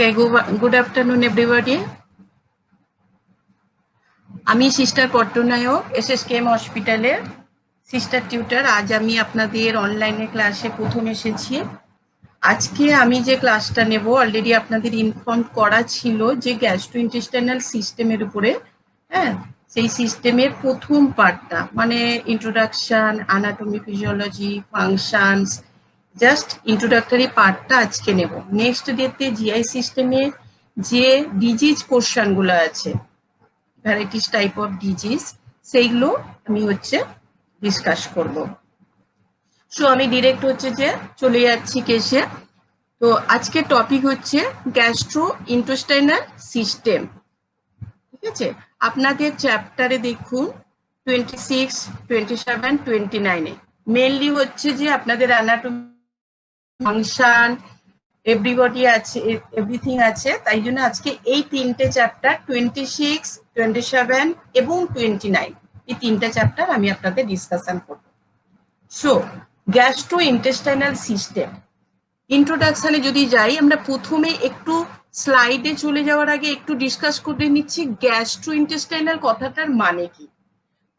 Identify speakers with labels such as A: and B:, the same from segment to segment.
A: Okay, good afternoon everybody. আমি sister Patnaik SSKM হসপিটালের sister tutor. আজ আমি আপনাদের অনলাইনে ক্লাসে প্রথম এসেছি। আজকে আমি যে ক্লাসটা নেব অলরেডি আপনাদের ইনফর্ম করা ছিল যে গ্যাস্ট্রোইন্টেস্টাইনাল সিস্টেমের উপরে। হ্যাঁ, সেই সিস্টেমের প্রথম পার্টটা মানে introduction, anatomy, physiology, functions, just introductory পার্টটা আজকে নেব। নেক্সট ডেতে জিআই সিস্টেমের যে ডিজিজ পোর্শনগুলো আছে, ভ্যারাইটিস টাইপ অফ ডিজিজ, সেইগুলো আমি ডিসকাস করব। সো আমি ডিরেক্ট যে চলে যাচ্ছি কেসে। তো আজকের টপিক গ্যাস্ট্রো ইন্টেস্টাইনাল সিস্টেম। ঠিক আছে, আপনাদের চ্যাপ্টারে দেখুন 26, 27, 29-এ মেনলি যে আপনাদের অ্যানাটমি, ফাংশন, এভরিবডি আছে, এভরিথিং আছে। তাই জন্য আজকে এই তিনটে চ্যাপ্টার 26, 27 এবং 29, এই তিনটা চ্যাপ্টার আমি আপনাদের ডিসকাশন করব। সো গ্যাস্ট্রো ইন্টেস্টাইনাল সিস্টেম ইন্ট্রোডাকশনে যদি যাই, আমরা প্রথমে একটু স্লাইডে চলে যাওয়ার আগে একটু ডিসকাস করে নিচ্ছি গ্যাস্ট্রো ইন্টেস্টাইনাল কথাটার মানে কি।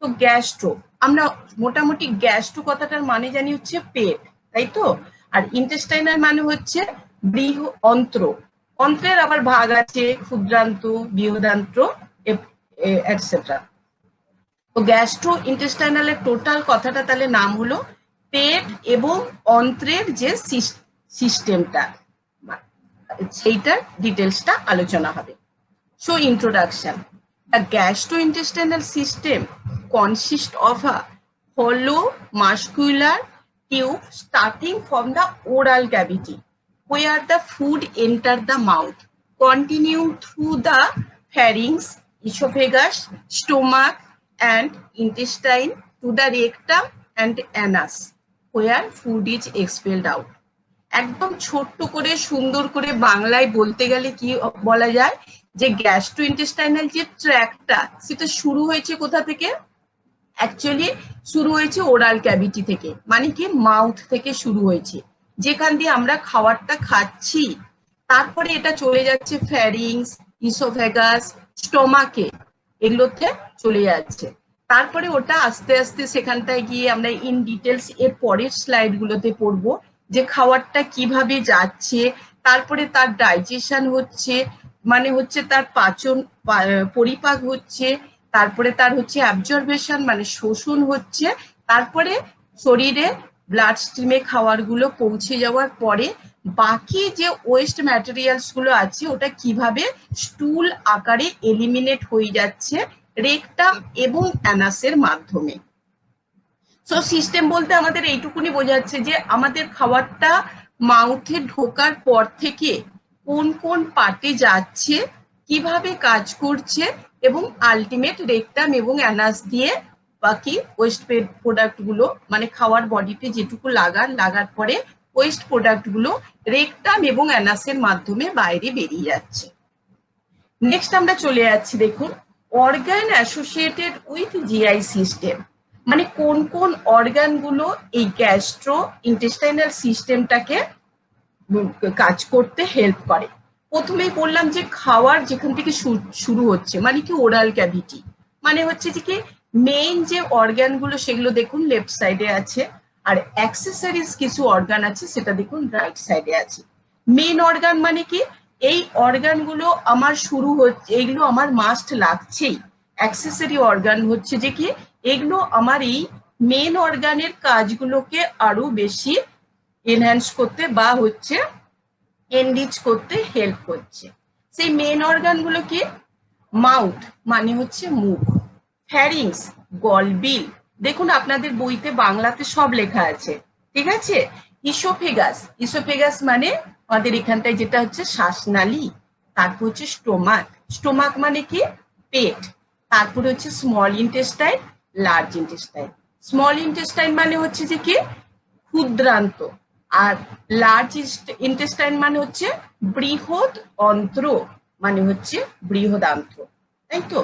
A: তো গ্যাস্ট্রো, আমরা মোটামুটি গ্যাস্ট্রো কথাটার মানে জানি পেট, তাই তো। আর ইন্টেস্টাইনাল মানে অন্ত্র। অন্ত্রের আবার ভাগ আছে ক্ষুদ্রান্ত, বৃহদান্ত্র এটসেট্রা। তো গ্যাস্ট্রো ইন্টেস্টাইনালের টোটাল কথাটা তাহলে নাম হলো পেট এবং অন্ত্রের যে সিস্টেমটা, সেইটার ডিটেলসটা আলোচনা হবে। So introduction, the gastrointestinal system consists of a hollow muscular tube starting from the oral cavity where the food enter the mouth, continue through the pharynx, esophagus, stomach and intestine to the rectum and anus where food is expelled out. একদম ছোট্ট করে সুন্দর করে বাংলায় বলতে গেলে কি বলা যায়, যে গ্যাস্ট্রোইন্টেস্টাইনাল যে ট্র্যাকটা সেটা শুরু হয়েছে কোথা থেকে? অ্যাকচুয়ালি শুরু হয়েছে ওরাল ক্যাভিটি থেকে, মানে কি মাউথ থেকে শুরু হয়েছে, যেখান দিয়ে আমরা খাবারটা খাচ্ছি। তারপরে এটা চলে যাচ্ছে ফ্যারিংস, ইসোফেগাস, স্টোমাকে, এগুলোতে চলে যাচ্ছে। তারপরে ওটা আস্তে আস্তে সেখানটায় গিয়ে আমরা ইন ডিটেলস এর পরের স্লাইডগুলোতে পড়বো যে খাবারটা কিভাবে যাচ্ছে, তারপরে তার ডাইজেশন মানে তার পাচন পরিপাক তারপরে তার অ্যাবজর্বেশন মানে শোষণ তারপরে শরীরে ব্লাড স্ট্রিমে খাবারগুলো পৌঁছে যাওয়ার পরে বাকি যে ওয়েস্ট ম্যাটেরিয়ালস গুলো আছে ওটা কিভাবে স্টুল আকারে এলিমিনেট হয়ে যাচ্ছে রেকটাম এবং অ্যানাসের মাধ্যমে। সো সিস্টেম বলতে আমাদের এইটুকুনি বোঝাচ্ছে যে আমাদের খাবারটা মাউথে ঢোকার পর থেকে কোন কোন পার্টে যাচ্ছে, কিভাবে কাজ করছে, এবং আলটিমেট রেকটাম এবং অ্যানাস দিয়ে বাকি ওয়েস্ট প্রোডাক্ট গুলো মানে খাওয়ার বডিতে যেটুকু লাগার পরে ওয়েস্ট প্রোডাক্ট গুলো রেকটাম এবং অ্যানাসের মাধ্যমে বাইরে বেরিয়ে যাচ্ছে। নেক্সট আমরা চলে যাচ্ছি, দেখুন organ associated with GI system, মানে কোন কোন অর্গান গুলো এই গ্যাস্ট্রো ইন্টেস্টাইনাল সিস্টেমটাকে কাজ করতে হেল্প করে। প্রথমেই বললাম যে খাওয়ার যেখান থেকে শুরু হচ্ছে মানে কি ওরাল ক্যাভিটি, মানে যে কি মেইন যে অর্গান গুলো সেগুলো দেখুন লেফট সাইডে আছে, আর অ্যাক্সেসরিজ কিছু অর্গান আছে সেটা দেখুন রাইট সাইডে আছে। মেইন অর্গান মানে কি এই অর্গান গুলো আমার শুরু হচ্ছে, এইগুলো আমার মাস্ট লাগছেই। অ্যাক্সেসরি অর্গান যে কি এগুলো আমার এই মেন অর্গানের কাজগুলোকে আরো বেশি এনহ্যান্স করতে বা এনরিচ করতে হেল্প করছে। সেই মেন অর্গান গুলো কি? মাউথ মানে মুখ, ফ্যারিংস গলবিল, দেখুন আপনাদের বইতে বাংলাতে সব লেখা আছে, ঠিক আছে। ইসোফেগাস, ইসোফেগাস মানে আমাদের এখানটায় যেটা শ্বাসনালী। তারপর স্টোমাক, স্টোমাক মানে কি পেট। তারপরে small intestine, large intestine. Small intestine মানে যে কি ক্ষুদ্রান্ত, আর লার্জ ইন্টেস্টাইন মানে বৃহৎ অন্ত্র, মানে বৃহদান্ত্র, তাই তো।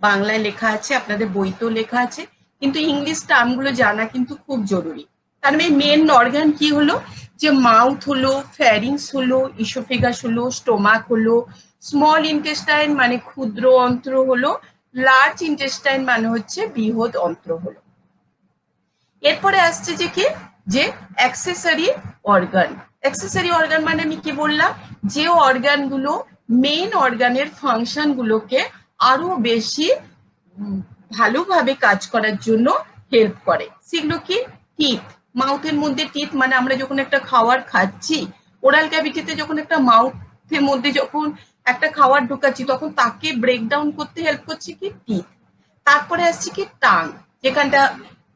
A: বাংলায় লেখা আছে, আপনাদের বইতেও লেখা আছে, কিন্তু ইংলিশ টার্মগুলো জানা কিন্তু খুব জরুরি। তার মানে মেন অর্গান কি হলো? যে মাউথ হলো, ফ্যারিংস হলো, ইসোফেগাস হলো, স্টোমাক হলো, স্মল ইন্টেস্টাইন মানে ক্ষুদ্র অন্ত্র হলো, লার্জ ইন্টেস্টাইন মানে হচ্ছে বৃহৎ অন্ত্র হলো। এরপরে আসছে যে কি, যে অ্যাক্সেসরি অর্গান। অ্যাক্সেসরি অর্গান মানে আমি কি বললাম, যে অর্গানগুলো মেইন অর্গানের ফাংশন গুলোকে আরো বেশি ভালোভাবে কাজ করার জন্য হেল্প করে। সেগুলো কি, টিথ। মাউথের মধ্যে টিথ মানে আমরা যখন একটা খাবার খাচ্ছি, ওরাল ক্যাভিটিতে যখন একটা মাউথের মধ্যে যখন একটা খাবার ঢুকাচ্ছি, তখন তাকে ব্রেকডাউন করতে হেল্প করছে কি, টিথ। তারপরে আসছে কি টাং, যেখানটা,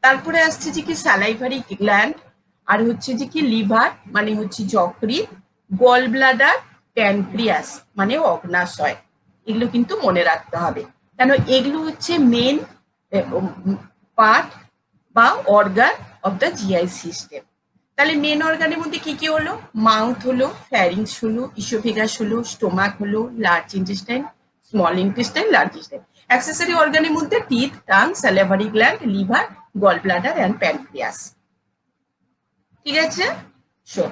A: তারপরে আসছে যে কি স্যালাইভারি গ্ল্যান্ড, আর হচ্ছে যে কি লিভার মানে হচ্ছে যকৃৎ, গল ব্লাডার, প্যানক্রিয়াস মানে অগ্নাশয়। এগুলো কিন্তু মনে রাখতে হবে, কেন এগুলো হচ্ছে মেন পার্ট বা organ of the GI system. তাহলে মেন অর্গানের মধ্যে কি কি হলো, মাউথ হলো, ফ্যারিংস হলো, ইসোফেগাস হলো, স্টোমাক হলো, large intestine, small intestine, large intestine. Accessory অর্গানের মধ্যে teeth, tongue, salivary gland, liver, gall bladder and pancreas. ঠিক আছে, শোন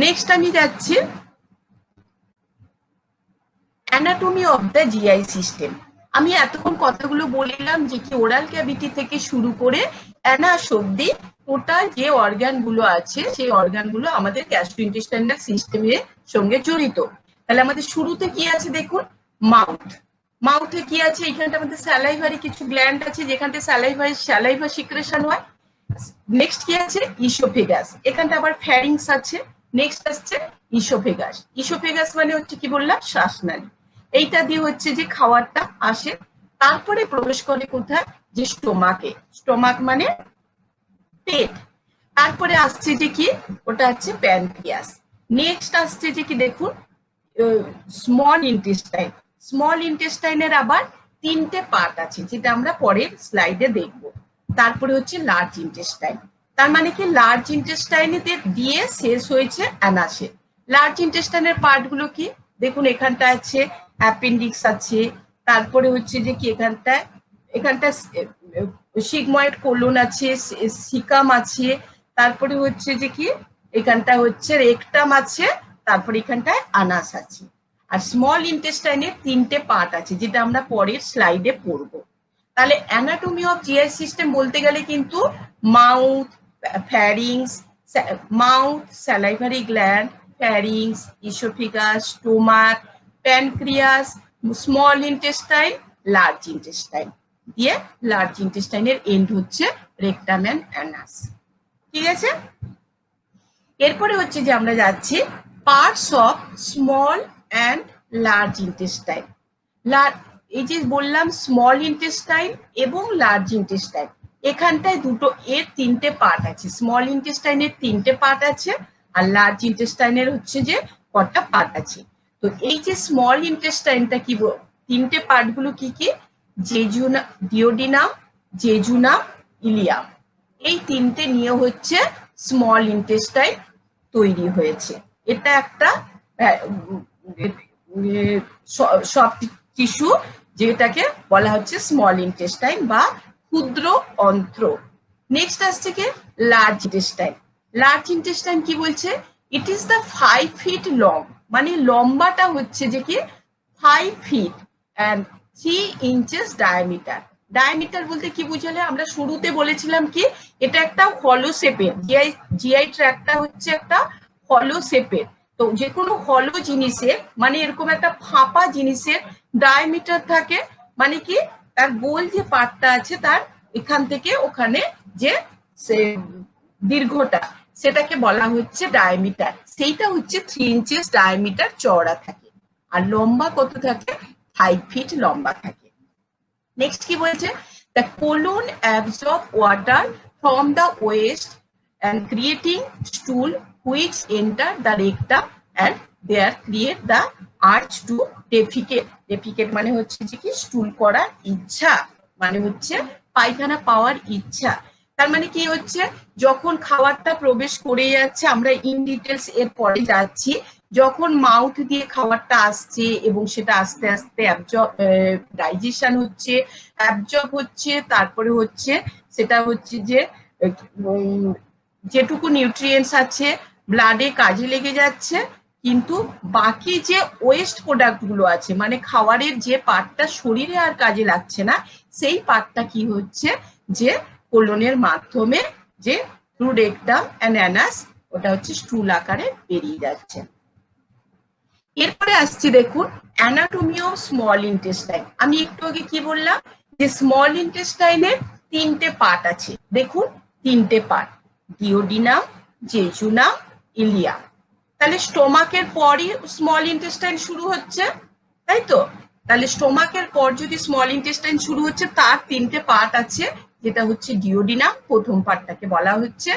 A: নেক্সট আমি যাচ্ছি anatomy of the GI system. আমি এতক্ষণ কথাগুলো বললাম যে কি ওরাল ক্যাভিটি থেকে শুরু করে অ্যানাস অব্দি টোটাল যে অর্গানগুলো আছে, সেই অর্গানগুলো আমাদের গ্যাস্ট্রোইন্টেস্টাইনাল সিস্টেমের সঙ্গে জড়িত। তাহলে আমাদের শুরুতে কি আছে দেখুন, মাউথ। মাউথে কি আছে, এখানটা আমাদের স্যালাইভারি কিছু গ্ল্যান্ড আছে, যেখানটা স্যালাইভা সিক্রেশন হয়। নেক্সট কি আছে, ইসোফেগাস, এখানটা আবার ফ্যারিংস আছে। নেক্সট আসছে ইসোফেগাস। ইসোফেগাস মানে হচ্ছে কি বললাম, শ্বাসনালী। এইটা দিয়ে হচ্ছে যে খাবারটা আসে, তারপরে প্রবেশ করে কোথায়, যে স্টোমাকে। স্টোমাক মানে পেট। তারপরে আসছে যে কি, ওটা হচ্ছে প্যানক্রিয়াস। নেক্সট আসছে যে কি দেখুন, স্মল ইন্টেস্টাইন। স্মল ইন্টেস্টাইনের আবার তিনটে পার্ট আছে, যেটা আমরা পরের স্লাইডে দেখব। তারপরে হচ্ছে লার্জ ইন্টেস্টাইন। তার মানে কি, লার্জ ইন্টেস্টাইনে দিয়ে শেষ হয়েছে অ্যানাসে। লার্জ ইন্টেস্টাইনের পার্টগুলো কি দেখুন, এখানটা আছে অ্যাপেন্ডিক্স আছে, তারপরে হচ্ছে যে কি এখানটা সিগময়েড কোলন আছে, সিকাম আছে, তারপরে হচ্ছে যে কি এখানটা হচ্ছে রেকটাম আছে, তারপরে এখানটায় আনাস আছে। আর স্মল ইন্টেস্টাইনের তিনটে পার্ট আছে, যেটা আমরা পরের স্লাইডে পড়বো। তাহলে অ্যানাটমি অফ জিআই সিস্টেম বলতে গেলে কিন্তু mouth, ফ্যারিংস, mouth, salivary gland, ফ্যারিংস, oesophagus, stomach, pancreas, small intestine, large intestine, দিয়ে লার্জ ইন্টেস্টাইনের এন্ড হচ্ছে রেকটাম এন্ড অ্যানাস। ঠিক আছে, এরপরে হচ্ছে যে আমরা যাচ্ছি parts of small and large intestine. এই যে বললাম স্মল ইন্টেস্টাইন এবং লার্জ ইন্টেস্টাইন, এখানটায় দুটো, এর তিনটে পার্ট আছে। স্মল ইন্টেস্টাইনের তিনটে পার্ট আছে, আর লার্জ ইন্টেস্টাইনের হচ্ছে যে কটা পার্ট আছে। তো এই যে স্মল ইন্টেস্টাইনটা কি, তিনটে পার্ট গুলো কি কি, ডিওডিনাম, জেজুনাম, ইলিয়াম, এই তিনটে নিয়ে হচ্ছে স্মল ইন্টেস্টাইন তৈরি হয়েছে। এটা একটা সফট টিস্যু, যেটাকে বলা হচ্ছে স্মল ইন্টেস্টাইন বা ক্ষুদ্র অন্ত্র। নেক্সট আসছে কি লার্জ ইন্টেস্টাইন। লার্জ ইন্টেস্টাইন কি বলছে, it is the 5 feet long, মানে লম্বাটা হচ্ছে যে কি 5 feet and 3 inches diameter. Diameter বলতে কি বুঝালে, আমরা শুরুতে বলেছিলাম কি এটা একটা হলো শেপের, জিআই ট্র্যাক্টটা হচ্ছে একটা হলো শেপের। তো যে কোনো হলো জিনিসের মানে এরকম একটা ফাঁপা জিনিসের ডায়ামিটার থাকে, মানে কি তার গোল যে পার্টটা আছে তার এখান থেকে ওখানে যে দীর্ঘটা, সেটাকে বলা হচ্ছে ডায়ামিটার। সেইটা হচ্ছে 3 inches ডায়ামিটার চওড়া থাকে, আর লম্বা কত থাকে, 5 feet লম্বা থাকে। নেক্সট কি বলছে, the colon absorb water from the West and creating stool which enter the rectum and there create the urge to defecate. Defecate মানে হচ্ছে যে কি স্টুল করার ইচ্ছা, মানে হচ্ছে পায়খানা পাওয়ার ইচ্ছা। তার মানে কি হচ্ছে, যখন খাবারটা প্রবেশ করে যাচ্ছে, আমরা ইন ডিটেলস এর পরে যাচ্ছি, যখন মাউথ দিয়ে খাবারটা আসছে এবং সেটা আস্তে আস্তে ডাইজেশন হচ্ছে, অ্যাবজর্ব হচ্ছে, তারপরে হচ্ছে সেটা হচ্ছে যে যেটুকু নিউট্রিয়েন্টস আছে ব্লাডে কাজে লেগে যাচ্ছে, কিন্তু বাকি যে ওয়েস্ট প্রোডাক্ট গুলো আছে, মানে খাবারের যে পার্টটা শরীরে আর কাজে লাগছে না, সেই পার্টটা কি হচ্ছে যে কোলনের মাধ্যমে যে থ্রু রেকটাম অ্যান্ড অ্যানাস ওটা হচ্ছে স্টুল আকারে বেরিয়ে যাচ্ছে। এরপরে আসছি দেখুন অ্যানাটমি অফ স্মল ইন্টেস্টাইন। আমি একটু আগে কি বললাম যে স্মল ইন্টেস্টাইনের তিনটে পার্ট আছে। দেখুন তিনটে পার্ট, ডিওডিনাম, জেজুনাম, ইলিয়াম। তাহলে স্টোমাকের পরই স্মল ইন্টেস্টাইন শুরু হচ্ছে, তাই তো? তাহলে স্টোমাকের পর যদি স্মল ইন্টেস্টাইন শুরু হচ্ছে, তার তিনটে পার্ট আছে, যেটা হচ্ছে ডিওডিনাম, প্রথম পার্টটাকে বলা হচ্ছে,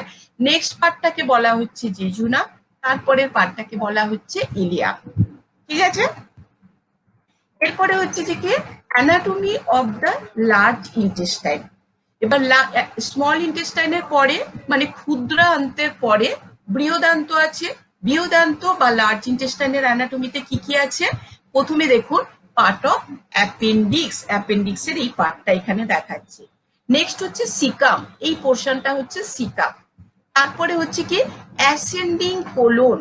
A: নেক্সট পার্টটাকে বলা হচ্ছে জেজুনাম, তারপরের পার্টটাকে বলা হচ্ছে ইলিয়াম। ঠিক আছে? এরপরে হচ্ছে যে কি anatomy of the large intestine. এবার স্মল ইন্টেস্টাইনের পরে মানে ক্ষুদ্রান্তের পরে বৃহদান্ত আছে। বৃহদান্ত বা লার্জ ইন্টেস্টাইনের অ্যানাটমিতে কি কি আছে? প্রথমে দেখুন পার্ট অফ অ্যাপেন্ডিক্স, অ্যাপেন্ডিক্সের এই পার্টটা এখানে দেখাচ্ছে। নেক্সট হচ্ছে সিকাম, এই পোর্শনটা হচ্ছে সিকাম। তারপরে হচ্ছে কি অ্যাসেন্ডিং কোলন,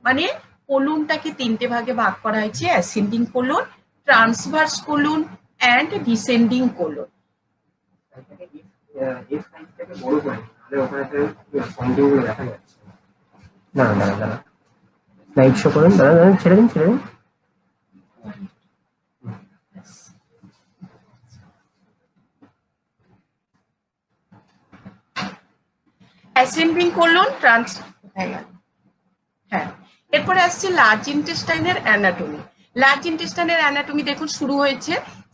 A: মানে কোলনটাকে তিনটে ভাগে ভাগ করা হয়েছে, ascending colon, transverse colon and descending colon.
B: ছেড়ে দিন।
A: অ্যাসেন্ডিং কোলন, হ্যাঁ। এরপরে আসছে লার্জ ইন্টেস্টাইনের অ্যানাটমি। লার্জ ইন্টেস্টাইনের অ্যানাটমি দেখুন শুরু হয়েছে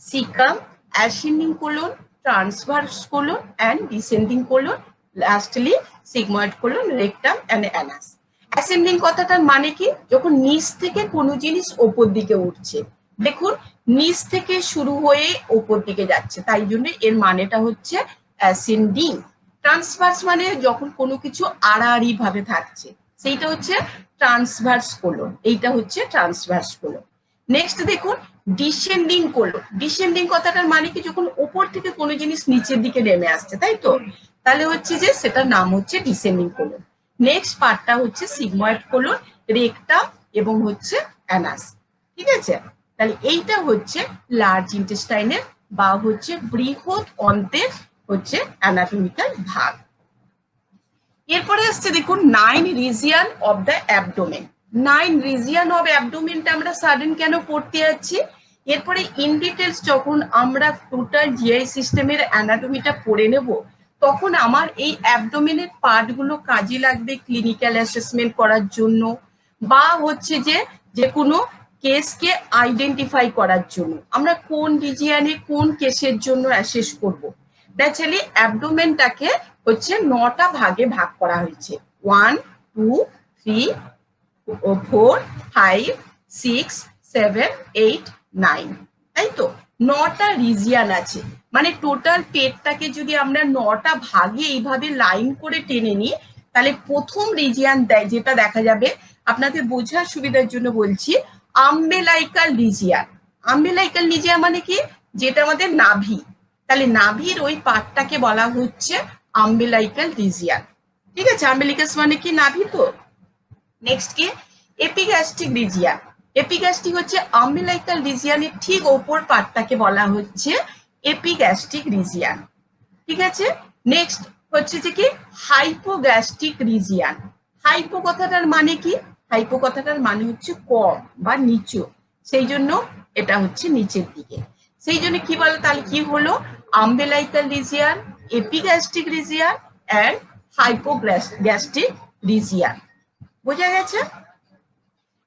A: caecum, ascending colon, transverse colon and descending colon, lastly sigmoid colon, rectum and Anas. Ascending কথাটার মানে কি? যখন নিচ থেকে কোনো জিনিস ওপর দিকে উঠছে। দেখুন নিচ থেকে শুরু হয়ে ওপর দিকে যাচ্ছে, তাই জন্য এর মানেটা হচ্ছে অ্যাসেন্ডিং। ট্রান্সভার্স মানে যখন কোনো কিছু আড়াআড়ি ভাবে থাকছে, সেইটা হচ্ছে ট্রান্সভার্স কোলন, এইটা হচ্ছে ট্রান্সভার্স কোলন। নেক্সট দেখুন ডিসেন্ডিং কোলন। ডিসেন্ডিং কথাটার মানে কি? যখন উপর থেকে কোনো জিনিস নিচের দিকে নেমে আসছে, তাই তো? তাহলে হচ্ছে যে সেটার নাম হচ্ছে ডিসেন্ডিং কোলন। নেক্সট পার্টটা হচ্ছে সিগময়েড কোলন, রেকটাম এবং হচ্ছে অ্যানাস। ঠিক আছে? তাহলে এইটা হচ্ছে লার্জ ইন্টেস্টাইনের বা হচ্ছে বৃহৎ অন্ত্রের হচ্ছে অ্যানাটমিক্যাল ভাগ। এরপরে আসছে দেখুন 9 region of the abdomen. 9 region of অ্যাবডোমেনটা আমরা সাডেন কেন পড়তে যাচ্ছি? এরপরে ইন ডিটেলস যখন আমরা টোটাল জিআই সিস্টেমের অ্যানাটমিটা পড়ে নেব, তখন আমার এই অ্যাবডোমেনের পার্টগুলো কাজে লাগবে ক্লিনিক্যাল অ্যাসেসমেন্ট করার জন্য, বা হচ্ছে যে যে কোনো কেসকে আইডেন্টিফাই করার জন্য। আমরা কোন রিজিয়নে কোন কেসের জন্য অ্যাসেস করব। ন্যাচারালি অ্যাবডোমেনটাকে হচ্ছে 9টা ভাগে ভাগ করা হয়েছে, 1 2 3 4 5 6 7 8 9, তাই তো? 9টা রিজিয়ন আছে, মানে টোটাল পেটটাকে যদি আমরা 9টা ভাগে এইভাবে লাইন করে টেনে নিই, তাহলে প্রথম রিজিয়ন যেটা দেখা যাবে, আপনাদের বোঝার সুবিধার জন্য বলছি, আম্বেলাইকাল রিজিয়ন। আম্বেলাইকাল রিজিয়ন মানে কি? যেটা আমাদের নাভি, তাহলে নাভির ওই পার্টটাকে বলা হচ্ছে আম্বেলাইকাল রিজিয়ন। ঠিক আছে? আম্বেলিকাস মানে কি? নাভি তো। নেক্সট কি এপিগ্যাস্ট্রিক রিজিয়ন। এপিগ্যাস্ট্রিক হচ্ছে আম্বেলাইকাল রিজিয়নের ঠিক ওপর পার্টটাকে বলা হচ্ছে এপিগ্যাস্ট্রিক রিজিয়ন। ঠিক আছে? নেক্সট হচ্ছে যে কি হাইপোগ্যাস্ট্রিক রিজিয়ন। হাইপো কথাটার মানে কি? হাইপো কথাটার মানে হচ্ছে কম বা নিচু, সেই জন্য এটা হচ্ছে নিচের দিকে। সেই জন্য কি বলে? তাহলে কি হলো? আম্বেলাইকাল region, epigastric region and hypogastric region. বোঝা গেছে?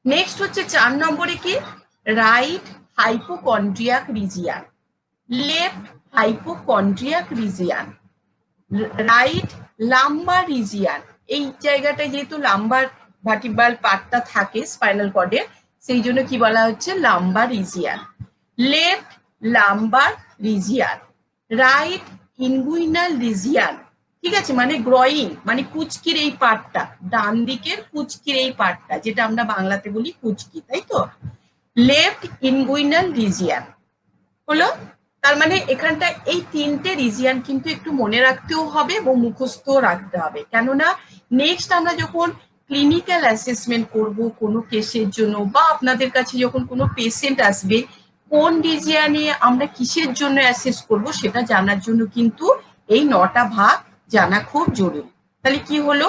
A: নেক্সট হচ্ছে 4 নম্বরে কি right hypochondriac region, left hypochondriac region, right lumber region. এই জায়গাটায় যেহেতু লাম্বার ভার্টিব্রাল পার্টটা থাকে স্পাইনাল কর্ডে, সেই জন্য কি বলা হচ্ছে? Lumber region. Left lumber region, right inguinal region. ঠিক আছে? মানে গ্রয়িং মানে কুচকির এই পার্টটা, ডান দিকের কুচকির এই পার্টটা, যেটা আমরা বাংলাতে বলি কুচকি, তাই তো? লেফট ইনগুইনাল রিজিয়ন হলো। তার মানে এখানটা এই তিনটে রিজিয়ন কিন্তু একটু মনে রাখতেও হবে এবং মুখস্থ রাখতে হবে, কেননা নেক্সট আমরা যখন ক্লিনিক্যাল অ্যাসেসমেন্ট করব কোনো কেসের জন্য, বা আপনাদের কাছে যখন কোনো পেশেন্ট আসবে কোন রিজিয়ানে আমরা কিসের জন্য অ্যাসেস করব সেটা জানার জন্য কিন্তু এই 9টা ভাগ জানা খুব জরুরি। তাহলে কি হলো?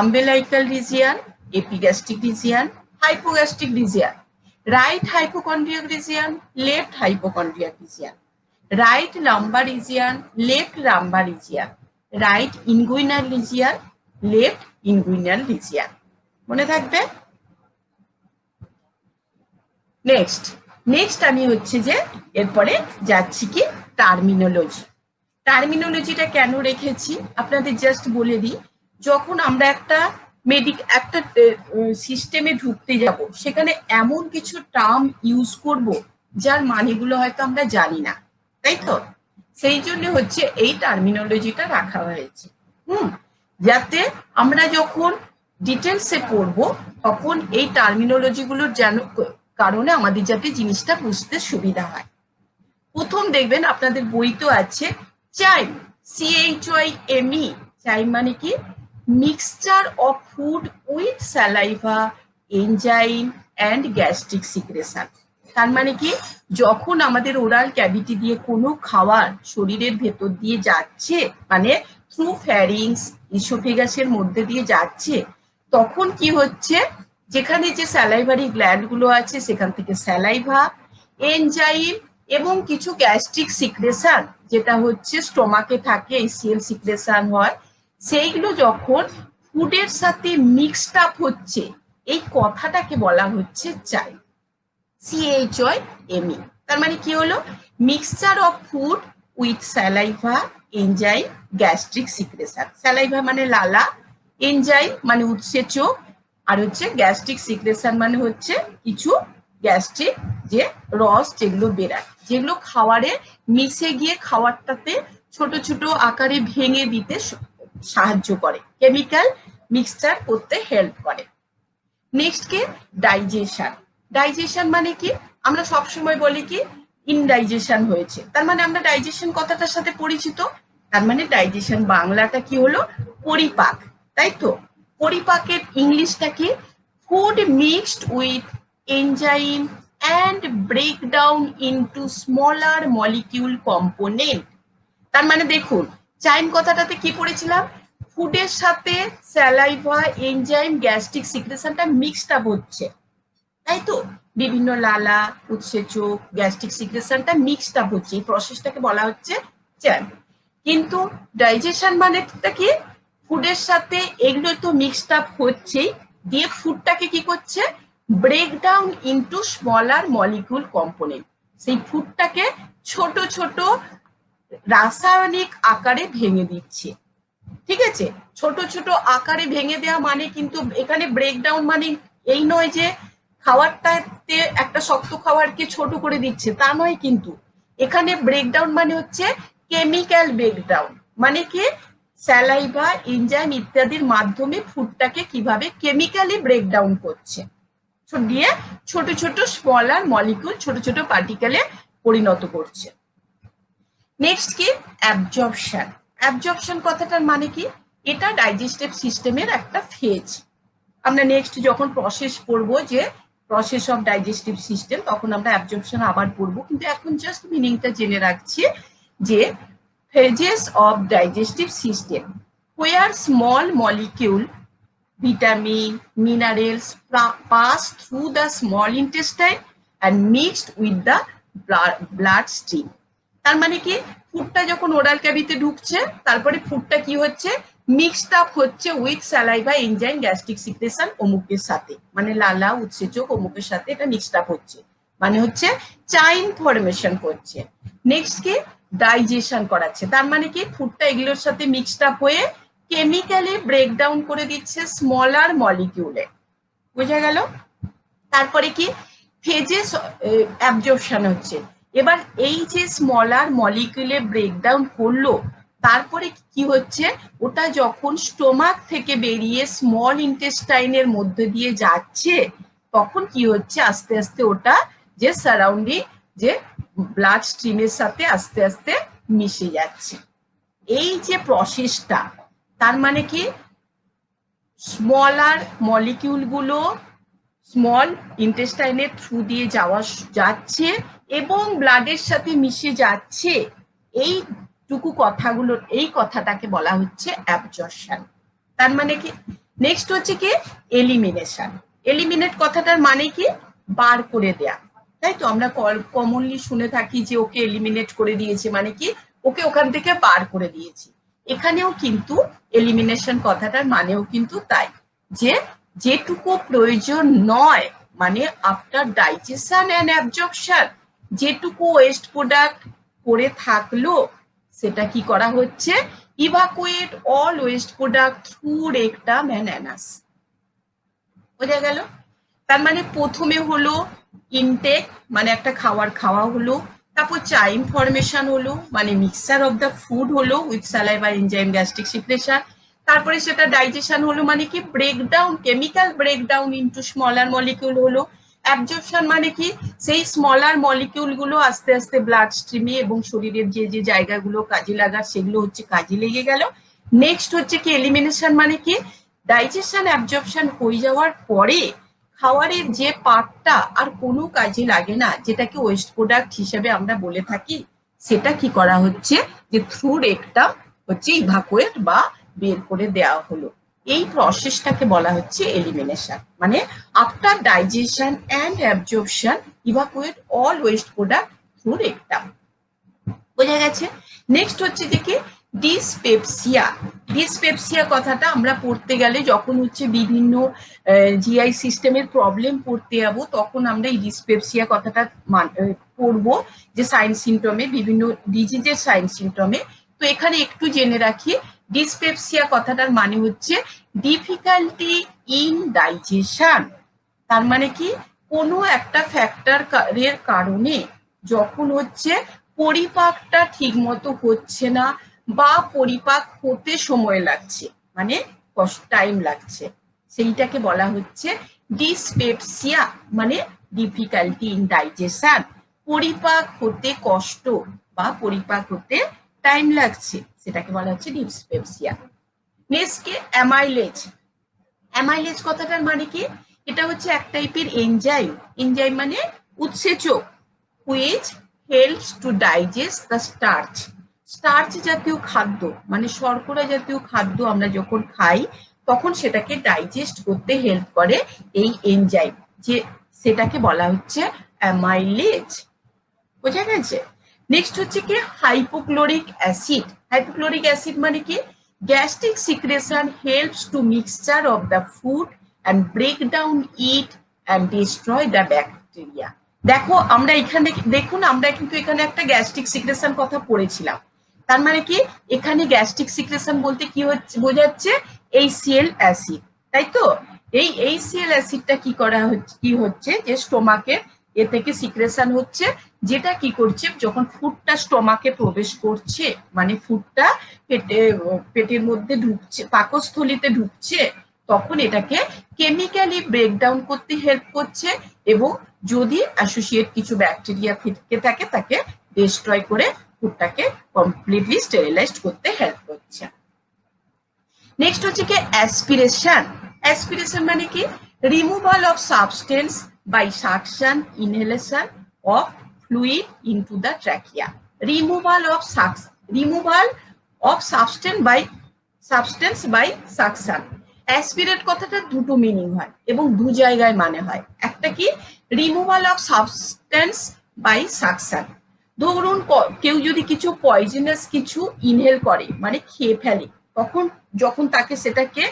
A: আম্বেলাইকাল region, epigastric region, hypogastric region, right hypochondriac region, left hypochondriac region, right lumber region, left lumber region, right inguinal region, left inguinal region. মনে থাকবে? নেক্সট আমি হচ্ছে যে এরপরে যাচ্ছি কি টার্মিনোলজি। টার্মিনোলজিটা কেন রেখেছি আপনাদের জাস্ট বলে দিই। যখন আমরা একটা সিস্টেমে ঢুকতে যাব, সেখানে এমন কিছু টার্ম ইউজ করব যার মানেগুলো হয়তো আমরা জানি না, তাই তো? সেই জন্য হচ্ছে এই টার্মিনোলজিটা রাখা হয়েছে, যাতে আমরা যখন ডিটেলসে পড়বো তখন এই টার্মিনোলজি গুলোর কারণে আমাদের যাতে জিনিসটা বুঝতে সুবিধা হয়। প্রথম দেখবেন আপনাদের বই তো আছে চাইম, CHYME। চাইম মানে কি? Mixture of food with saliva, enzyme and gastric secretion. তার মানে কি? যখন আমাদের ওরাল ক্যাভিটি দিয়ে কোনো খাবার শরীরের ভেতর দিয়ে যাচ্ছে, মানে থ্রু ফ্যারিংস, ইসোফেগাসের মধ্যে দিয়ে যাচ্ছে, তখন কি হচ্ছে? যেখানে যে স্যালাইভারি গ্ল্যান্ড গুলো আছে সেখান থেকে স্যালাইভা, এনজাইম এবং কিছু গ্যাস্ট্রিক সিক্রেশন, যেটা হচ্ছে স্টোমাকে থাকে, এসিএল সিক্রেশন হয়, সেইগুলো যখন ফুডের সাথে মিক্সড আপ হচ্ছে, এই কথাটাকে বলা হচ্ছে চাই, CHYME। তার মানে কি হলো? Mixture of food with saliva, enzyme, gastric secretion. Saliva মানে লালা, এনজাইম মানে উৎসেচক, আর হচ্ছে গ্যাস্ট্রিক সিক্রেশন মানে হচ্ছে কিছু গ্যাস্ট্রিক যে রস যেগুলো বেরায়, যেগুলো খাবারে মিশে গিয়ে খাবারটাতে ছোট ছোট আকারে ভেঙে দিতে সাহায্য করে, কেমিক্যাল মিক্সচার করতে হেল্প করে। নেক্সট কি? ডাইজেশন। ডাইজেশন মানে কি? আমরা সবসময় বলি কি ইনডাইজেশন হয়েছে, তার মানে আমরা ডাইজেশন কথাটার সাথে পরিচিত। তার মানে ডাইজেশন বাংলাটা কি হলো? পরিপাক, তাই তো? পরিপাকের ইংলিশটা কি? Food mixed with enzyme and break down into smaller molecule component. তার মানে দেখুন, চাইম কথাটাতে কি পড়েছিলাম? ফুডের সাথে স্যালাইভা, এনজাইম, গ্যাস্ট্রিক সিক্রেশনটা মিক্সড আপ হচ্ছে, তাই তো? বিভিন্ন লালা, উৎসেচক, গ্যাস্ট্রিক সিক্রেশনটা মিক্সড আপ হচ্ছে, এই প্রসেসটাকে বলা হচ্ছে চাইম। কিন্তু ডাইজেশন মানেটা কি? ফুডের সাথে এগুলো তো মিক্সড আপ হচ্ছেই, দিয়ে ফুডটাকে কি করছে? Break down into smaller molecule component. সেই ফুডটাকে ছোট ছোট রাসায়নিক আকারে ভেঙে দিচ্ছে, ঠিক আছে? ছোট ছোট আকারে ভেঙে দেওয়া মানে কিন্তু এখানে ব্রেকডাউন মানে এই নয় যে খাবারটাতে একটা শক্ত খাবারকে ছোট করে দিচ্ছে, তা নয়। কিন্তু এখানে ব্রেকডাউন মানে হচ্ছে কেমিক্যাল ব্রেকডাউন, মানে কি স্যালাইভা, এনজাইম ইত্যাদির মাধ্যমে ফুডটাকে কিভাবে কেমিক্যালি ব্রেকডাউন করছে, দিয়ে ছোট ছোট স্মলার মলিকিউল, ছোট ছোট পার্টিকেলে পরিণত করছে। নেক্সট কি? অ্যাবজর্পশন। অ্যাবজর্পশন কথাটার মানে কি? এটা ডাইজেস্টিভ সিস্টেমের একটা ফেজ। আমরা নেক্সট যখন প্রসেস পড়বো, যে প্রসেস অফ ডাইজেস্টিভ সিস্টেম, তখন আমরা অ্যাবজর্পশন আবার পড়বো, কিন্তু এখন জাস্ট মিনিংটা জেনে রাখছি যে phases of digestive system where small molecule vitamin minerals pass through the small intestine and mixed with the blood stream। তার মানে কি? ফুডটা যখন ওরাল ক্যাভিটিতে ঢুকছে, তারপরে ফুডটা কি হচ্ছে? মিক্সড আপ হচ্ছে with saliva, enzyme, gastric secretion অমুকের সাথে, মানে লালা, উৎসেচক অমুকের সাথে এটা মিক্সড আপ হচ্ছে, মানে হচ্ছে চাইম ফরমেশন করছে। নেক্সট কি? ডাইজেশন করাচ্ছে। তার মানে কি? ফুডটা এগুলোর সাথে মিক্সড আপ হয়ে কেমিক্যালি ব্রেকডাউন করে দিচ্ছে স্মলার মলিকিউলে। বোঝা গেল? তারপরে কি? ফেজেস অ্যাবজর্পশন হচ্ছে। এবার এই যে স্মলার মলিকিউলে ব্রেকডাউন করলো, তারপরে কি হচ্ছে? ওটা যখন স্টোমাক থেকে বেরিয়ে স্মল ইন্টেস্টাইনের মধ্যে দিয়ে যাচ্ছে, তখন কি হচ্ছে? আস্তে আস্তে ওটা যে সারাউন্ডিং যে ব্লাড স্ট্রিমের সাথে আস্তে আস্তে মিশে যাচ্ছে। এই যে প্রসেসটা, তার মানে কি স্মলার মলিকিউলগুলো স্মল ইন্টেস্টাইনের থ্রু দিয়ে যাচ্ছে এবং ব্লাডের সাথে মিশে যাচ্ছে, এইটুকু এই কথাটাকে বলা হচ্ছে অ্যাবজর্পশন। তার মানে কি? নেক্সট হচ্ছে কি এলিমিনেশন। এলিমিনেট কথাটার মানে কি? বার করে দেয়া, তাই তো? আমরা কমনলি শুনে থাকি যে ওকে এলিমিনেট করে দিয়েছে, মানে কি ওকে ওখান থেকে বার করে দিয়েছি। এখানেও কিন্তু এলিমিনেশন কথাটার মানেও কিন্তু তাই, যে যেটুকু প্রয়োজন নয়, মানে আফটার ডাইজেশন অ্যান্ড অ্যাবজর্পশন যেটুকু ওয়েস্ট প্রোডাক্ট করে থাকলো সেটা কি করা হচ্ছে? Evacuate all waste product through rectum and Anas. বোঝা গেল? তার মানে প্রথমে হলো ইনটেক, মানে একটা খাওয়া হলো, তারপর চাইম ফরমেশন হলো, মানে মিক্সচার অফ দ্য ফুড হলো with saliva enzyme gastric secretion, তারপরে সেটা ডাইজেশন হলো, মানে কি breakdown, chemical breakdown into smaller molecule হলো। অ্যাবজর্পশন মানে কি? সেই স্মলার মলিকিউল গুলো আস্তে আস্তে ব্লাড স্ট্রিমে এবং শরীরের যে যে জায়গাগুলো কাজে লাগার সেগুলো হচ্ছে কাজে লেগে গেল। নেক্সট হচ্ছে কি এলিমিনেশন, মানে কি ডাইজেশন অ্যাবজর্পশন হয়ে যাওয়ার পরে খাওয়ারের যে পার্টটা আর কোনো কাজে লাগে না, যেটাকে ওয়েস্ট প্রোডাক্ট হিসেবে আমরা বলে থাকি, সেটা কি করা হচ্ছে? যে থ্রু রেকটাম হচ্ছে ইভাকুয়েট বা বের করে দেওয়া হলো। এই প্রসেসটাকে বলা হচ্ছে এলিমিনেশন, মানে after digestion and absorption evacuate all waste product through rectum. বোঝা গেছে? নেক্সট হচ্ছে যে কি ডিসপেপসিয়া। ডিসপেপসিয়া কথাটা আমরা পড়তে গেলে যখন হচ্ছে বিভিন্ন জিআই সিস্টেমের প্রবলেম পড়তে যাবো, তখন আমরা এই ডিসপেপসিয়া কথাটা পড়বো, যে সাইন সিমটমে, বিভিন্ন ডিজিজের সাইন সিমটমে। তো এখানে একটু জেনে রাখি, ডিসপেপসিয়া কথাটার মানে হচ্ছে ডিফিকাল্টি ইন ডাইজেশন। তার মানে কি কোনো একটা ফ্যাক্টরের কারণে যখন হচ্ছে পরিপাকটা ঠিক মতো হচ্ছে না বা পরিপাক হতে সময় লাগছে, মানে টাইম লাগছে, সেইটাকে বলা হচ্ছে ডিসপেপসিয়া, মানে ডিফিকাল্টি ইন ডাইজেশন। পরিপাক হতে কষ্ট বা পরিপাক হতে টাইম লাগছে, সেটাকে বলা হচ্ছে ডিসপেপসিয়া। Next amylase. অ্যামাইলেজ কথাটার মানে কি? এটা হচ্ছে এক টাইপের এনজাইম। এনজাইম মানে উৎসেচক, which helps to digest the starch. Starch জাতীয় খাদ্য, মানে শর্করা জাতীয় খাদ্য আমরা যখন খাই তখন সেটাকে ডাইজেস্ট করতে হেল্প করে এই এনজাইম, যে সেটাকে বলা হচ্ছে অ্যামাইলেজ। বোঝা গেছে? নেক্সট হচ্ছে কি হাইপোক্লোরিক অ্যাসিড। হাইপোক্লোরিক অ্যাসিড মানে কি? Gastric secretion helps to mixture of the food and break down it and destroy the bacteria. দেখো আমরা এখানে দেখুন, আমরা কিন্তু এখানে একটা গ্যাস্ট্রিক সিক্রেশন কথা পড়েছিলাম। তার মানে কি এখানে গ্যাস্ট্রিক সিক্রেশন বলতে কি হচ্ছে বোঝাচ্ছে? HCl অ্যাসিড, তাই তো? এই HCl অ্যাসিডটা কি হচ্ছে যে স্টোমাকে এ থেকে সিক্রেশন হচ্ছে, যেটা কি করছে যখন ফুডটা স্টোমাকে প্রবেশ করছে, মানে ফুডটা পেটের মধ্যে ঢুকছে, পাকস্থলিতে ঢুকছে, তখন এটাকে কেমিক্যালি ব্রেকডাউন করতে হেল্প করছে এবং যদি অ্যাসোসিয়েট কিছু ব্যাকটেরিয়া থেকে থাকে তাকে ডিস্ট্রয় করে ফুডটাকে কমপ্লিটলি স্টেরিলাইজড করতে হেল্প করছে। নেক্সট হচ্ছে কি অ্যাসপিরেশন। অ্যাসপিরেশন মানে কি? Removal of substance by suction, inhalation of fluid into the trachea. Removal of substance by suction. Aspirate কথাটা দুটো মিনিং হয় এবং দু জায়গায় মানে হয়। একটা কি removal of substance by suction, ধরুন কেউ যদি কিছু পয়জনাস কিছু ইনহেল করে, মানে খেয়ে ফেলে, তখন যখন তাকে সেটাকে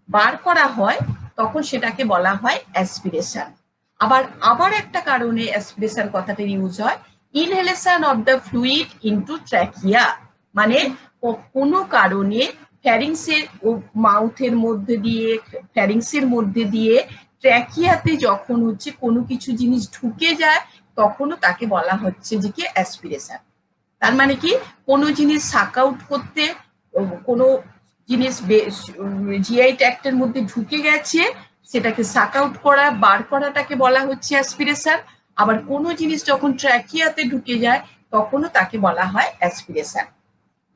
A: বার করা হয় তখন সেটাকে বলা হয় অ্যাসপিরেশন। আবার একটা কারণে অ্যাসপিরেশন কথাটা ইউজ হয়, inhalation of the fluid into trachea, মানে কোনো কারণে ফ্যারিংসের মাউথের মধ্যে দিয়ে, ফ্যারিংসের মধ্যে দিয়ে ট্র্যাকিয়াতে যখন হচ্ছে কোনো কিছু জিনিস ঢুকে যায় তখনও তাকে বলা হচ্ছে যে কি অ্যাসপিরেশন। তার মানে কি কোনো জিনিস সাক আউট করতে, কোনো জিনিস জিআই ট্র্যাক্টের মধ্যে ঢুকে গেছে সেটাকে সাক আউট করা, বার করাটাকে বলা হচ্ছে অ্যাসপিরেশন। আবার কোনো জিনিস যখন ট্র্যাকিয়াতে ঢুকে যায় তখনও তাকে বলা হয় অ্যাসপিরেশন।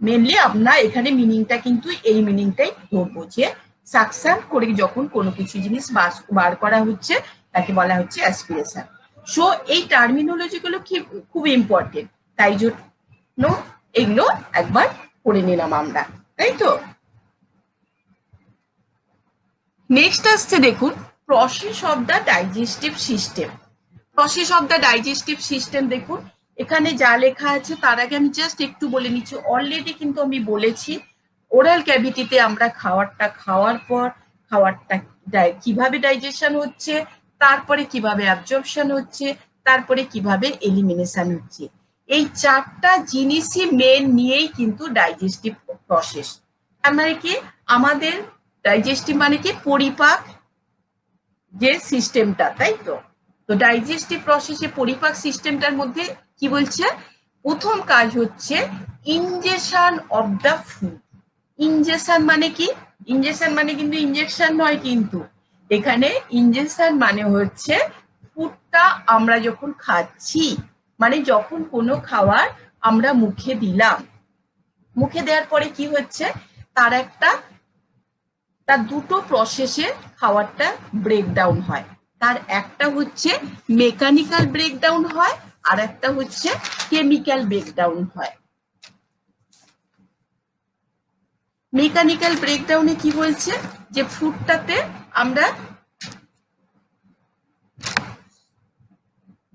A: মেনলি আমরা এখানে মিনিংটা কিন্তু এই মিনিংটাই ধরবো, যে সাকশন করে যখন কোনো কিছু জিনিস বার করা হচ্ছে তাকে বলা হচ্ছে অ্যাসপিরেশন। সো এই টার্মিনোলজি গুলো কি খুব ইম্পর্টেন্ট, তাই জন্য এগুলো একবার পড়ে নিলাম আমরা, তাই তো। নেক্সট আসছে দেখুন process of the digestive system. Process of the digestive system দেখুন এখানে যা লেখা আছে তার আগে আমি জাস্ট একটু বলে নিচ্ছি। অলরেডি কিন্তু আমি বলেছি ওরাল ক্যাভিটিতে আমরা খাবারটা খাওয়ার পর খাবারটা কিভাবে ডাইজেশন হচ্ছে, তারপরে কিভাবে অ্যাবজর্পশন হচ্ছে, তারপরে কিভাবে এলিমিনেশন হচ্ছে। এই চারটা জিনিসই মেন নিয়েই কিন্তু ডাইজেস্টিভ প্রসেস। তার মানে কি আমাদের ডাইজেস্টিভ মানে কি পরিপাক যে সিস্টেমটা, তাই তো। তো ডাইজেস্টিভ প্রসেসে পরিপাক সিস্টেমটার মধ্যে কি বলছে, প্রথম কাজ হচ্ছে injection of the food. Injection মানে কি, ইনজেকশন মানে কিন্তু ইনজেকশন নয়, কিন্তু এখানে ইনজেকশন মানে হচ্ছে ফুডটা আমরা যখন খাচ্ছি, মানে যখন কোনো খাবার আমরা মুখে দিলাম, মুখে দেওয়ার পরে কি হচ্ছে তার দুটো প্রসেসে খাবারটা ব্রেকডাউন হয়। তার একটা হচ্ছে মেকানিক্যাল ব্রেকডাউন হয় আর একটা হচ্ছে কেমিক্যাল ব্রেকডাউন হয়। মেকানিক্যাল ব্রেকডাউনে কি বলছে যে ফুডটাতে আমরা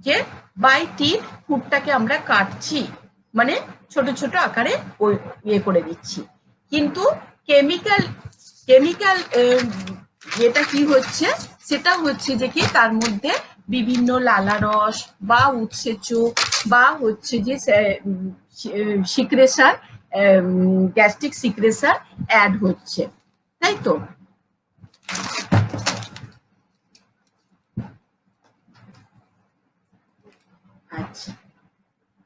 A: যে বাই টিথ ফুডটাকে আমরা কাটছি, মানে ছোট ছোট আকারে ইয়ে করে দিচ্ছি। কিন্তু কেমিক্যাল কেমিক্যাল যেটা কি হচ্ছে সেটা হচ্ছে যে কি তার মধ্যে বিভিন্ন লালারস বা উৎসেচক বা হচ্ছে যে সিক্রেশন, গ্যাস্ট্রিক সিক্রেশন অ্যাড হচ্ছে, তাই তো। আচ্ছা,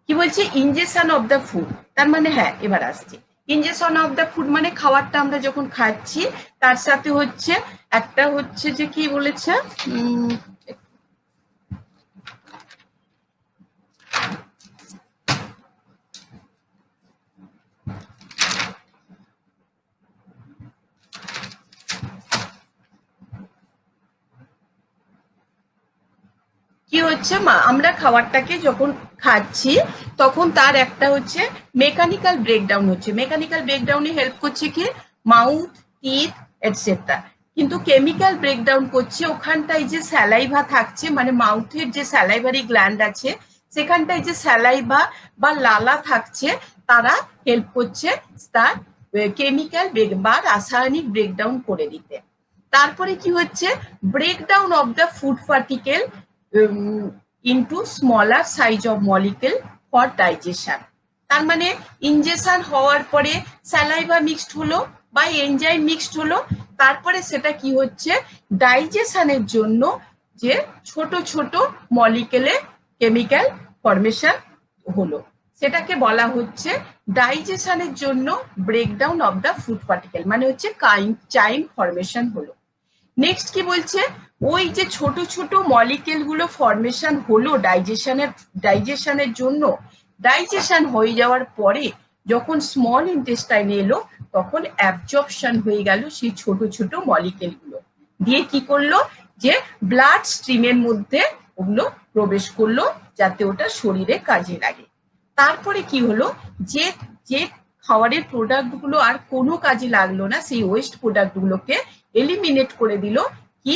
A: কি বলছে ইনজেকশন অফ দ্য ফুড, তার মানে হ্যাঁ এবার আসছে ইনজেকশন অফ দ্য ফুড মানে খাবারটা আমরা যখন খাচ্ছি তার সাথে হচ্ছে একটা হচ্ছে যে কি বলেছে কি হচ্ছে আমরা খাবারটাকে যখন খাচ্ছি তখন তার একটা হচ্ছে মেকানিক্যাল ব্রেকডাউন হচ্ছে। মেকানিক্যাল ব্রেকডাউনে হেল্প করছে কি মাউথ, টিথ এটসেট্রা। কিন্তু কেমিক্যাল ব্রেকডাউন করছে ওখানটায় যে স্যালাইভা থাকছে, মানে মাউথের যে স্যালাইভারি গ্ল্যান্ড আছে সেখানটায় যে স্যালাইভা বা লালা থাকছে তারা হেল্প করছে তার কেমিক্যাল বা রাসায়নিক ব্রেকডাউন করে দিতে। তারপরে কি হচ্ছে breakdown of the food particle into smaller size of molecule for digestion। তার মানে ইনজেকশন হওয়ার পরে স্যালাইভা মিক্সড হলো বা এনজাইম মিক্সড হলো, তারপরে সেটা কি হচ্ছে ডাইজেশনের জন্য যে ছোট ছোট মলিকুলে কেমিক্যাল ফরমেশন হলো, সেটাকে বলা হচ্ছে ডাইজেশনের জন্য breakdown of the food particle, মানে হচ্ছে চাইম ফরমেশন হলো। নেক্সট কি বলছে ওই যে ছোট ছোট মলিকুল গুলো ফরমেশন হলো ডাইজেশনের জন্য, ডাইজেশন হয়ে যাওয়ার পরে যখন স্মল ইন্টেস্টাইনে এলো তখন অ্যাবজর্পশন হয়ে গেল সেই ছোট ছোট মলিকুল গুলো দিয়ে কি করলো যে ব্লাড স্ট্রিমের মধ্যে ওগুলো প্রবেশ করলো যাতে ওটা শরীরে কাজে লাগে। তারপরে কি হলো যে যে খাবারের প্রোডাক্ট গুলো আর কোনো কাজে লাগলো না সেই ওয়েস্ট প্রোডাক্ট গুলোকে এলিমিনেট করে দিল কি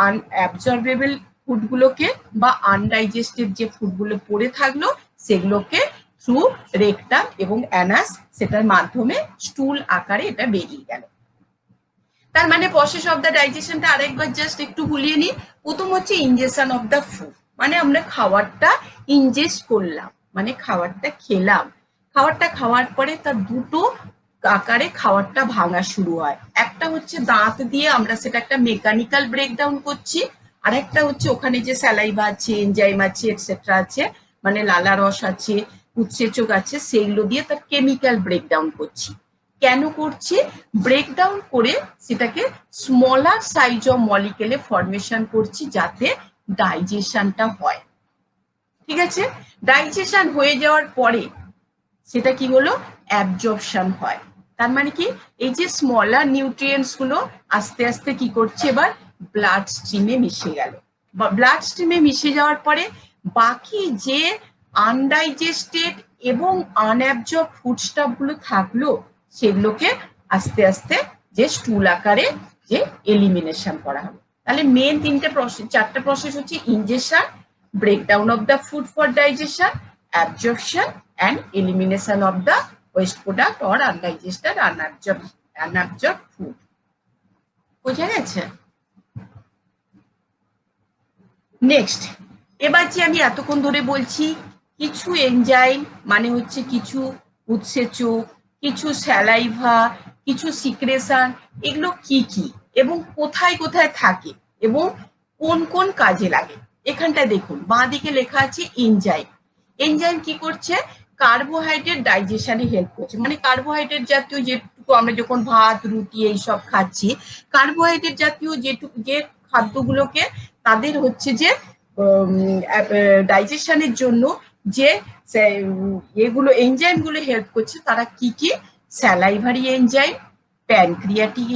A: আনঅ্যাবজর্বেবল ফুডগুলোকে বা আনডাইজেস্টেড যে ফুডগুলো পড়ে থাকলো সেগুলোকে থ্রু রেকটাম এবং অ্যানাস সেটার মাধ্যমে স্টুল আকারে এটা বেরিয়ে গেল। তার মানে প্রসেস অফ দ্য ডাইজেশনটা আরেকবার জাস্ট একটু ভুলিয়ে নিই। প্রথম হচ্ছে ইনজেকশন অফ দ্য ফুড, মানে আমরা খাবারটা ইনজেস্ট করলাম, মানে খাবারটা খেলাম, খাবারটা খাওয়ার পরে তার দুটো আকারে খাবারটা ভাঙা শুরু হয়। একটা হচ্ছে দাঁত দিয়ে আমরা সেটা একটা মেকানিক্যাল ব্রেকডাউন করছি, আর একটা হচ্ছে ওখানে যে স্যালাইভা আছে, এনজাইম আছে এটসেট্রা আছে, মানে লালারস আছে, উৎসেচক আছে, সেইগুলো দিয়ে তার কেমিক্যাল ব্রেকডাউন করছি। কেন করছি? ব্রেকডাউন করে সেটাকে স্মলার সাইজ অফ মলিকুলে ফরমেশন করছি যাতে ডাইজেশনটা হয়। ঠিক আছে, ডাইজেশন হয়ে যাওয়ার পরে সেটা কি হলো অ্যাবজর্পশন হয়। তার মানে কি এই যে স্মলার নিউট্রিয়েন্টস গুলো আস্তে আস্তে কি করছে এবার ব্লাড স্ট্রিমে মিশে গেল, ব্লাড স্ট্রিমে মিশে যাওয়ার পরে বাকি যে আনডাইজেস্টেড এবং আনঅ্যাবজর্ব ফুডস্টাফ গুলো থাকলো সেগুলোকে আস্তে আস্তে যে স্টুল আকারে যে এলিমিনেশন করা হবে। তাহলে মেন চারটা প্রসেস হচ্ছে injection, breakdown of the food for digestion, absorption and elimination of the waste product or undigested unabsorbed food. বোঝা গেছে? নেক্সট, এবার যে আমি এতক্ষণ ধরে বলছি কিছু এনজাইম মানে হচ্ছে কিছু উৎসেচক, কিছু স্যালাইভা, কিছু সিক্রেশন, এগুলো কি কি এবং কোথায় কোথায় থাকে এবং কোন কোন কাজে লাগে। এখানটায় দেখুন বাঁ দিকে লেখা আছে এনজাইম। এনজাইম কি করছে? কার্বোহাইড্রেট ডাইজেশনে হেল্প করছে, মানে কার্বোহাইড্রেট জাতীয় যেটুকু আমরা যখন ভাত রুটি এইসব খাচ্ছি, কার্বোহাইড্রেট জাতীয় যেটুকু যে খাদ্যগুলোকে তাদের হচ্ছে যে ডাইজেশনের জন্য যে এগুলো এনজাইম গুলো হেল্প করছে, তারা কি কি? স্যালাইভারি এনজাইম, প্যানক্রিয়াটিক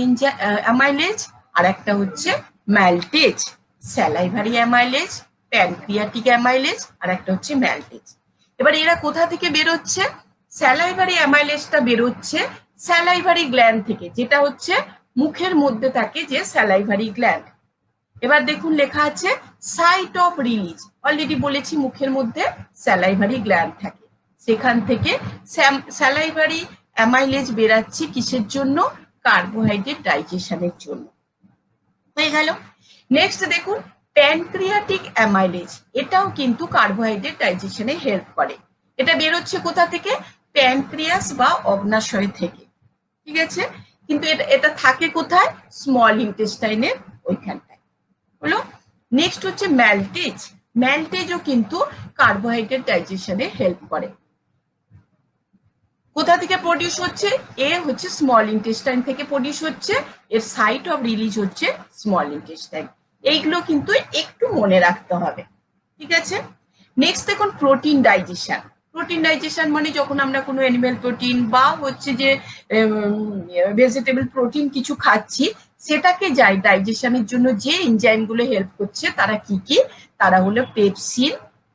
A: অ্যামাইলেজ, আর একটা হচ্ছে ম্যালটেজ। স্যালাইভারি অ্যামাইলেজ, প্যানক্রিয়াটিক অ্যামাইলেজ, আর একটা হচ্ছে ম্যালটেজ। এবার এরা কোথা থেকে বেরোচ্ছে? স্যালাইভারি অ্যামাইলেজটা বেরোচ্ছে স্যালাইভারি গ্ল্যান্ড থেকে, যেটা হচ্ছে মুখের মধ্যে থাকে যে স্যালাইভারি গ্ল্যান্ড। এবার দেখুন লেখা আছে সাইট অফ রিলিজ, অলরেডি বলেছি মুখের মধ্যে স্যালাইভারি গ্ল্যান্ড থাকে, সেখান থেকে স্যালাইভারি অ্যামাইলেজ বেরাচ্ছে কিসের জন্য? কার্বোহাইড্রেট ডাইজেশনের জন্য। হয়ে গেল। নেক্সট দেখুন প্যানক্রিয়াটিক অ্যামাইলেজ, এটাও কিন্তু কার্বোহাইড্রেট ডাইজেশনে হেল্প করে। এটা বেরোচ্ছে কোথা থেকে? প্যানক্রিয়াস বা অগ্নাশয় থেকে, ঠিক আছে? কিন্তু এটা থাকে কোথায়? স্মল ইন্টেস্টাইনের ওইখানটায় হলো। নেক্সট হচ্ছে ম্যালটেজ। ম্যালটেজও কিন্তু কার্বোহাইড্রেট ডাইজেশনে হেল্প করে। কোথা থেকে প্রডিউস হচ্ছে? এ হচ্ছে স্মল ইন্টেস্টাইন থেকে প্রডিউস হচ্ছে, এর সাইট অফ রিলিজ হচ্ছে স্মল ইন্টেস্টাইন। এইগুলো কিন্তু একটু মনে রাখতে হবে, ঠিক আছে? নেক্সট দেখুন প্রোটিন ডাইজেশন। প্রোটিন ডাইজেশন মানে যখন আমরা কোনো অ্যানিমেল প্রোটিন বা হচ্ছে যে ভেজিটেবল প্রোটিন কিছু খাচ্ছি, সেটাকে যাই ডাইজেশনের জন্য যে এনজাইমগুলো হেল্প করছে তারা কি কি? তারা হলো পেপসিন,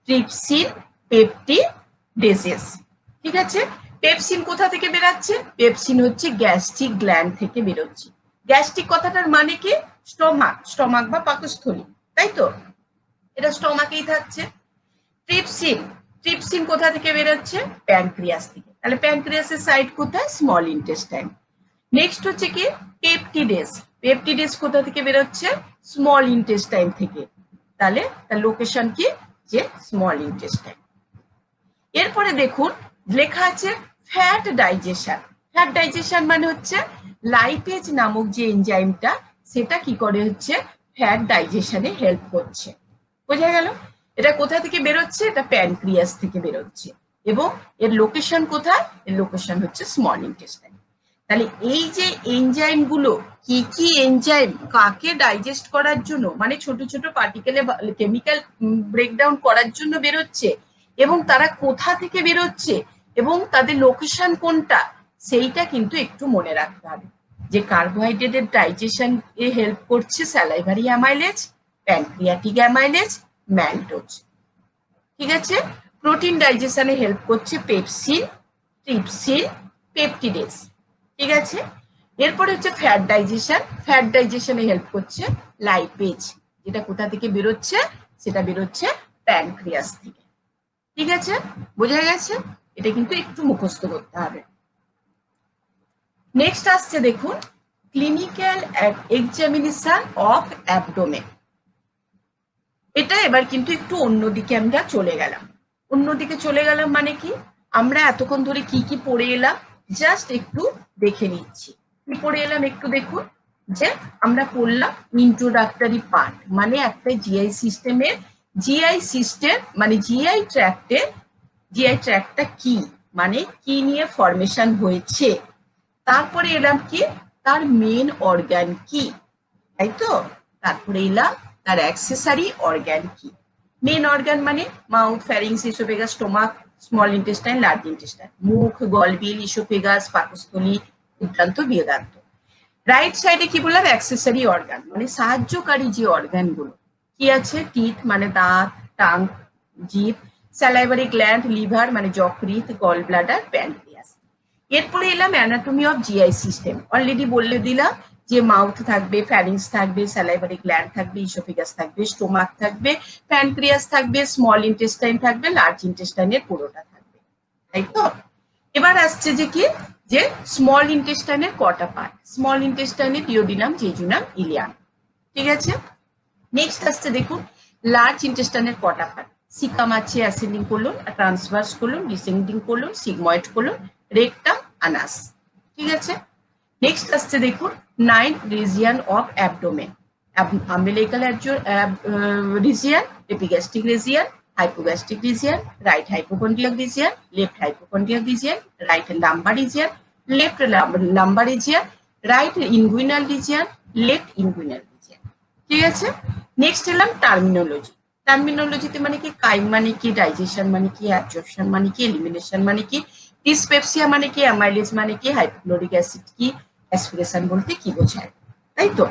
A: ট্রিপসিন, পেপটিডেসেস, ঠিক আছে? পেপসিন কোথা থেকে বেরাচ্ছে? পেপসিন হচ্ছে গ্যাস্ট্রিক গ্ল্যান্ড থেকে বেরোচ্ছে। গ্যাস্ট্রিক কথাটার মানে কি? স্টমাক, স্টমাক বা পাকস্থলী, তাই তো? এটা স্টমাকেই থাকছে। ট্রিপসিন, ট্রিপসিন কোথা থেকে বেরোচ্ছে? প্যানক্রিয়াস থেকে, তাহলে প্যানক্রিয়াসের সাইড কোথায়? Small intestine. নেক্সট হচ্ছে কি? পেপটিডেস, পেপটিডেস কোথা থেকে বেরোচ্ছে? স্মল ইন্টেস্টাইন থেকে, তাহলে তার লোকেশন কি? যে স্মল ইন্টেস্টাইন। এরপরে দেখুন লেখা আছে ফ্যাট ডাইজেশন। ফ্যাট ডাইজেশন মানে হচ্ছে লাইপেজ নামক যে এনজাইমটা, সেটা কি করে হচ্ছে ফ্যাট ডাইজেশনে হেল্প করছে। বোঝা গেল? এটা কোথা থেকে বেরোচ্ছে? এটা প্যানক্রিয়াস থেকে বেরোচ্ছে এবং এর লোকেশন কোথায়? এর লোকেশন হচ্ছে স্মল ইন্টেস্টাইন। তাহলে এই যে এনজাইম গুলো, কি কি এনজাইম কাকে ডাইজেস্ট করার জন্য, মানে ছোট ছোট পার্টিকেলে কেমিক্যাল ব্রেকডাউন করার জন্য বেরোচ্ছে এবং তারা কোথা থেকে বেরোচ্ছে এবং তাদের লোকেশন কোনটা, সেইটা কিন্তু একটু মনে রাখতে হবে। যে কার্বোহাইড্রেটের ডাইজেশন এ হেল্প করছে স্যালাইভারি অ্যামাইলেজ, প্যানক্রিয়াটিক অ্যামাইলেজ, ম্যালটোজ, ঠিক আছে? প্রোটিন ডাইজেশনে হেল্প করছে পেপসিন, ট্রিপসিন, পেপটিডেস, ঠিক আছে? এরপরে হচ্ছে ফ্যাট ডাইজেশন। ফ্যাট ডাইজেশনে হেল্প করছে লাইপেজ, যেটা কোথা থেকে বেরোচ্ছে? সেটা বেরোচ্ছে প্যানক্রিয়াস থেকে, ঠিক আছে? বোঝা গেছে? এটা কিন্তু একটু মুখস্থ করতে হবে। নেক্সট আসছে দেখুন ক্লিনিক্যাল এক্সামিনেশন অফ অ্যাবডোমেন। এটা এবার কিন্তু একটু অন্যদিকে আমরা চলে গেলাম। অন্যদিকে চলে গেলাম মানে কি? আমরা এতক্ষণ ধরে কি কি পড়ে এলাম জাস্ট একটু দেখে নিচ্ছি। কি পড়ে এলাম একটু দেখুন। যে আমরা পড়লাম ইন্ট্রোডাক্টরি পার্ট, মানে একটা জিআই সিস্টেমের, জিআই সিস্টেম মানে জিআই ট্র্যাক্টটা কি, মানে কি নিয়ে ফরমেশন হয়েছে। তারপরে এলাম কি? তার মেন অর্গান কি, তাই তো? তারপরে এলাম তার অ্যাক্সেসরি অর্গান কি। মেন অর্গান মানে mouth, ফ্যারিংস, oesophagus, stomach, small intestine, large intestine. মুখ, গলবিল, ইসোফেগাস, পাকস্থলী, উদ্দান্ত বৃহদান্ত। রাইট সাইডে কি বললাম, অ্যাক্সেসরি অর্গান মানে সাহায্যকারী যে অর্গানগুলো কি আছে, টিথ মানে দাঁত, টাং জিভ, স্যালাইভারি গ্ল্যান্ড লিভার মানে যকৃৎ, গল ব্লাডার, প্যানক্রিয়াস। এরপরে এলাম anatomy of GI system. Already বলে দিলাম যে মাউথ থাকবে, ফ্যারিংস থাকবে, স্যালাইভারি গ্ল্যান্ড থাকবে, ইসোফেগাস থাকবে, স্টোমাক থাকবে, প্যানক্রিয়াস থাকবে, স্মল ইন্টেস্টাইন থাকবে, লার্জ ইন্টেস্টাইনের পুরোটা থাকবে, তাই তো। এবার আসছে যে কি, যে স্মল ইন্টেস্টাইনের কটা পার্ট, স্মল ইন্টেস্টাইনের ডিওডিনাম, জেজুনাম, ইলিয়াম, ঠিক আছে। নেক্সট আসছে দেখুন লার্জ ইন্টেস্টাইনের কটা পার্ট, সিকাম আছে, ascending colon, transverse colon, descending colon, sigmoid colon, rectum, anus, ঠিক আছে। নেক্সট আসছে দেখুন 9 region of abdomen, umbilical region, epigastric region, hypogastric region, right hypochondriac region, left hypochondriac region, right lumbar region, left lumbar region, right inguinal region, left inguinal region, ঠিক আছে। Next এলাম terminology. টার্মিনোলজিতে মানে কি, কাইম মানে কি, ডাইজেশন মানে কি, অ্যাবজর্পশন মানে কি, এলিমিনেশন মানে কি, ডিসপেপসিয়া মানে কি, অ্যামাইলেজ মানে কি, হাইপোক্লোরিক অ্যাসিড কি, অ্যাসপিরেশন বলতে কি বোঝায়, তাই তো।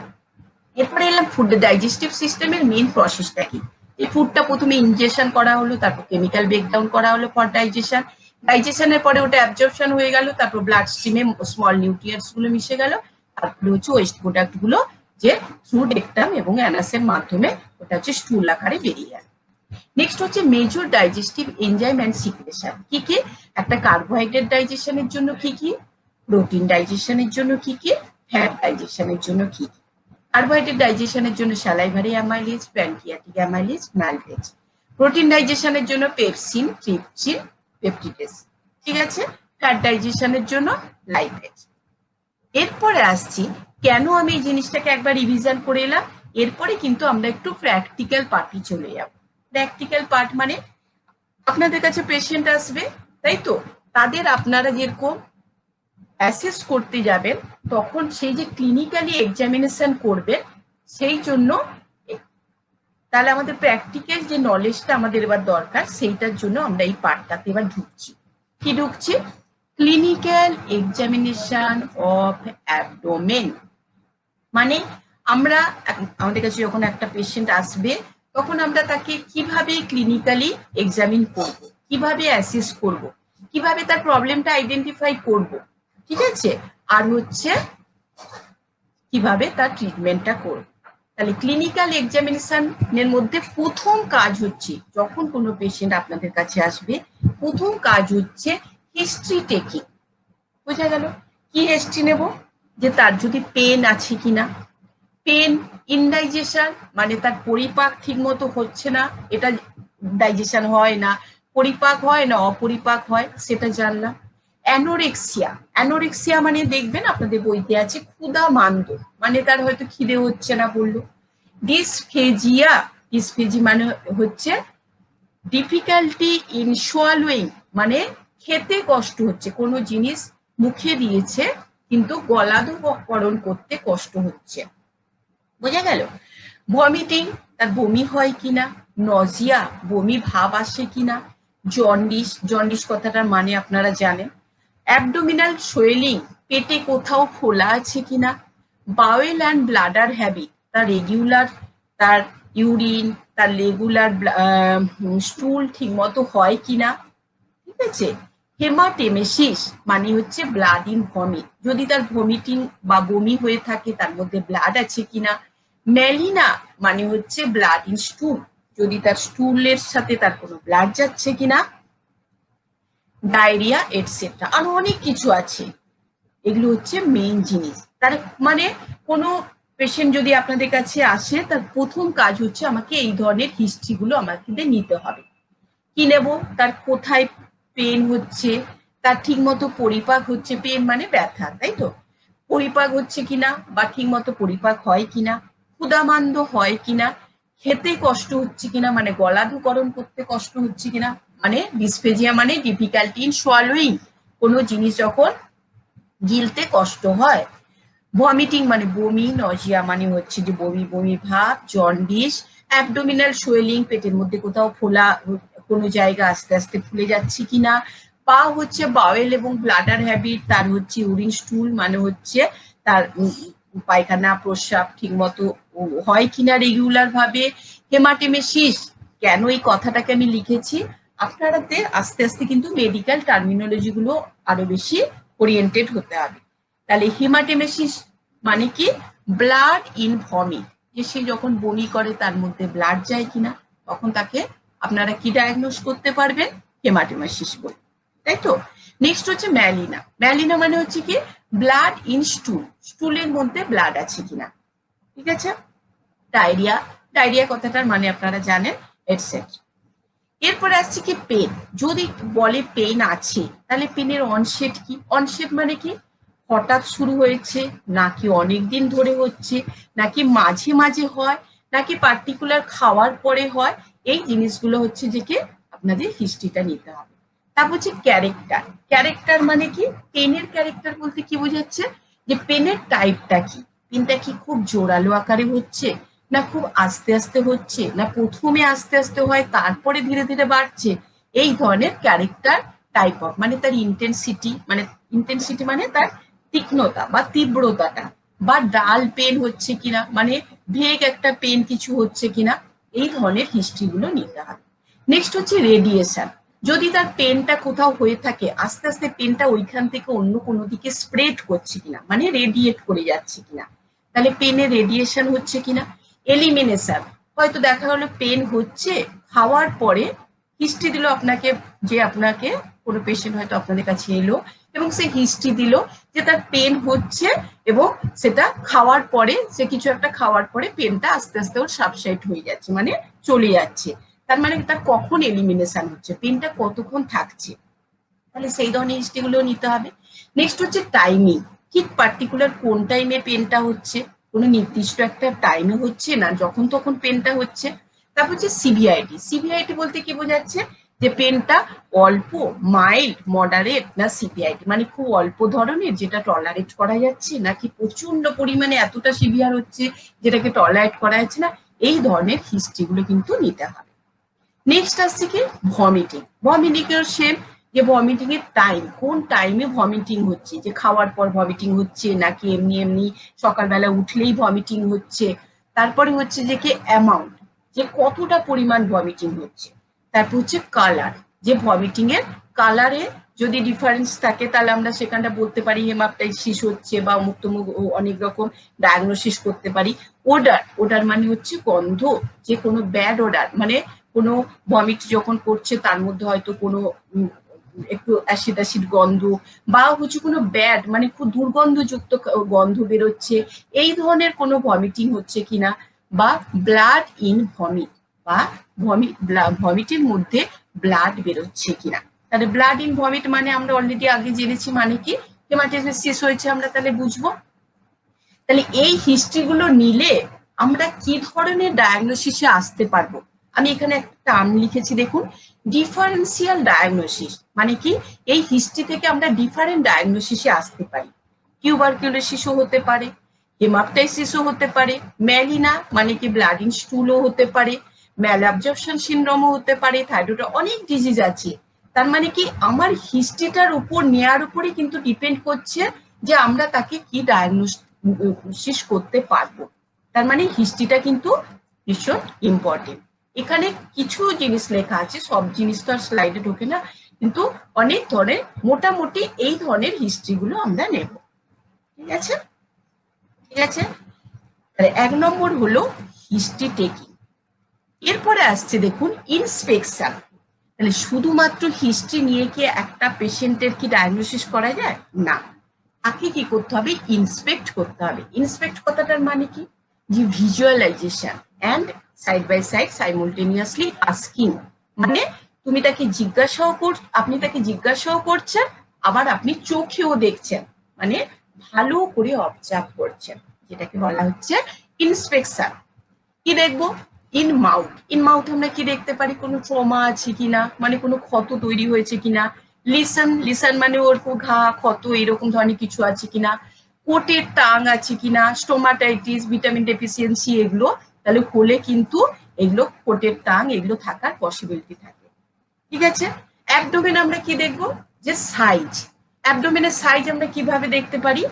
A: এরপরে এলাম ফুড ডাইজেস্টিভ সিস্টেমের মেইন প্রসেসটা কি। এই ফুডটা প্রথমে ইনজেকশন করা হলো, তারপর কেমিক্যাল ব্রেকডাউন করা হলো ফর ডাইজেশন, ডাইজেশনের পরে ওটা অ্যাবজর্পশন হয়ে গেল, তারপর ব্লাড স্ট্রিমে স্মল নিউট্রিয়েন্টস গুলো মিশে গেল, তারপরে হচ্ছে ওয়েস্ট প্রোডাক্ট গুলো যে থ্রু রেকটাম এবং অ্যানাসের মাধ্যমে ওটা হচ্ছে স্টুল আকারে বেরিয়ে গেল। নেক্সট হচ্ছে major digestive enzyme and secretion, কি কি, একটা কার্বোহাইড্রেট ডাইজেশনের জন্য কি কি, প্রোটিন ডাইজেশনের জন্য কি কি, ফ্যাট ডাইজেশনের জন্য কি কি। কার্বোহাইড্রেট ডাইজেশনের জন্য salivary amylase, pancreatic amylase, maltase. Protein ডাইজেশনের জন্য পেপসিন, ট্রিপসিন, পেপটিডেজ, ঠিক আছে। ফ্যাট ডাইজেশনের জন্য লাইপেজ। এরপরে আসছি কেন আমি এই জিনিসটাকে একবার রিভিশন করে এলাম, এরপরে কিন্তু আমরা একটু প্র্যাকটিক্যাল পার্টে চলে যাব। প্র্যাকটিক্যাল পার্ট মানে আপনাদের কাছে পেশেন্ট আসবে, তাই তো, তাদের আপনারা যেরকম অ্যাসেস করতে যাবেন, তখন সেই যে ক্লিনিক্যালি এক্সামিনেশন করবেন, সেই জন্য তাহলে আমাদের প্র্যাকটিক্যাল যে নলেজটা আমাদের এবার দরকার, সেইটার জন্য আমরা এই পার্টটাতে এবার ঢুকছি। কি ঢুকছি, ক্লিনিক্যাল এক্সামিনেশন অফ অ্যাবডোমেন। মানে আমরা আমাদের কাছে যখন একটা পেশেন্ট আসবে, তখন আমরা তাকে কিভাবে ক্লিনিক্যালি এক্সামিন করব, কিভাবে অ্যাসেস করব, কিভাবে তার প্রবলেমটা আইডেন্টিফাই করব, ঠিক আছে, আর হচ্ছে কিভাবে তার ট্রিটমেন্টটা করব। তাহলে ক্লিনিক্যাল এক্সামিনেশনের মধ্যে প্রথম কাজ হচ্ছে, যখন কোনো পেশেন্ট আপনাদের কাছে আসবে, প্রথম কাজ হচ্ছে হিস্ট্রি টেকিং। বোঝা গেল, কি হিস্ট্রি নেব, যে তার যদি পেন আছে কিনা, পেন, ইনডাইজেশন মানে তার পরিপাক ঠিক মতো হচ্ছে না, এটা ডাইজেশন হয় না, পরিপাক হয় না, অপরিপাক হয়, সেটা জানলাম। অ্যানোরেক্সিয়া, অ্যানোরেক্সিয়া মানে দেখবেন আপনাদের বইতে আছে ক্ষুধা মান্দ, মানে তার হয়তো খিদে হচ্ছে না বললো। ডিসফেজিয়া, ডিসফেজি মানে হচ্ছে ডিফিকাল্টি ইন সোয়ালোয়িং, মানে খেতে কষ্ট হচ্ছে, কোনো জিনিস মুখে দিয়েছে কিন্তু গলাধঃকরণ করতে কষ্ট হচ্ছে, বোঝা গেল। ভমিটিং, তার বমি হয় কিনা, নজিয়া, বমি ভাব আসে কিনা, জন্ডিস, জন্ডিস কথাটার মানে আপনারা জানেন। অ্যাবডোমিনাল সোয়েলিং, পেটে কোথাও ফোলা আছে কিনা। বাওয়েল অ্যান্ড ব্লাডার হ্যাবিট, তার রেগুলার, তার ইউরিন, তার রেগুলার স্টুল ঠিক মতো হয় কিনা, ঠিক আছে। হেমাটেমেসিস মানে হচ্ছে ব্লাড ইন ভমিট, যদি তার ভমিটিং বা বমি হয়ে থাকে তার মধ্যে ব্লাড আছে কিনা। মেলিনা মানে হচ্ছে ব্লাড ইন স্টুল, যদি তার স্টুলের সাথে তার কোনো ব্লাড যাচ্ছে কিনা। ডায়রিয়া এটসেট্রা, আরো অনেক কিছু আছে, এগুলো হচ্ছে মেইন জিনিস। তার মানে কোনো পেশেন্ট যদি আপনাদের কাছে আসে, তার প্রথম কাজ হচ্ছে আমাকে এই ধরনের হিস্ট্রিগুলো আমাকে নিতে হবে। কি নেব, তার কোথায় পেন হচ্ছে, তার ঠিক মতো পরিপাক হচ্ছে, পেন মানে ব্যথা, তাই তো, পরিপাক হচ্ছে কিনা বা ঠিক মতো পরিপাক হয় কিনা, ক্ষুধামান্দ হয় কিনা, খেতে কষ্ট হচ্ছে কিনা মানে গলাধঃকরণ করতে কষ্ট হচ্ছে কিনা, মানে ডিসফেজিয়া মানে ডিফিকাল্টি ইন সোয়ালোয়িং, কোনো জিনিস যখন গিলতে কষ্ট হয়। ভমিটিং মানে বমি, নজিয়া মানে হচ্ছে যে বমি বমি ভাব, জন্ডিস, অ্যাবডোমিনাল সোয়েলিং, পেটের মধ্যে কোথাও ফোলা, কোনো জায়গা আস্তে আস্তে ফুলে যাচ্ছে কিনা, বা হচ্ছে বাওয়েল এবং ব্লাডার হ্যাবিট, তার হচ্ছে ইউরিন স্টুল মানে হচ্ছে তার পায়খানা প্রস্রাব ঠিক মতো হয় কিনা রেগুলার ভাবে। হেমাটেমেসিস, কেন এই কথাটাকে আমি লিখেছি, আপনাদের আস্তে আস্তে কিন্তু মেডিকেল টার্মিনোলজি গুলো আরো বেশি ওরিয়েন্টেড হতে হবে। তাহলে হেমাটেমেসিস মানে কি, ব্লাড ইন ভমিট, যে সে যখন বমি করে তার মধ্যে ব্লাড যায় কিনা, তখন তাকে আপনারা কি ডায়াগনোস করতে পারবেন, হেমাটেমেসিস বলে, তাই তো। নেক্সট হচ্ছে ম্যালিনা। ম্যালিনা মানে হচ্ছে কি, ব্লাড ইন স্টুল, স্টুলের মধ্যে ব্লাড আছে কিনা, ঠিক আছে। ডায়রিয়া, ডায়রিয়া কথাটার মানে আপনারা জানেন, এটসেট্রা। এরপরে আসছে কি পেন, যদি বলে পেন আছে তাহলে পেনের অনসেট কি, অনসেট মানে কি, হঠাৎ শুরু হয়েছে নাকি অনেকদিন ধরে হচ্ছে, নাকি মাঝে মাঝে হয়, নাকি পার্টিকুলার খাওয়ার পরে হয়, এই জিনিসগুলো হচ্ছে যে কি আপনাদের হিস্ট্রিটা নিতে হবে। তারপর হচ্ছে ক্যারেক্টার, ক্যারেক্টার মানে কি, পেনের ক্যারেক্টার বলতে কি বোঝাচ্ছে, যে পেনের টাইপটা কি, পেনটা কি খুব জোরালো আকারে হচ্ছে, না খুব আস্তে আস্তে হচ্ছে, না প্রথমে আস্তে আস্তে হয় তারপরে ধীরে ধীরে বাড়ছে, এই ধরনের ক্যারেক্টার টাইপ অফ, মানে তার ইন্টেন্সিটি মানে তার তীক্ষ্ণতা বা তীব্রতাটা, বা ডাল পেন হচ্ছে কিনা, মানে ভেগ একটা পেন কিছু হচ্ছে কিনা, এই ধরনের হিস্ট্রি গুলো নিতে হবে। নেক্সট হচ্ছে রেডিয়েশন, যদি তার পেনটা কোথাও হয়ে থাকে আস্তে আস্তে পেনটা ওইখান থেকে অন্য কোনো দিকে স্প্রেড করছে কিনা, মানে রেডিয়েট করে যাচ্ছে কিনা, তাহলে পেনের রেডিয়েশন হচ্ছে কিনা। এলিমিনেশন, হয়তো দেখা গেলো পেন হচ্ছে, খাওয়ার পরে হিস্ট্রি দিল আপনাকে, যে আপনাকে কোনো পেশেন্ট হয়তো আপনাদের কাছে এলো এবং সে হিস্ট্রি দিল যে তার পেন হচ্ছে, এবং সেটা খাওয়ার পরে, সে কিছু একটা খাওয়ার পরে পেনটা আস্তে আস্তে ওর সাবসাইড হয়ে যাচ্ছে, মানে চলে যাচ্ছে, তার মানে তার কখন এলিমিনেশন হচ্ছে, পেনটা কতক্ষণ থাকছে, তাহলে সেই ধরনের হিস্ট্রি গুলো নিতে হবে। নেক্সট হচ্ছে টাইমিং, ঠিক পার্টিকুলার কোন টাইমে পেনটা হচ্ছে, কোনো নির্দিষ্ট একটা টাইমে হচ্ছে না যখন তখন পেনটা হচ্ছে। তারপর হচ্ছে সিভিআইটি, সিভিআইটি বলতে কি বোঝাচ্ছে, যে পেনটা অল্প, মাইল্ড, মডারেট, না সিভিআইটি মানে খুব অল্প ধরনের যেটা টলারেট করা যাচ্ছে, নাকি প্রচন্ড পরিমাণে এতটা সিভিয়ার হচ্ছে যেটাকে টলারেট করা যাচ্ছে না, এই ধরনের হিস্ট্রি গুলো কিন্তু নিতে হবে। নেক্সট আসছে কি ভমিটিং, ভমিটিং এর সেম, যে ভমিটিং এর টাইম, কোন টাইমে ভমিটিং হচ্ছে, যে খাওয়ার পর ভমিটিং হচ্ছে নাকি এমনি এমনি সকালবেলা উঠলেই ভমিটিং হচ্ছে। তারপরে হচ্ছে যে কি অ্যামাউন্ট, যে কতটা পরিমাণ ভমিটিং হচ্ছে। তারপর হচ্ছে কালার, যে ভমিটিং এর কালারে যদি ডিফারেন্স থাকে তাহলে আমরা সেখানটা বলতে পারি হেমাপটাইসিস হচ্ছে বা অমুক তমুক অনেক রকম ডায়াগনোসিস করতে পারি। ওডার, ওডার মানে হচ্ছে গন্ধ, যে কোনো ব্যাড ওডার মানে কোনো ভমিট যখন করছে তার মধ্যে হয়তো কোনো একটু অ্যাসিড অ্যাসিড গন্ধ, বা হচ্ছে কোনো ব্যাড মানে খুব দুর্গন্ধযুক্ত গন্ধ বেরোচ্ছে, এই ধরনের কোনো ভমিটিং হচ্ছে কিনা, বা ব্লাড ইন ভমিট, বা ভমিটের মধ্যে ব্লাড বেরোচ্ছে কিনা। তাহলে ব্লাড ইন ভমিট মানে আমরা অলরেডি আগে জেনেছি, মানে কি হেমাটাইটিস হয়েছে, আমরা তাহলে বুঝবো। তাহলে এই হিস্ট্রি গুলো নিলে আমরা কি ধরনের ডায়াগনোসিসে আসতে পারবো, আমি এখানে একটা টার্ম লিখেছি দেখুন, ডিফারেন্সিয়াল ডায়াগনোসিস, মানে কি এই হিস্ট্রি থেকে আমরা ডিফারেন্ট ডায়াগনোসিসে আসতে পারি। টিউবারকিউলোসিসও হতে পারে, হেমাপটাইসিসও হতে পারে, ম্যালিনা মানে কি ব্লাড ইন স্টুলও হতে পারে, ম্যালঅ্যাবজর্পশন সিনড্রোমও হতে পারে, থাইরয়েড, অনেক ডিজিজ আছে। তার মানে কি আমার হিস্ট্রিটার উপর নেয়ার উপরে কিন্তু ডিপেন্ড করছে যে আমরা তাকে কি ডায়াগনোসিস করতে পারবো। তার মানে হিস্ট্রিটা কিন্তু ভীষণ ইম্পর্টেন্ট। এখানে কিছু জিনিস লেখা আছে, সব জিনিস তো আর স্লাইডে ঢোকে না, কিন্তু অনেক ধরনের মোটামুটি এই ধরনের হিস্ট্রি গুলো আমরা নেব, ঠিক আছে। ঠিক আছে, তাহলে 1 নম্বর হলো হিস্ট্রি টেকিং। এরপরে আসছে দেখুন ইন্সপেকশন, তাহলে শুধুমাত্র হিস্ট্রি নিয়ে কি একটা পেশেন্টের কি ডায়াগনোসিস করা যায় না, তাকে কি করতে হবে, ইন্সপেক্ট করতে হবে। ইন্সপেক্ট কথাটার মানে কি, যে visualisation and side by side simultaneously asking, মানে তুমি তাকে আপনি তাকে জিজ্ঞাসাও করছেন, আবার আপনি চোখেও দেখছেন, মানে ভালো করে অবজার্ভ করছেন, যেটাকে বলা হচ্ছে ইন্সপেকশন। কি দেখবো, ইন মাউথ, ইন মাউথ আমরা কি দেখতে পারি, কোনো ট্রমা আছে কিনা, মানে কোনো ক্ষত তৈরি হয়েছে কিনা। লিসন, লিসন মানে ওর ঘা ক্ষত এরকম ধরনের কিছু আছে কিনা। কোটের টাং আছে কিনা, স্টোমাটাইটিস, ভিটামিন ডেফিসিয়েন্সি, এগুলো তাহলে হলে কিন্তু এগুলো কোটের টাং এগুলো থাকার পসিবিলিটি থাকে, ঠিক আছে। অ্যাবডোমেন আমরা কি দেখবো, যে সাইজ, অ্যাবডোমেনের সাইজ আমরা কিভাবে দেখতে পারি,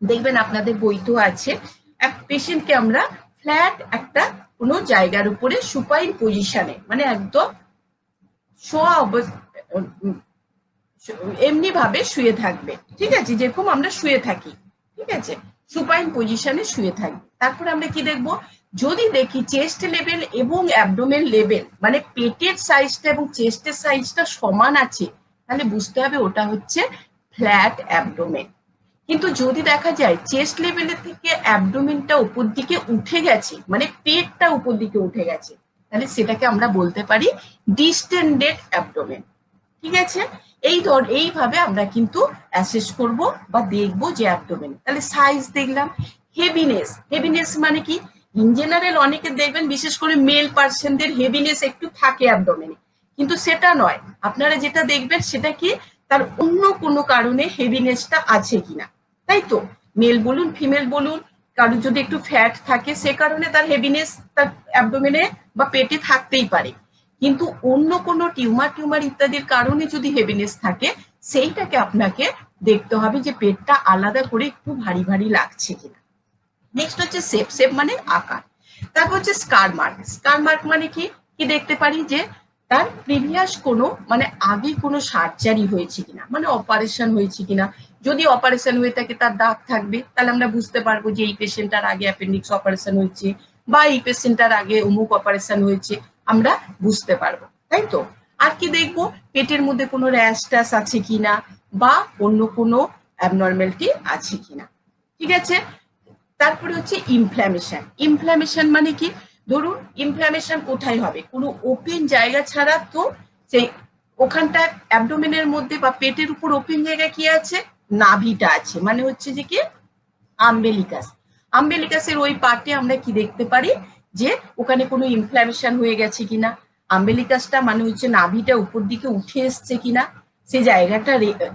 A: দেখবেন আপনাদের বইতেও আছে, এক পেশেন্টকে আমরা ফ্ল্যাট একটা কোনো জায়গার উপরে সুপাইন পজিশনে, মানে একদম শোয়া এমনি ভাবে শুয়ে থাকবে, ঠিক আছে, যেরকম আমরা শুয়ে থাকি, ঠিক আছে, সুপাইন পজিশনে শুয়ে থাকবে। তারপরে আমরা কি দেখব, যদি দেখি চেস্ট লেভেল এবং অ্যাবডোমেন লেভেল, মানে পেটের সাইজটা এবং চেস্টের সাইজটা সমান আছে, তাহলে বুঝতে হবে ওটা হচ্ছে ফ্ল্যাট অ্যাবডোমেন। কিন্তু যদি দেখা যায় চেস্ট লেভেলের থেকে অ্যাবডোমেনটা উপর দিকে উঠে গেছে, মানে পেটটা উপর দিকে উঠে গেছে, তাহলে সেটাকে আমরা বলতে পারি ডিস্টেন্ডেড অ্যাবডোমেন, ঠিক আছে। এইভাবে আমরা কিন্তু অ্যাসেস করব বা দেখব যে অ্যাবডোমেন। তাহলে সাইজ দেখলাম। হেভিনেস, হেভিনেস মানে কি, ইন জেনারেল অনেকে দেখবেন বিশেষ করে মেল পার্সনদের হেভিনেস একটু থাকে অ্যাবডোমেনে, কিন্তু সেটা নয়, আপনারা যেটা দেখবেন সেটা কি তার অন্য কোনো কারণে হেভিনেসটা আছে কিনা, তাই তো, মেল বলুন ফিমেল বলুন, কারোর যদি একটু ফ্যাট থাকে সে কারণে তার হেভিনেস তার অ্যাবডোমেনে বা পেটে থাকতেই পারে, কিন্তু অন্য কোনো টিউমার ইত্যাদির কারণে যদি হেভিনেস থাকে, সেইটাকে আপনাকে দেখতে হবে যে পেটটা আলাদা করে একটু ভারী ভারী লাগছে কিনা। নেক্সট হচ্ছে শেপ, শেপ মানে আকার। তারপর হচ্ছে স্কার মার্ক, স্কার মার্ক মানে কি, কি দেখতে পারি যে তার প্রিভিয়াস কোনো, মানে আগে কোনো সার্জারি হয়েছে কিনা, মানে অপারেশন হয়েছে কিনা, যদি অপারেশন হয়ে থাকে তার দাগ থাকবে, তাহলে আমরা বুঝতে পারবো যে এই পেশেন্টটার আগে অ্যাপেন্ডিক্স অপারেশন হয়েছে বা এই পেশেন্টটার আগে অমুক অপারেশন হয়েছে, আমরা বুঝতে পারবো, তাই তো। আর কি দেখবো, পেটের মধ্যে কোনো র্যাশ ট্যাশ আছে কিনা বা অন্য কোনো অ্যাবনর্মালিটি আছে কিনা, ঠিক আছে। তারপরে হচ্ছে ইনফ্ল্যামেশন, ইনফ্ল্যামেশন মানে কি, ধরুন ইনফ্ল্যামেশন কোথায় হবে, কোনো ওপেন জায়গা ছাড়া, তো সেই ওখানটা অ্যাবডোমেনের মধ্যে বা পেটের উপর ওপেন জায়গা কি আছে, নাভিটা আছে, মানে হচ্ছে যে কি আম্বেলিকাস, আম্বেলিকাসের ওই পার্টে আমরা কি দেখতে পারি যে ওখানে কোনো ইনফ্ল্যামেশন হয়ে গেছে কিনা, আম্বেলিকাসটা মানে হচ্ছে নাভিটা উপর দিকে উঠে এসছে কিনা, সেই জায়গাটা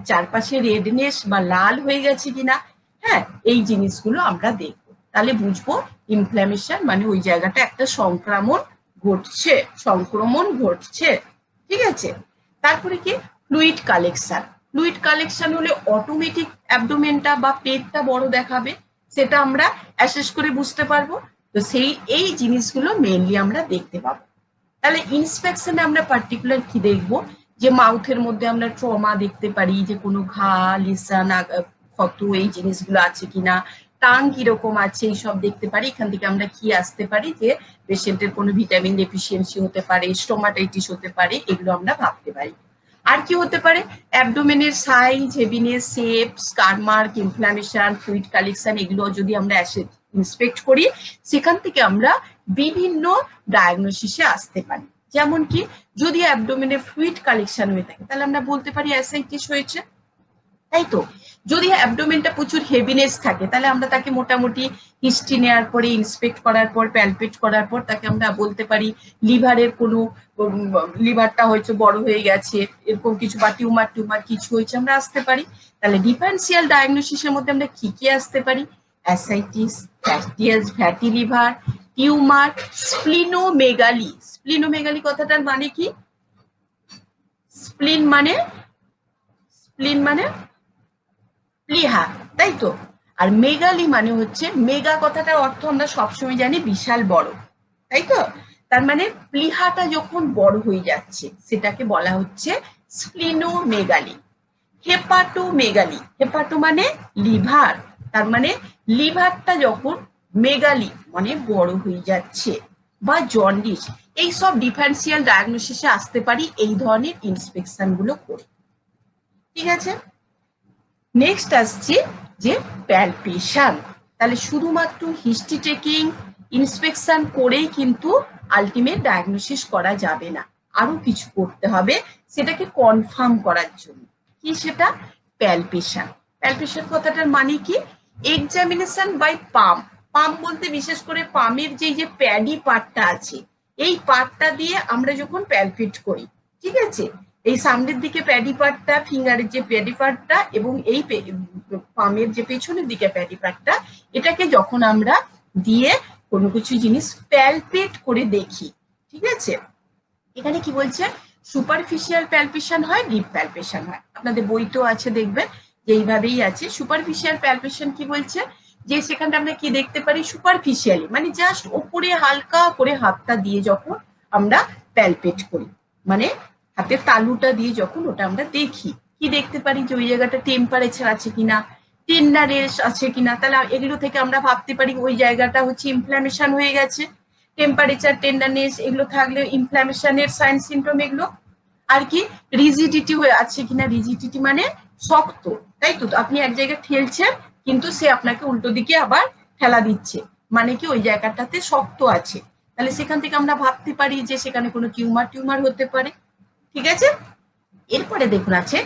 A: চারপাশে রেডনেস বা লাল হয়ে গেছে কিনা, হ্যাঁ, এই জিনিসগুলো আমরা দেখবো, তাহলে বুঝবো ইনফ্ল্যামেশন মানে ওই জায়গাটা একটা সংক্রমণ ঘটছে, ঠিক আছে। তারপরে কি ফ্লুইড কালেকশন, ফ্লুইড কালেকশন হলে অটোমেটিক অ্যাবডোমেনটা বা পেটটা বড় দেখাবে, সেটা আমরা অ্যাসেস করে বুঝতে পারবো। তো এই জিনিসগুলো মেইনলি আমরা দেখতে পাবো। তাহলে ইন্সপেকশনে আমরা পার্টিকুলার কি দেখবো, যে মাউথের মধ্যে আমরা ট্রমা দেখতে পারি, যে কোনো ঘা, লিসান, ক্ষত, এই জিনিসগুলো আছে কিনা, টাং কিরকম আছে, এইসব দেখতে পারি। এখান থেকে আমরা কি আসতে পারি, যে পেশেন্টের কোনো ভিটামিন ডেফিসিয়েন্সি হতে পারে, স্টোমাটাইটিস হতে পারে, এগুলো আমরা ভাবতে পারি। আর কি হতে পারে, অ্যাবডোমেনের সাইজ, হেভিনেস, শেপ, স্কার মার্ক, ইনফ্ল্যামেশন, ফ্লুইড কালেকশন, এগুলো যদি আমরা ইন্সপেক্ট করি, সেখান থেকে আমরা বিভিন্ন ডায়াগনোসিসে আসতে পারি। যেমন কি, যদি অ্যাবডোমেনে ফ্লুইড কালেকশন হয়ে থাকে, তাহলে আমরা বলতে পারি অ্যাসাইটিস হয়েছে, তাই তো। যদি অ্যাবডোমেনটা প্রচুর হেভিনেস থাকে, তাহলে আমরা তাকে মোটামুটি হিস্ট্রি নেওয়ার পরে, ইন্সপেক্ট করার পর, প্যালপেট করার পর তাকে আমরা বলতে পারি লিভারের কোনো, লিভারটা হয়তো বড় হয়ে গেছে, এরকম কিছু, বা টিউমার কিছু হয়েছে, আমরা আসতে পারি। তাহলে ডিফারেন্সিয়াল ডায়াগনোসিসের মধ্যে আমরা কি কি আসতে পারি, ascites, fatty liver, tumour, splenomegaly. Splenomegaly কথাটার মানে কি, স্প্লিন মানে প্লিহা, তাই তো। আর মেগালি মানে হচ্ছে, মেগা কথাটার অর্থ আমরা সবসময় জানি বিশাল বড়, তাই তো। তার মানে প্লিহাটা যখন বড় হয়ে যাচ্ছে, সেটাকে বলা হচ্ছে স্প্লিনোমেগালি। হেপাটোমেগালি, হেপাটো মানে লিভার, তার মানে লিভারটা যখন মেগালি মানে বড় হয়ে যাচ্ছে, বা জন্ডিস, এইসব ডিফারেন্সিয়াল ডায়াগনোসিসে আসতে পারি এই ধরনের ইন্সপেকশন গুলো করে, ঠিক আছে। নেক্সট আসছে যে প্যালপেশন। তাহলে শুধুমাত্র হিস্ট্রি টেকিং, ইন্সপেকশন করেই কিন্তু আলটিমেট ডায়াগনোসিস করা যাবে না, আরো কিছু করতে হবে সেটাকে কনফার্ম করার জন্য। কি সেটা, প্যালপেশন। প্যালপেশন কথাটার মানে কি, এক্সামিনেশন বাই পাম। পাম বলতে বিশেষ করে পামের যে প্যাডি পার্টটা আছে, এই পার্টটা দিয়ে আমরা যখন প্যালপেট করি, ঠিক আছে, এই সামনের দিকে প্যাডি পার্টটা, ফিঙ্গারের যে প্যাডি পার্টটা, এবং এই পামের যে পেছনের দিকে প্যাডি পার্টটা, এটাকে যখন আমরা দিয়ে কোনো কিছু জিনিস প্যালপেট করে দেখি, ঠিক আছে। এখানে কি বলছে, সুপারফিশিয়াল প্যালপেশন হয়, ডিপ প্যালপেশন হয়। আপনাদের বইতেও আছে, দেখবেন যে এইভাবেই আছে। সুপারফিশিয়াল প্যালপেশন কি বলছে, যে সেখানটা আমরা কি দেখতে পারি, সুপারফিশিয়ালি মানে জাস্ট ওপরে হালকা করে হাতটা দিয়ে যখন আমরা প্যালপেট করি, মানে হাতের তালুটা দিয়ে যখন ওটা আমরা দেখি, কি দেখতে পারি যে ওই জায়গাটা টেম্পারেচার আছে কিনা, টেন্ডারেস আছে কিনা। তাহলে এগুলো থেকে আমরা ভাবতে পারি ওই জায়গাটা হচ্ছে ইনফ্ল্যামেশন হয়ে গেছে। টেম্পারেচার, টেন্ডারনেস এগুলো থাকলে ইনফ্ল্যামেশনের সাইন সিমটম এগুলো। আর কি রিজিডিটি হয়ে আছে কিনা, রিজিডিটি মানে শক্ত, তাই তো। আপনি এক জায়গায় ঠেলছেন কিন্তু সে আপনাকে উল্টো দিকে আবার ঠেলা দিচ্ছে, মানে কি ওই জায়গাটাতে শক্ত আছে। তাহলে সেখান থেকে আমরা ভাবতে পারি যে সেখানে কোনো টিউমার হতে পারে। ঠিক আছে, এরপরে দেখুন আছে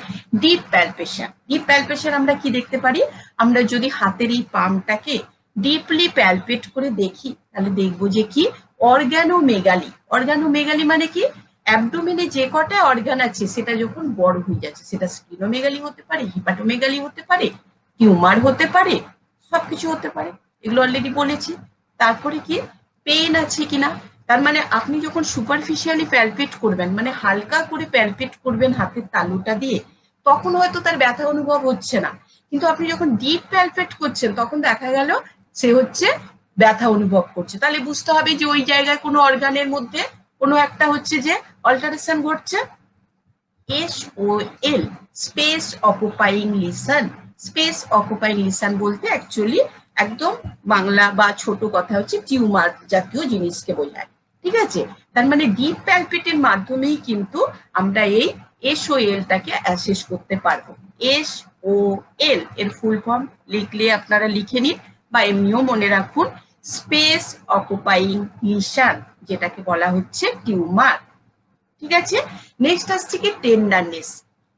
A: ডিপ প্যালপেশন। ডিপ প্যালপেশন আমরা কি দেখতে পারি, আমরা যদি হাতের এই পামটাকে ডিপলি প্যালপেট করে দেখি তাহলে দেখবো যে কি অর্গানোমেগালি। অর্গানোমেগালি মানে কি, অ্যাবডোমেনে যে কটা অর্গান আছে সেটা যখন বড় হয়ে যাচ্ছে, সেটা স্প্লিনোমেগালি হতে পারে, হিপাটোমেগালি হতে পারে, টিউমার হতে পারে, সবকিছু হতে পারে, এগুলো অলরেডি বলেছি। তারপরে কি পেন আছে কিনা, তার মানে আপনি যখন সুপারফিশিয়ালি প্যালপেট করবেন, মানে হালকা করে প্যালপেট করবেন হাতের তালুটা দিয়ে, তখন হয়তো তার ব্যথা অনুভব হচ্ছে না। কিন্তু আপনি যখন ডিপ প্যালপেট করছেন তখন দেখা গেল সে হচ্ছে ব্যথা অনুভব করছে। তাহলে বুঝতে হবে যে ওই জায়গায় কোনো অর্গানের মধ্যে কোনো একটা হচ্ছে যে অল্টারেশন ঘটছে। SOL, space occupying lesion. Space occupying lesion বলতে অ্যাকচুয়ালি একদম বাংলা বা ছোট কথা হচ্ছে টিউমার জাতীয় জিনিসকে বোঝায়। ঠিক আছে, তার মানে ডিপ প্যালপেটের মাধ্যমেই কিন্তু আমরা এই SOL-টাকে অ্যাসেস করতে পারবো। SOL এর ফুল ফর্ম লিখলে আপনারা লিখে নিন বা এমনিও মনে রাখুন, স্পেস অকুপাইং লিসন, যেটাকে বলা হচ্ছে টিউমার। ঠিক আছে, নেক্সট আসছে কি টেন্ডারনেস।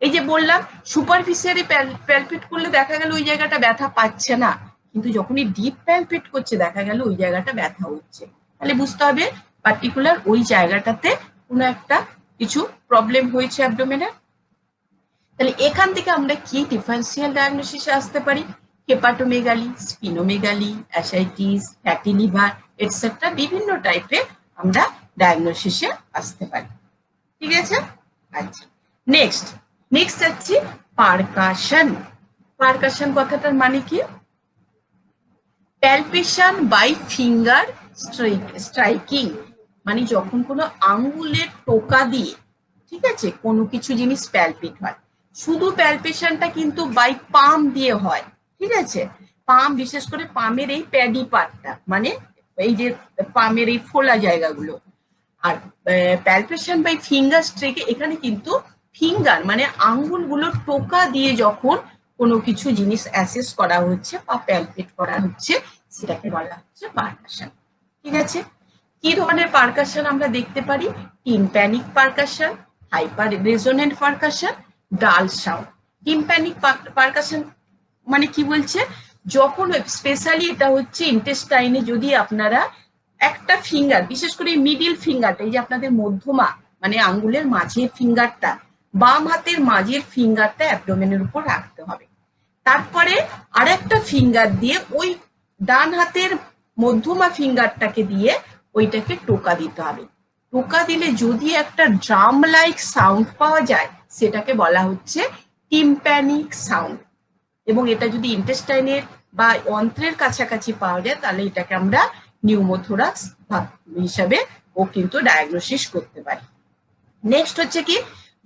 A: এই যে বললাম সুপারফিশিয়ালি প্যালপেট করলে দেখা গেল ওই জায়গাটা ব্যথা পাচ্ছে না, কিন্তু যখনই ডিপ প্যালপেট করছে দেখা গেল ওই জায়গাটা ব্যথা হচ্ছে। তাহলে বুঝতে হবে পার্টিকুলার ওই জায়গাটাতে কোনো একটা কিছু প্রবলেম হয়েছে অ্যাবডোমেনের। তাহলে এখান থেকে আমরা কি ডিফারেন্সিয়াল ডায়াগনোসিসে আসতে পারি, hepatomegaly, splenomegaly, ascites, fatty liver et cetera বিভিন্ন টাইপের আমরা ডায়াগনোসিসে আসতে পারি। ঠিক আছে, আচ্ছা নেক্সট হচ্ছে পারকাশন। পারকাশন কথাটার মানে কি, প্যালপেশন বাই ফিঙ্গার স্ট্রাইকিং, মানে যখন কোনো আঙ্গুলের টোকা দিয়ে, ঠিক আছে, কোনো কিছু জিনিস প্যালপেট হয়। শুধু প্যালপেশনটা কিন্তু বাই পাম দিয়ে হয়। ঠিক আছে, পাম, বিশেষ করে পামের এই প্যাডি পার্টটা, মানে এই যে পামের এই ফোলা জায়গাগুলো। আর প্যালপেশন বাই ফিঙ্গার স্ট্রেকে এখানে কিন্তু ফিঙ্গার মানে আঙ্গুলগুলো টোকা দিয়ে যখন কোনো কিছু জিনিস অ্যাসেস করা হচ্ছে বা প্যালপেট করা হচ্ছে সেটাকে বলা হচ্ছে পারকাশন। ঠিক আছে, কি ধরনের পারকাশন আমরা দেখতে পারি, tympanic percussion, hyper resonant percussion, ডাল সাউন্ড। টিম্প্যানিক পারকাশন মানে কি বলছে, যখন স্পেশালি এটা হচ্ছে ইন্টেস্টাইনে যদি আপনারা একটা ফিঙ্গার, বিশেষ করে মিডিল ফিঙ্গারটা, এই যে আপনাদের মধ্যমা মানে আঙ্গুলের মাঝের ফিঙ্গারটা, বাম হাতের মাঝের ফিঙ্গারটা অ্যাবডোমেনের উপর রাখতে হবে। তারপরে আরেকটা ফিঙ্গার দিয়ে ওই ডান হাতের মধ্যমা ফিঙ্গারটাকে দিয়ে ওইটাকে টোকা দিতে হবে। টোকা দিলে যদি একটা ড্রাম লাইক সাউন্ড পাওয়া যায় সেটাকে বলা হচ্ছে টিম্প্যানিক সাউন্ড। এবং এটা যদি ইন্টেস্টাইনের বা অন্ত্রের কাছাকাছি পাওয়া যায় তাহলে এটাকে আমরা নিউমোথোরাক্স হিসাবে ও কিন্তু ডায়াগনোসিস করতে পারি। নেক্সট হচ্ছে কি,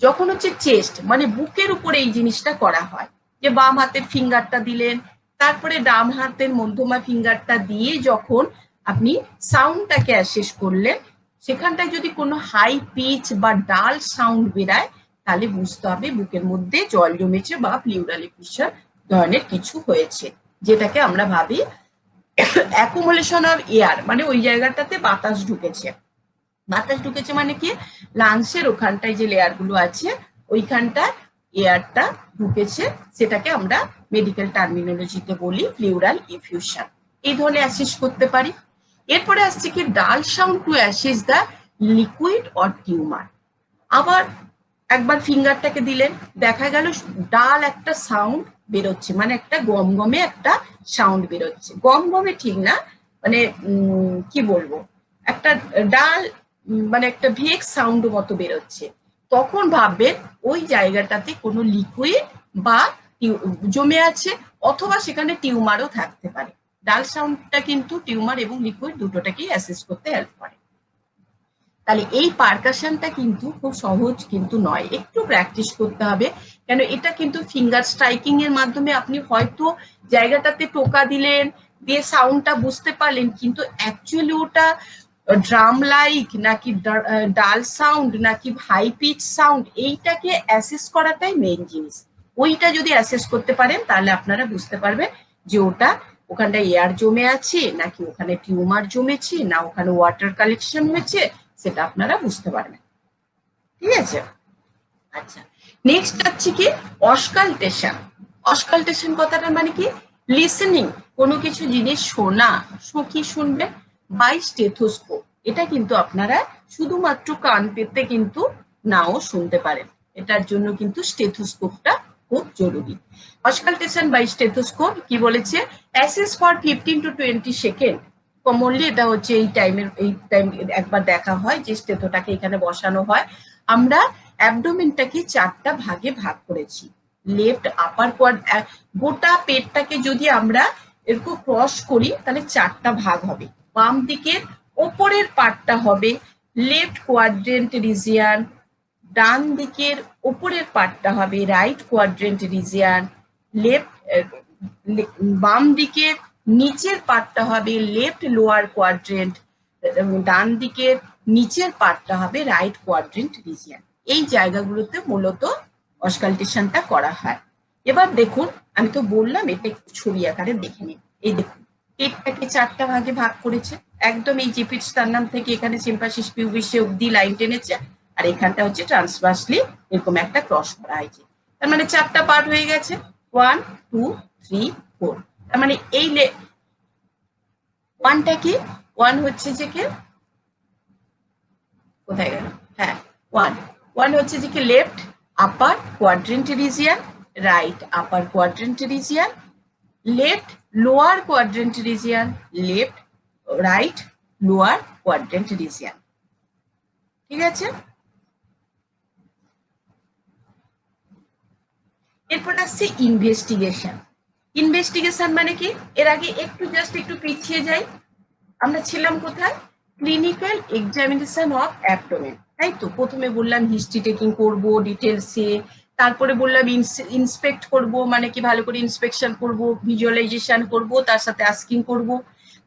A: যখন হচ্ছে চেস্ট মানে বুকের উপরে এই জিনিসটা করা হয়, যে বাম হাতের ফিঙ্গারটা দিলেন, তারপরে ডান হাতের মধ্যমা ফিঙ্গারটা দিয়ে যখন আপনি সাউন্ডটাকে অ্যাসেস করলেন, সেখানটায় যদি কোনো হাই পিচ বা ডাল সাউন্ড বেরায় তাহলে বুঝতে হবে বুকের মধ্যে জল জমেছে বা প্লিউরাল এফিউশন ধরনের কিছু হয়েছে, যেটাকে আমরা ভাবি অ্যাকুমুলেশন অফ এয়ার, মানে ওই জায়গাটাতে বাতাস ঢুকেছে। বাতাস ঢুকেছে মানে কি, লাংসের ওখানটায় যে লেয়ার গুলো আছে ওইখানটা এয়ারটা ঢুকেছে, সেটাকে আমরা মেডিকেল টার্মিনোলজিতে বলি প্লিউরাল এফিউশন। এই ধরনের অ্যাসেস করতে পারি। এরপরে আসছে কি dull sound to assess the liquid or tumour. আবার একবার ফিঙ্গারটাকে দিলেন, দেখা গেল ডাল একটা সাউন্ড বেরোচ্ছে, মানে একটা গমগমে একটা সাউন্ড বেরোচ্ছে। গমগমে ঠিক না, মানে কি বলবো, একটা ডাল মানে একটা ভেগ সাউন্ড মতো বেরোচ্ছে। তখন ভাববেন ওই জায়গাটাতে কোনো লিকুইড বা জমে আছে, অথবা সেখানে টিউমারও থাকতে পারে। ডাল সাউন্ডটা কিন্তু টিউমার এবং লিকুইড দুটোটাকেই অ্যাসেস করতে হেল্প করে। তাহলে এই পারকাশনটা কিন্তু খুব সহজ কিন্তু নয়, একটু প্র্যাকটিস করতে হবে। কেন এটা কিন্তু ফিঙ্গার স্ট্রাইকিং এর মাধ্যমে আপনি হয়তো জায়গাটাতে টোকা দিলেন, দিয়ে সাউন্ডটা বুঝতে পারলেন, কিন্তু অ্যাকচুয়ালি ওটা ড্রাম লাইক নাকি ডাল সাউন্ড নাকি হাই পিচ সাউন্ড, এইটাকে অ্যাসেস করাটাই মেইন জিনিস। ওইটা যদি অ্যাসেস করতে পারেন তাহলে আপনারা বুঝতে পারবেন যে ওটা ওখানটা এয়ার জমে আছে নাকি ওখানে টিউমার জমেছে না ওখানে ওয়াটার কালেকশন হয়েছে, সেটা আপনারা বুঝতে পারবেন। ঠিক আছে, আচ্ছা। নেক্সট হচ্ছে কি অসকালটেশন। অসকালটেশন কথাটার মানে কি লিসেনিং, কোনো কিছু জিনিস শোনা। কি শুনবেন? By stethoscope. এটা কিন্তু আপনারা শুধুমাত্র কান পেতে কিন্তু নাও শুনতে পারেন, এটার জন্য কিন্তু স্টেথোস্কোপটা খুব জরুরি। অসকালটেশন বাই স্টেথোস্কোপ কি বলেছে? Assess for 15 to 20 second. Commonly এটা হচ্ছে এই টাইম একবার দেখা হয় যে স্টেথোটাকে এখানে বসানো হয়। আমরা অ্যাবডোমেনটাকে 4টা ভাগে ভাগ করেছি। লেফট আপার গোটা পেটটাকে যদি আমরা এরকম ক্রস করি তাহলে 4টা ভাগ হবে। বাম দিকের ওপরের পার্টটা হবে লেফট কোয়াড্রেন্ট রিজিয়ান, ডান দিকের ওপরের পার্টটা হবে রাইট কোয়াড্রেন্ট রিজিয়ান, লেফট বাম দিকের নিচের পার্টটা হবে লেফট লোয়ার কোয়াড্রেন্ট, ডান দিকের নিচের পার্টটা হবে রাইট কোয়াড্রেন্ট রিজিয়ান। এই জায়গাগুলোতে মূলত অসকালটেশনটা করা হয়। এবার দেখুন, আমি তো বললাম এটা একটু ছবি আকারে দেখে নিন। এই দেখুন, পেটটাকে 4টা ভাগে ভাগ করেছে, একদম এই জিপিড স্টার্নাম থেকে এখানে সিম্পাসিস পিউবিসে অব্দি লাইন টেনেছে, আর এখানটা হচ্ছে ট্রান্সভার্সলি এরকম একটা ক্রস করা হয়েছে। তার মানে 4টা পার্ট হয়ে গেছে, 1 2 3 4। তার মানে এই ওয়ানটা কি? ওয়ান হচ্ছে যে কি, কোথায় গেল? হ্যাঁ, ওয়ান হচ্ছে যে কি left upper quadrant region, right upper quadrant region, left lower quadrant region, left right lower quadrant region. ঠিক আছে, এরপর আসছে ইনভেস্টিগেশন। ইনভেস্টিগেশন মানে কি? এর আগে একটু পিছিয়ে যাই। আমরা ছিলাম কোথায়? ক্লিনিক্যাল এক্সামিনেশন অফ অ্যাবডোমেন, তাই তো? প্রথমে বললাম হিস্ট্রি টেকিং করব ডিটেলসে, তারপরে বললাম ইন্সপেক্ট করব, মানে কি ভালো করে ইন্সপেকশন করব, ভিজুয়ালাইজেশন করব, তার সাথে আস্কিং করব।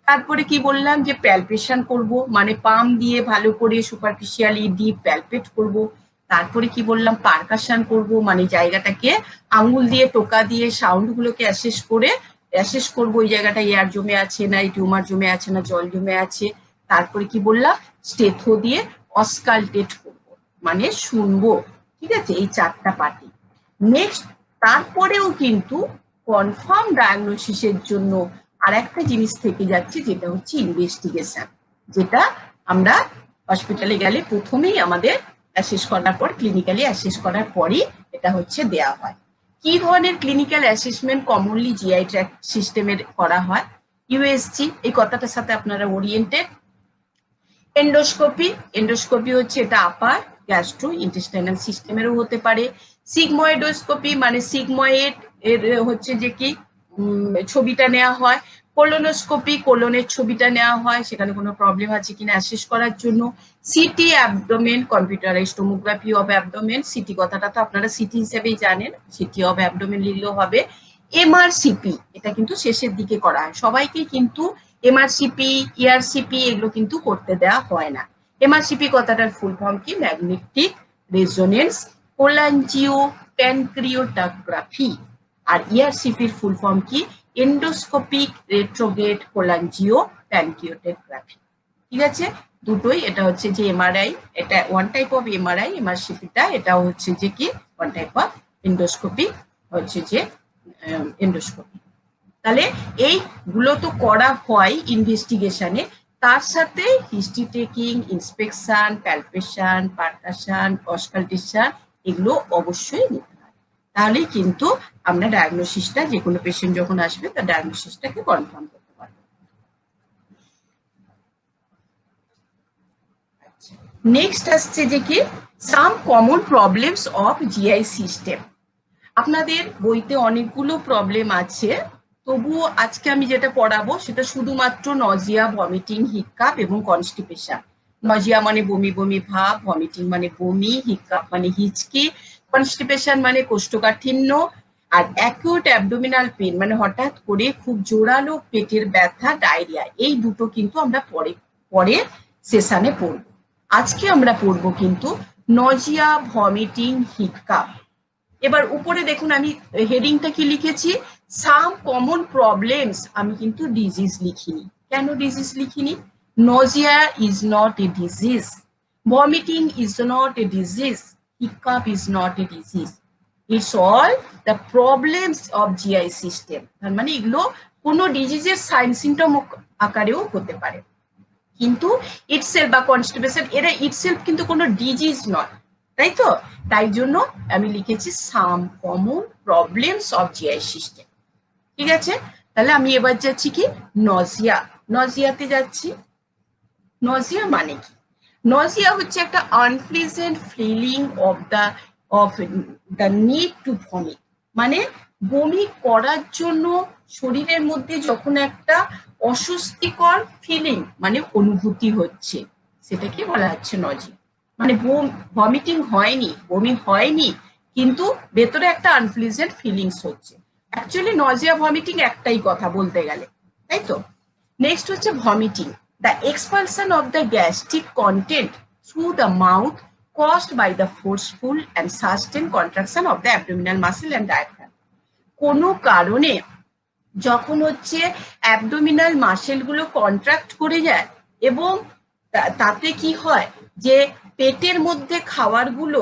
A: তারপরে কি বললাম? যে প্যালপেশন করব, মানে পাম দিয়ে ভালো করে সুপারফিশিয়ালি ডিপ প্যালপেট করব। তারপরে কি বললাম? পারকাশন করব, মানে জায়গাটাকে আঙুল দিয়ে টোকা দিয়ে সাউন্ড গুলোকে অ্যাসেস করবো ওই জায়গাটা এয়ার জমে আছে না টিউমার জমে আছে না জল জমে আছে। তারপরে কি বললাম? স্টেথো দিয়ে অসকালটেট করবো, মানে শুনবো। ঠিক আছে, এই 4টা পার্টি। নেক্সট, তারপরেও কিন্তু কনফার্ম ডায়াগনোসিসের জন্য আর একটা জিনিস থেকে যাচ্ছে, যেটা হচ্ছে ইনভেস্টিগেশন, যেটা আমরা হসপিটালে গেলে প্রথমেই আমাদের অ্যাসেস করার পর, ক্লিনিক্যালি অ্যাসেস করার পরই এটা হচ্ছে দেওয়া হয়। কি ধরনের clinical assessment commonly GI tract সিস্টেমের করা হয়? ইউএসজি, এই কথাটার সাথে আপনারা ওরিয়েন্টেড। এন্ডোস্কোপি হচ্ছে এটা আপার গ্যাস্ট্রো ইন্টেস্টাইনাল সিস্টেমেরও হতে পারে। সিগময়েডোস্কোপি মানে সিগময়েড এর হচ্ছে যে কি ছবিটা নেওয়া হয়। কোলোনোস্কোপি কোলনের ছবিটা নেওয়া হয়, সেখানে কোনো প্রবলেম আছে কিনা অ্যাসেস করার জন্য। City abdomen, computerised tomography of abdomen, city কথাটা তো আপনারা সিটি হিসেবেই জানেন, সিটি অফ অ্যাবডোমেন লিখলেও হবে। এমআরসিপি, এটা কিন্তু শেষের দিকে করা হয়, সবাইকে কিন্তু এমআরসিপি ইআরসিপি এগুলো কিন্তু করতে দেওয়া হয় না। এমআরসিপি কথাটার ফুল ফর্ম কি? Magnetic resonance cholangiopancreatography. আর ইআরসিপির ফুল ফর্ম কি? Endoscopic retrograde cholangiopancreatography. ঠিক আছে, দুটোই। এটা হচ্ছে যে এমআরআই, এটা ওয়ান টাইপ অফ এমআরআই, এমআরসিপিটা এটাও হচ্ছে যে কি ওয়ান টাইপ অফ এন্ডোস্কোপি, হচ্ছে যে এন্ডোস্কোপি। তাহলে এইগুলো তো করা হয় ইনভেস্টিগেশনে, তার সাথে history taking, inspection, palpation, percussion, auscultation এগুলো অবশ্যই নিতে হয়। তাহলেই কিন্তু আমরা ডায়াগনোসিসটা, যে কোনো পেশেন্ট যখন আসবে তার ডায়াগনোসিসটাকে কনফার্ম করতে পারবো। নেক্সট আসছে যে কি সাম common problems of GI system. আপনাদের বইতে অনেকগুলো প্রবলেম আছে, তবুও আজকে আমি যেটা পড়াবো সেটা শুধুমাত্র নজিয়া, ভমিটিং, হিক্কাপ এবং কনস্টিপেশন। নজিয়া মানে বমি বমি ভাব, ভমিটিং মানে বমি, হিক্কাপ মানে হিচকি, কনস্টিপেশন মানে কোষ্ঠকাঠিন্য, আর অ্যাকিউট অ্যাবডোমিনাল পেন মানে হঠাৎ করে খুব জোরালো পেটের ব্যথা, ডায়রিয়া। এই দুটো কিন্তু আমরা পরে পরে সেশনে পড়ব। আজকে আমরা পড়বো কিন্তু নজিয়া, ভমিটিং, হিক্কাপ। এবার উপরে দেখুন আমি হেডিংটা কি লিখেছি, সাম কমন প্রবলেমস। আমি কিন্তু ডিজিজ লিখিনি। কেন ডিজিজ লিখিনি? Nazia is not a disease, vomiting is not a disease, hiccup is not a disease, it's all the problems of GI system. তার মানে এগুলো কোনো ডিজিজের সাইন সিমটম আকারেও হতে পারে, কিন্তু ইটসেলফ বা কনস্টিপেশন এরা ইটসেলফ কিন্তু কোনো ডিজিজ নয়, তাই তো? তাই জন্য আমি লিখেছি সাম common problems of GI system. ঠিক আছে, তাহলে আমি এবার যাচ্ছি কি নজিয়া। নজিয়াতে যাচ্ছি। নজিয়া মানে কি? নজিয়া হচ্ছে একটা unpleasant feeling of the need to vomit. মানে বমি করার জন্য শরীরের মধ্যে যখন একটা অস্বস্তিকর ফিলিং মানে অনুভূতি হচ্ছে, সেটাকে বলা হচ্ছে নজিয়া। মানে ভমিটিং হয়নি, বমি হয়নি, কিন্তু ভেতরে একটা আনপ্লেজেন্ট ফিলিংস হচ্ছে। অ্যাকচুয়ালি নজিয়া ভমিটিং একটাই কথা বলতে গেলে, তাই তো? নেক্সট হচ্ছে vomiting, the expulsion of the gastric content through the mouth caused by the forceful and sustained contraction of the abdominal muscle and diaphragm। কোনো কারণে যখন হচ্ছে অ্যাবডোমিনাল মাসেলগুলো কন্ট্রাক্ট করে যায় এবং তাতে কি হয় যে পেটের মধ্যে খাবারগুলো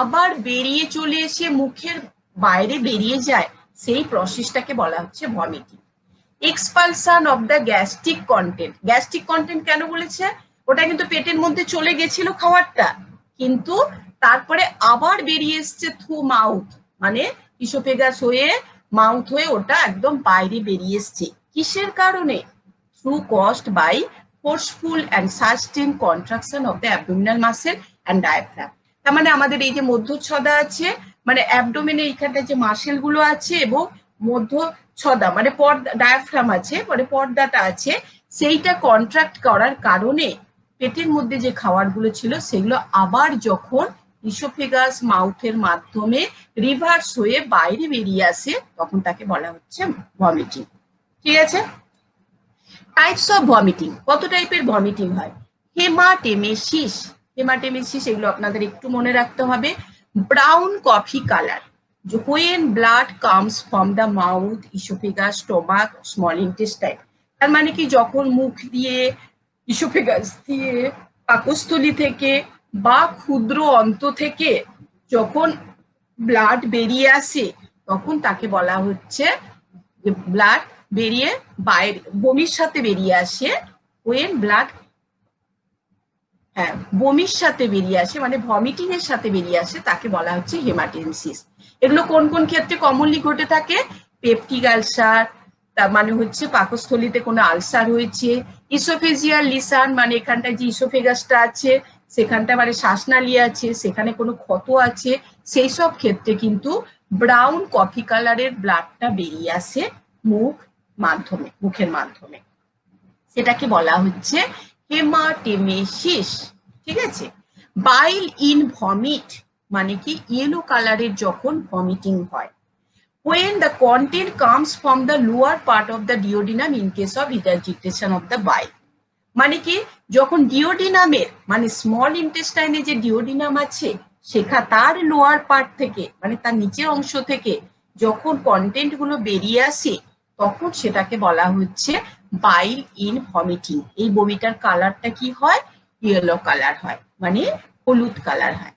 A: আবার বেরিয়ে চলে এসে মুখের বাইরে বেরিয়ে যায়, সেই প্রসেসটাকে বলা হচ্ছে vomiting. Expulsion of the gastric content. Gastric content কেন বলেছে? ওটা কিন্তু পেটের মধ্যে চলে গেছিল খাবারটা, কিন্তু তারপরে আবার বেরিয়ে এসছে থ্রু মাউথ, মানে ইসোফেগাস হয়ে মাউথ হয়ে ওটা একদম বাইরে বেরিয়ে এসছে। কিসের কারণে? Through caused by forceful and sustain contraction of the abdominal muscle and diaphragm. তার মানে আমাদের এই যে মধ্যচ্ছদা আছে, মানে অ্যাবডোমেনে এইখানটা যে মাসেল গুলো আছে এবং মধ্যচ্ছদা মানে পর্দা, ডায়াফ্রাম আছে, মানে পর্দাটা আছে, সেইটা কন্ট্রাক্ট করার কারণে পেটের মধ্যে যে খাবারগুলো ছিল সেগুলো আবার যখন ইসোফেগাস মাউথের মাধ্যমে রিভার্স হয়ে বাইরে বেরিয়ে আসে, তখন তাকে বলা হচ্ছে ভমিটিং। ঠিক আছে, টাইপস অফ ভমিটিং। কত টাইপের ভমিটিং হয়? হেমাটেমেসিস, হেমাটেমেসিস এগুলো আপনাদের একটু মনে রাখতে হবে। Brown coffee colour, when blood comes from the mouth, esophagus, stomach, small intestine। তার মানে কি যখন মুখ দিয়ে, ইসোফেগাস দিয়ে, পাকস্থলী থেকে বা ক্ষুদ্র অন্ত থেকে যখন ব্লাড বেরিয়ে আসে, তখন তাকে বলা হচ্ছে ব্লাড বেরিয়ে বাইরে বমির সাথে বেরিয়ে আসে, when ব্লাড, হ্যাঁ বমির সাথে বেরিয়ে আসে মানে ভমিটিং এর সাথে বেরিয়ে আসে, তাকে বলা হচ্ছে হেমাটেমসিস। এগুলো কোন কোন ক্ষেত্রে কমনলি ঘটে থাকে? পেপটিক আলসার, তার মানে হচ্ছে পাকস্থলীতে কোনো আলসার হয়েছে, ইসোফেজিয়াল লিসান মানে এখানটায় যে ইসোফেগাসটা আছে সেখানটা মানে শ্বাসনালী আছে, সেখানে কোনো ক্ষত আছে, সেই সব ক্ষেত্রে কিন্তু ব্রাউন কফি কালারের ব্লাডটা বেরিয়ে আসে মুখের মাধ্যমে, সেটাকে বলা হচ্ছে হেমাটেমেসিস। ঠিক আছে, বাইল ইন ভমিট মানে কি ইয়েলো কালারের যখন ভমিটিং হয়, when the content comes from the lower part of the duodenum in case of regurgitation of the bile। মানে কি যখন ডিওডিনামের মানে স্মল ইন্টেস্টাইনে যে ডিওডিনাম আছে সেখানে তার লোয়ার পার্ট থেকে মানে তার নিচের অংশ থেকে যখন কন্টেন্ট গুলো বেরিয়ে আসে, তখন সেটাকে বলা হচ্ছে বাইল ইন ভমিটিং। এই বমিটার কালারটা কি হয়? ইয়েলো কালার হয়, মানে হলুদ কালার হয়।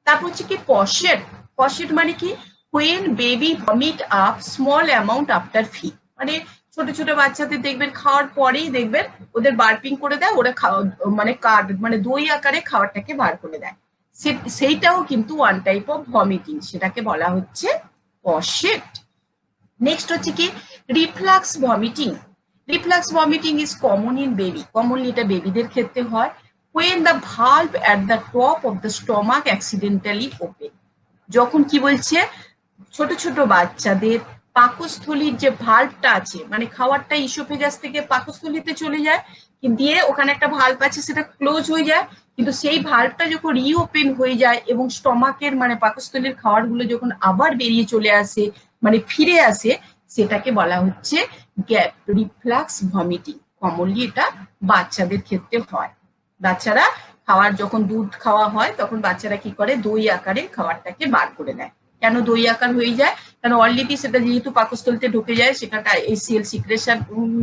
A: তারপর হচ্ছে কি পশেট। পশেট মানে কি when baby vomit up small amount after feed। মানে ছোট ছোট বাচ্চাদের দেখবেন খাওয়ার পরেই দেখবেন ওদের বার্পিং করে দেয়, ওরা খাওয়া মানে কার্ড মানে দই আকারে খাবারটাকে বার করে দেয়, সেইটাও কিন্তু ওয়ান টাইপ অফ ভমিটিং, সেটাকে বলা হচ্ছে পশেট। নেক্সট হচ্ছে কি reflux vomiting. Reflux vomiting is common in baby, commonly এটা বেবিদের ক্ষেত্রে হয়। when the valve at the top of the stomach accidentally open। যখন কি বলছে, ছোট ছোট বাচ্চাদের পাকস্থলীর যে ভাল্বটা আছে, মানে খাবারটা ইসোফেগাস থেকে পাকস্থলীতে চলে যায়, দিয়ে ওখানে একটা ভাল্ব আছে, সেটা ক্লোজ হয়ে যায়, কিন্তু সেই ভাল্বটা যখন রিওপেন হয়ে যায় এবং স্টমাকের মানে পাকস্থলীর খাবারগুলো যখন আবার বেরিয়ে চলে আসে, মানে ফিরে আসে, সেটাকে বলা হচ্ছে গ্যাপ রিফ্লাক্স ভমিটিং। কমনলি এটা বাচ্চাদের ক্ষেত্রে হয়। বাচ্চারা খাওয়ার যখন দুধ খাওয়া হয় তখন বাচ্চারা কি করে, দই আকারে খাবারটাকে বার করে দেয়। কেন দই আকার হয়ে যায়? কারণ অলরেডি সেটা যেহেতু পাকস্থলীতে ঢুকে যায়, সেখানটা এসিএল সিক্রেশন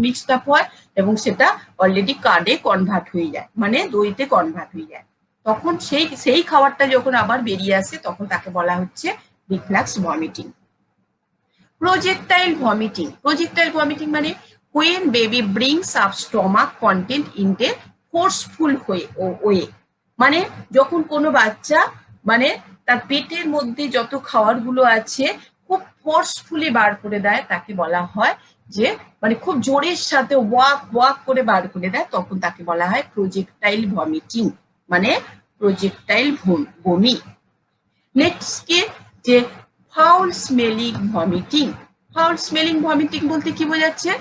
A: মিক্সড আপ হয় এবং সেটা অলরেডি কার্ডে কনভার্ট হয়ে যায়, মানে দইতে কনভার্ট হয়ে যায়। তখন সেই খাবারটা যখন আবার বেরিয়ে আসে তখন তাকে বলা হচ্ছে reflux vomiting. Projectile vomiting. Projectile vomiting মানে when baby brings up stomach content in a forceful way। মানে যখন কোনো বাচ্চা মানে তার পেটের মধ্যে যত খাবারগুলো আছে খুব ফোর্সফুলি বার করে দেয়, তাকে বলা হয় যে মানে খুব জোরের সাথে ওয়াক করে বার করে দেয়, তখন তাকে বলা হয় প্রজেক্টাইল ভমিটিং, মানে প্রজেক্টাইল বমি। নেক্সট কি, যে foul smelling vomiting. Foul smelling vomiting বলতে কি বোঝাচ্ছে?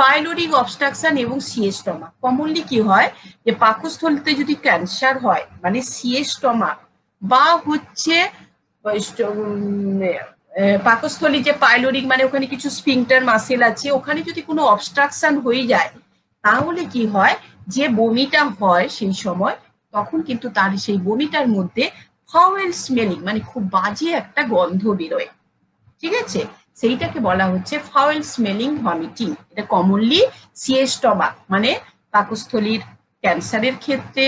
A: পাইলোরিক অবস্ট্রাকশন এবং সিএ স্টমাক। কমনলি কি হয়, যে পাকস্থলীতে যদি ক্যান্সার হয়, মানে সিএ স্টমাক বা হচ্ছে পাকস্থলী যে পাইলোরিক মানে ওখানে কিছু স্ফিংটার মাসেল আছে, ওখানে যদি কোনো অবস্ট্রাকশন হয়ে যায়, তাহলে কি হয়, যে বমিটা হয় সেই সময়, তখন কিন্তু তার সেই বমিটার মধ্যে ফাউল স্মেলিং মানে খুব বাজে একটা গন্ধ বেরোয়। ঠিক আছে, সেইটাকে বলা হচ্ছে ফাউল স্মেলিং ভমিটিং। এটা কমনলি সিএ স্টমাক মানে পাকস্থলীর ক্যান্সারের ক্ষেত্রে,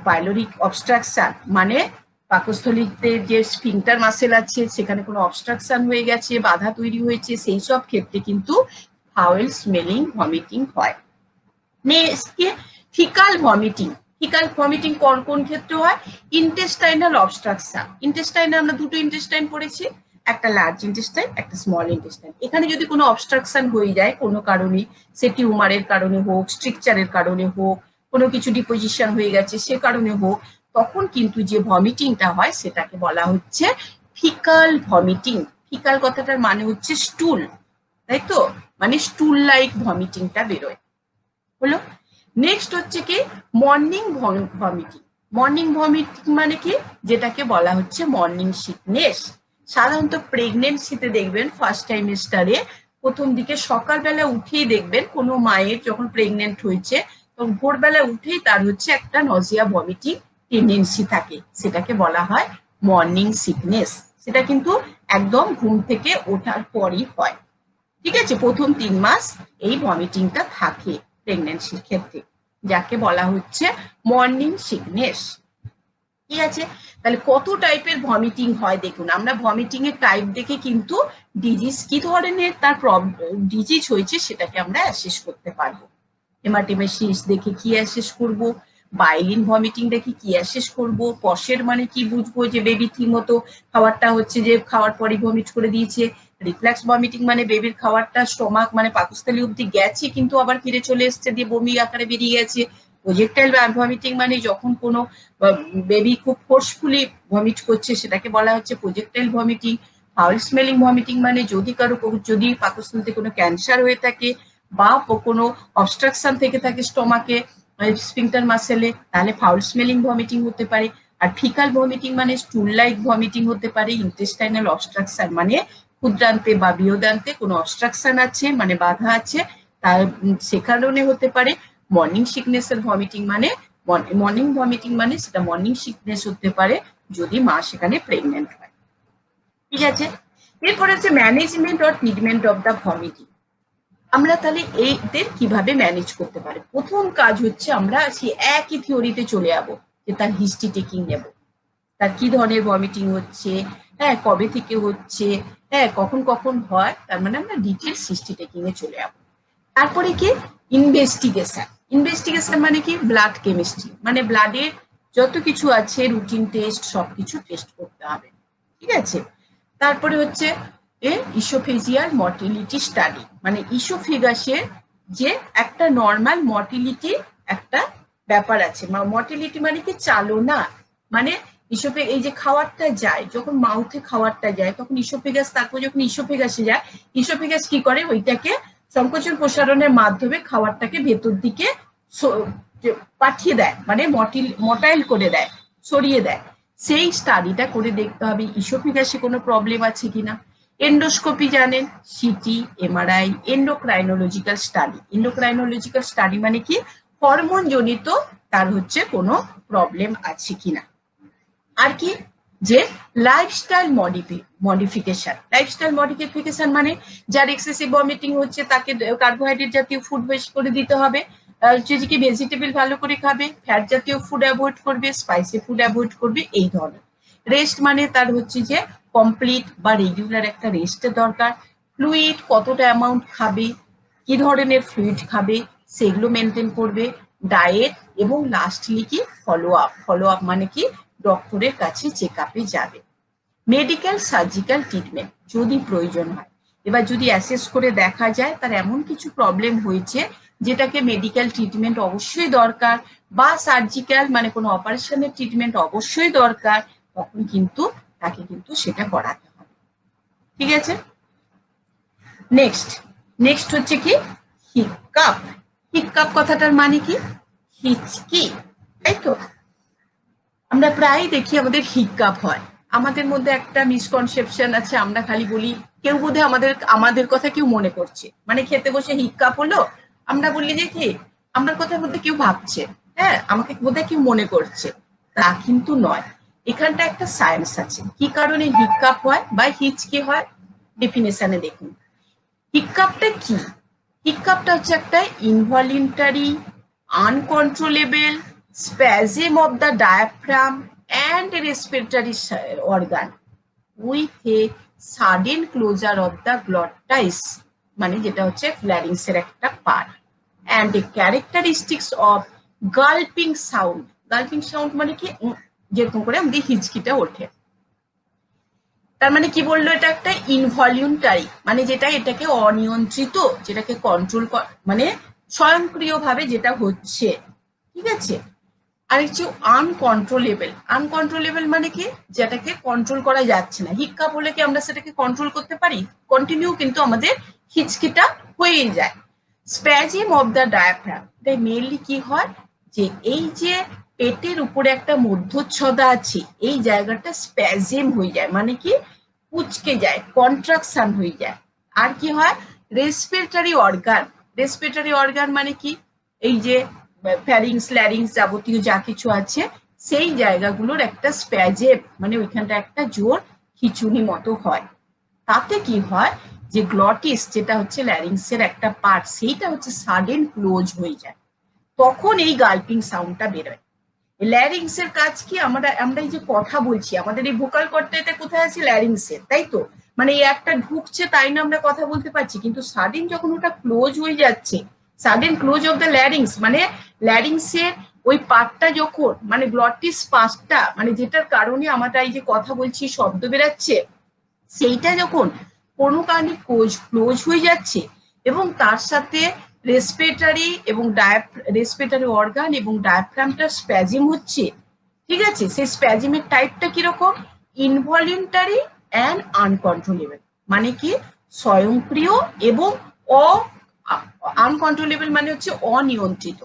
A: পাইলোরিক অবস্ট্রাকশন মানে পাকস্থলীতে যে স্ফিংটার মাসেল আছে সেখানে কোনো অবস্ট্রাকশন হয়ে গেছে, বাধা তৈরি হয়েছে, সেই সব ক্ষেত্রে কিন্তু ফাউল স্মেলিং ভমিটিং হয়। Next faecal vomiting. Faecal vomiting কোন ক্ষেত্রে হয়? Intestinal obstruction. ইন্টেস্টাইনে আমরা দুটো ইন্টেস্টাইন পড়েছি, একটা লার্জ ইন্টেস্টাইন, একটা স্মল ইন্টেস্টাইন। এখানে যদি কোনো অবস্ট্রাকশন হয়ে যায় কোনো কারণে, সে টিউমারের কারণে হোক, স্ট্রিকচারের কারণে হোক, কোনো কিছু ডিপোজিশন হয়ে গেছে সে কারণে হোক, তখন কিন্তু যে ভমিটিংটা হয় সেটাকে বলা হচ্ছে ফিকাল ভমিটিং। ফিকাল কথাটার মানে হচ্ছে স্টুল, তাই তো, মানে স্টুল লাইক ভমিটিংটা বেরোয়। হলো। নেক্সট হচ্ছে কি মর্নিং ভমিটিং। মর্নিং ভমিটিং মানে কি, যেটাকে বলা হচ্ছে মর্নিং সিকনেস। সাধারণত প্রেগনেন্সিতে দেখবেন ফার্স্ট টাইমেস্টারে প্রথম দিকে সকালবেলা উঠেই দেখবেন কোনো মায়ের যখন প্রেগনেন্ট হয়েছে তখন ভোরবেলা উঠেই তার হচ্ছে একটা নজিয়া ভমিটিং টেন্ডেন্সি থাকে, সেটাকে বলা হয় মর্নিং সিকনেস। সেটা কিন্তু একদম ঘুম থেকে ওঠার পরই হয়। ঠিক আছে, প্রথম 3 মাস এই ভমিটিংটা থাকে প্রেগনেন্সির ক্ষেত্রে, যাকে বলা হচ্ছে মর্নিং সিকনেস। ঠিক আছে, তাহলে কত টাইপের ভমিটিং হয় দেখুন। আমরা ভমিটিং এর টাইপ দেখে কিন্তু ডিজিজ কি ধরনের তার ডিজিজ হয়েছে সেটাকে আমরা অ্যাসেস করতে পারবো। হেমাটিমেসিস দেখে কি অ্যাসেস করব, বাইলিন ভমিটিং দেখে কি অ্যাসেস করব, পশের মানে কি বুঝবো যে বেবি ঠিক মতো খাবারটা হচ্ছে যে খাওয়ার পরে ভমিট করে দিয়েছে। রিফ্লাক্স ভমিটিং মানে বেবির খাবারটা স্টমাক মানে পাকস্থলী অব্দি গেছে কিন্তু আবার ফিরে চলে এসছে দিয়ে বমি আকারে বেরিয়ে গেছে। প্রজেক্টাইল ভমিটিং মানে যখন কোনো বেবি খুব ফোর্সফুলি ভমিট করছে সেটাকে বলা হচ্ছে projectile vomiting. Foul smelling vomiting মানে যদি পাকস্থলীতে কোনো ক্যান্সার হয়ে থাকে বা কোনো অবস্ট্রাকশন থেকে থাকে স্টমাকে স্ফিংটার মাসেলে, তাহলে ফাউল স্মেলিং ভমিটিং হতে পারে। আর ফিকাল ভমিটিং মানে স্টুল লাইক ভমিটিং হতে পারে। ইন্টেস্টাইনাল অবস্ট্রাকশন মানে ক্ষুদ্রান্তে বা বৃহদান্তে কোনো অবস্ট্রাকশন আছে মানে বাধা আছে, তার সে কারণে হতে পারে। মর্নিং সিকনেস এর ভমিটিং মানে মর্নিং ভমিটিং মানে সেটা মর্নিং সিকনেস হতে পারে যদি মা সেখানে প্রেগনেন্ট হয়। ঠিক আছে, এরপরে হচ্ছে management or treatment of the vomiting. আমরা তাহলে এইদের কিভাবে ম্যানেজ করতে পারি? প্রথম কাজ হচ্ছে আমরা সেই একই থিওরিতে চলে যাবো, যে তার হিস্ট্রি টেকিং নেব, তার কি ধরনের ভমিটিং হচ্ছে, হ্যাঁ কবে থেকে হচ্ছে, হ্যাঁ কখন কখন হয়, তার মানে আমরা ডিটেলস হিস্ট্রি টেকিং এ চলে যাবো। তারপরে কি ইনভেস্টিগেশন। ইনভেস্টিগেশন মানে কি ব্লাড কেমিস্ট্রি, মানে ব্লাডের যত কিছু আছে রুটিন টেস্ট সবকিছু টেস্ট করতে হবে। ঠিক আছে, তারপরে হচ্ছে ইসোফেজিয়াল মর্টিলিটি স্টাডি, মানে ইসোফেগাসের যে একটা নর্মাল মর্টিলিটি একটা ব্যাপার আছে। মর্টিলিটি মানে কি চালনা, মানে এই যে খাবারটা যায়, যখন মাউথে খাবারটা যায় তখন ইসোফেগাস, তারপর যখন ইসোফেগাসে যায়, ইসোফেগাস কি করে ওইটাকে সংকোচন প্রসারণের মাধ্যমে খাবারটাকে ভেতর দিকে পাঠিয়ে দেয়, মানে মটাইল করে দেয়, সরিয়ে দেয়। সেই স্টাডিটা করে দেখতে হবে ইসোফেগাসে কোনো প্রবলেম আছে কিনা। এন্ডোস্কোপি জানেন, সিটি, এমআরআই, এন্ডোক্রাইনোলজিক্যাল স্টাডি। এন্ডোক্রাইনোলজিক্যাল স্টাডি মানে কি হরমোন জনিত তার হচ্ছে কোনো প্রবলেম আছে কিনা। আর কি যে লাইফস্টাইল মডিফিকেশন। লাইফস্টাইল মডিফিকেশন মানে যার এক্সেসিভ ভমিটিং হচ্ছে তাকে কার্বোহাইড্রেট জাতীয় ফুড বেশি করে দিতে হবে, যদি কি ভেজিটেবল ভালো করে খাবে, ফ্যাট জাতীয় ফুড অ্যাভয়েড করবে, স্পাইসি ফুড অ্যাভয়েড করবে, এই ধরনের। রেস্ট মানে তার হচ্ছে যে কমপ্লিট বা রেগুলার একটা রেস্টের দরকার। ফ্লুইড কতটা অ্যামাউন্ট খাবে, কি ধরনের ফ্লুইড খাবে সেগুলো মেনটেন করবে। ডায়েট এবং লাস্টলি কি ফলো আপ মানে কি ডক্টরের কাছে চেক আপে যাবে। মেডিকেল সার্জিক্যাল ট্রিটমেন্ট যদি প্রয়োজন হয়। এবার যদি অ্যাসেস করে দেখা যায় তার এমন কিছু প্রবলেম হয়েছে যেটাকে মেডিকেল ট্রিটমেন্ট অবশ্যই দরকার, বা সার্জিক্যাল মানে কোনো অপারেশনের ট্রিটমেন্ট অবশ্যই দরকার, তখন কিন্তু তাকে কিন্তু সেটা করাতে হবে। ঠিক আছে, নেক্সট হচ্ছে কি হিক্কাপ। হিক্কাপ কথাটার মানে কি হিচকি, তাই তো। আমরা প্রায় দেখি আমাদের হিক্কাপ হয়। আমাদের মধ্যে একটা মিসকনসেপশন আছে, আমরা খালি বলি কেউ বোধহয় আমাদের কথা কেউ মনে করছে, মানে খেতে বসে হিক্কাপ হলো, আমরা বললি যে কি আমার কথার মধ্যে কেউ ভাবছে, হ্যাঁ আমাকে বোধহয় কেউ মনে করছে, তা কিন্তু নয়। এখানটা একটা সায়েন্স আছে কি কারণে হিক্কাপ হয় বা হিচকি হয়। ডেফিনেশনে দেখুন হিক্কাপটা কি। হিক্কাপটা হচ্ছে একটা ইনভলিউন্টারি uncontrollable spasm of the diaphragm and respiratory organ with a sudden closure of the glottis, মানে যেটা হচ্ছে ফ্ল্যারিংসের একটা part, and a characteristics of gulping sound. Gulping sound মানে কি যেরকম করে আমাদের হিচকিটা ওঠে। তার মানে কি বললো, এটা একটা ইনভলিউন্টারি মানে যেটা এটাকে অনিয়ন্ত্রিত, যেটাকে কন্ট্রোল মানে স্বয়ংক্রিয়ভাবে যেটা হচ্ছে, ঠিক আছে। আর হচ্ছে আনকন্ট্রোলেবল মানে কি যেটাকে কন্ট্রোল করা যাচ্ছে না। হিক্কাপ হলে কি আমরা সেটাকে কন্ট্রোল করতে পারি, কন্টিনিউ কিন্তু আমাদের হিচকিটা হয়ে যায়। স্প্যাজিম অফ দ্য ডায়াফ্রাম, তাই মেনলি কি হয় যে এই যে পেটের উপরে একটা মধ্যচ্ছদা আছে, এই জায়গাটা স্প্যাজিম হয়ে যায়, মানে কি কুচকে যায়, কন্ট্রাকশন হয়ে যায়। আর কি হয় রেসপিরেটরি অর্গান মানে কি এই যে ফ্যারিংস ল্যারিংস যাবতীয় যা কিছু আছে সেই জায়গাগুলোর একটা স্প্যাজেম মানে ওইখানটা একটা জোর খিচুনি মতো হয়। তাতে কি হয় যে গ্লটিস যেটা হচ্ছে ল্যারিংসের একটা পার্ট, সেইটা হচ্ছে সাডেন ক্লোজ হয়ে যায়, তখন এই গাল্পিং সাউন্ডটা বেরোয়। ল্যারিংসের কাজ কি, আমরা এই যে কথা বলছি আমাদের এই ভোকাল কর্ডটা এটা কোথায় আছে, ল্যারিংসের, তাই তো। মানে এই একটা ঢুকছে তাই না আমরা কথা বলতে পারছি, কিন্তু সাডেন যখন ওটা ক্লোজ হয়ে যাচ্ছে, sudden close of the larynx মানে ল্যারিংসের ওই পার্টটা যখন মানে গ্লটিস পার্টটা মানে যেটার কারণে আমরা এই যে কথা বলছি শব্দ বেরাচ্ছে, সেইটা যখন কোনো কারণে ক্লোজ হয়ে যাচ্ছে এবং তার সাথে রেসপিরেটরি অর্গান এবং ডায়াফ্রামটা স্প্যাজিম হচ্ছে, ঠিক আছে। সেই স্প্যাজিমের টাইপটা কিরকম, ইনভলিউন্টারি অ্যান্ড আনকন্ট্রোলেবল, মানে কি স্বয়ংক্রিয় এবং আনকন্ট্রোলেবল মানে হচ্ছে অনিয়ন্ত্রিত,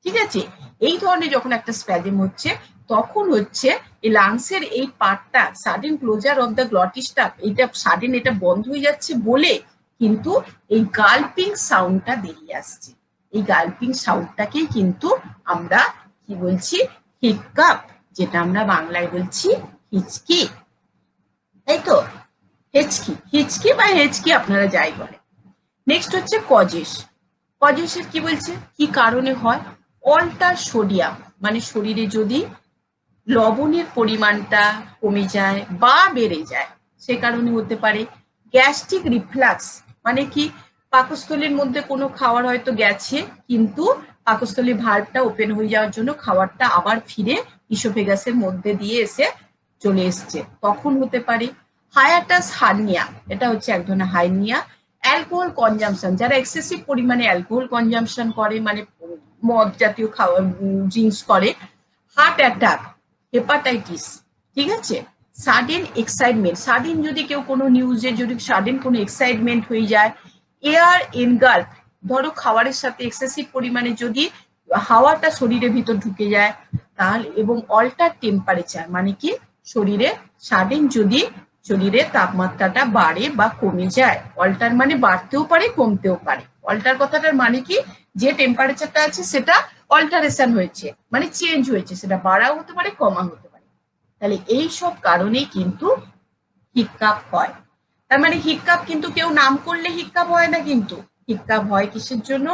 A: ঠিক আছে। এই ধরনের যখন একটা স্প্যাজিম হচ্ছে তখন হচ্ছে এই লাংসের এই পার্টটা সাডেন ক্লোজার অফ দ্য গ্লটিসটা এটা সাডেন এটা বন্ধ হয়ে যাচ্ছে বলে কিন্তু এই গাল্পিং সাউন্ডটা বেরিয়ে আসছে। এই গাল্পিং সাউন্ডটাকেই কিন্তু আমরা কি বলছি, হিক্কাপ, যেটা আমরা বাংলায় বলছি হিচকি, তাই তো। হিচকি বা হেচকি আপনারা যাই বলে। নেক্সট হচ্ছে কজেসের কি বলছে, কি কারণে হয়, অল্টার সোডিয়াম মানে শরীরে যদি লবণের পরিমাণটা কমে যায় বা বেড়ে যায় সে কারণে হতে পারে। গ্যাস্ট্রিক রিফ্লাক্স মানে কি পাকস্থলীর মধ্যে কোনো খাবার হয়তো গেছে কিন্তু পাকস্থলীর ভালভটা ওপেন হয়ে যাওয়ার জন্য খাবারটা আবার ফিরে ইসোফেগাসের মধ্যে দিয়ে এসে চলে এসছে, তখন হতে পারে। হায়াটাস হার্নিয়া, এটা হচ্ছে এক ধরনের হার্নিয়া। অ্যালকোহল কনজাম্পশন, যারা এক্সেসিভ পরিমাণে অ্যালকোহল কনজাম্পশন করে মানে মদ জাতীয় খাওয়া ড্রিঙ্কস করে, হার্ট অ্যাটাক, হেপাটাইটিস, ঠিক আছে, সাডেন এক্সাইটমেন্ট, সাডেন যদি কেউ কোনো নিউজে যদি সাডেন কোনো এক্সাইটমেন্ট হয়ে যায়, এয়ার এনগাল্ফ, ধরো খাবারের সাথে এক্সেসিভ পরিমাণে যদি হাওয়াটা শরীরের ভিতর ঢুকে যায়, তাহলে এবং অল্টার টেম্পারেচার মানে কি শরীরে সাডেন যদি শরীরে তাপমাত্রাটা বাড়ে বা কমে যায়, অল্টার মানে বাড়তেও পারে কমতেও পারে, অল্টার কথাটার মানে কি যে টেম্পারেচারটা আছে সেটা অল্টারেশন হয়েছে মানে চেঞ্জ হয়েছে, সেটা বাড়াও হতে পারে কমা হতে পারে, তাহলে এই সব কারণেই কিন্তু হিক্কাপ হয়। তার মানে হিক্কাপ কিন্তু কেউ নাম করলে হিক্কাপ হয় না, কিন্তু হিক্কাপ হয় কিসের জন্য,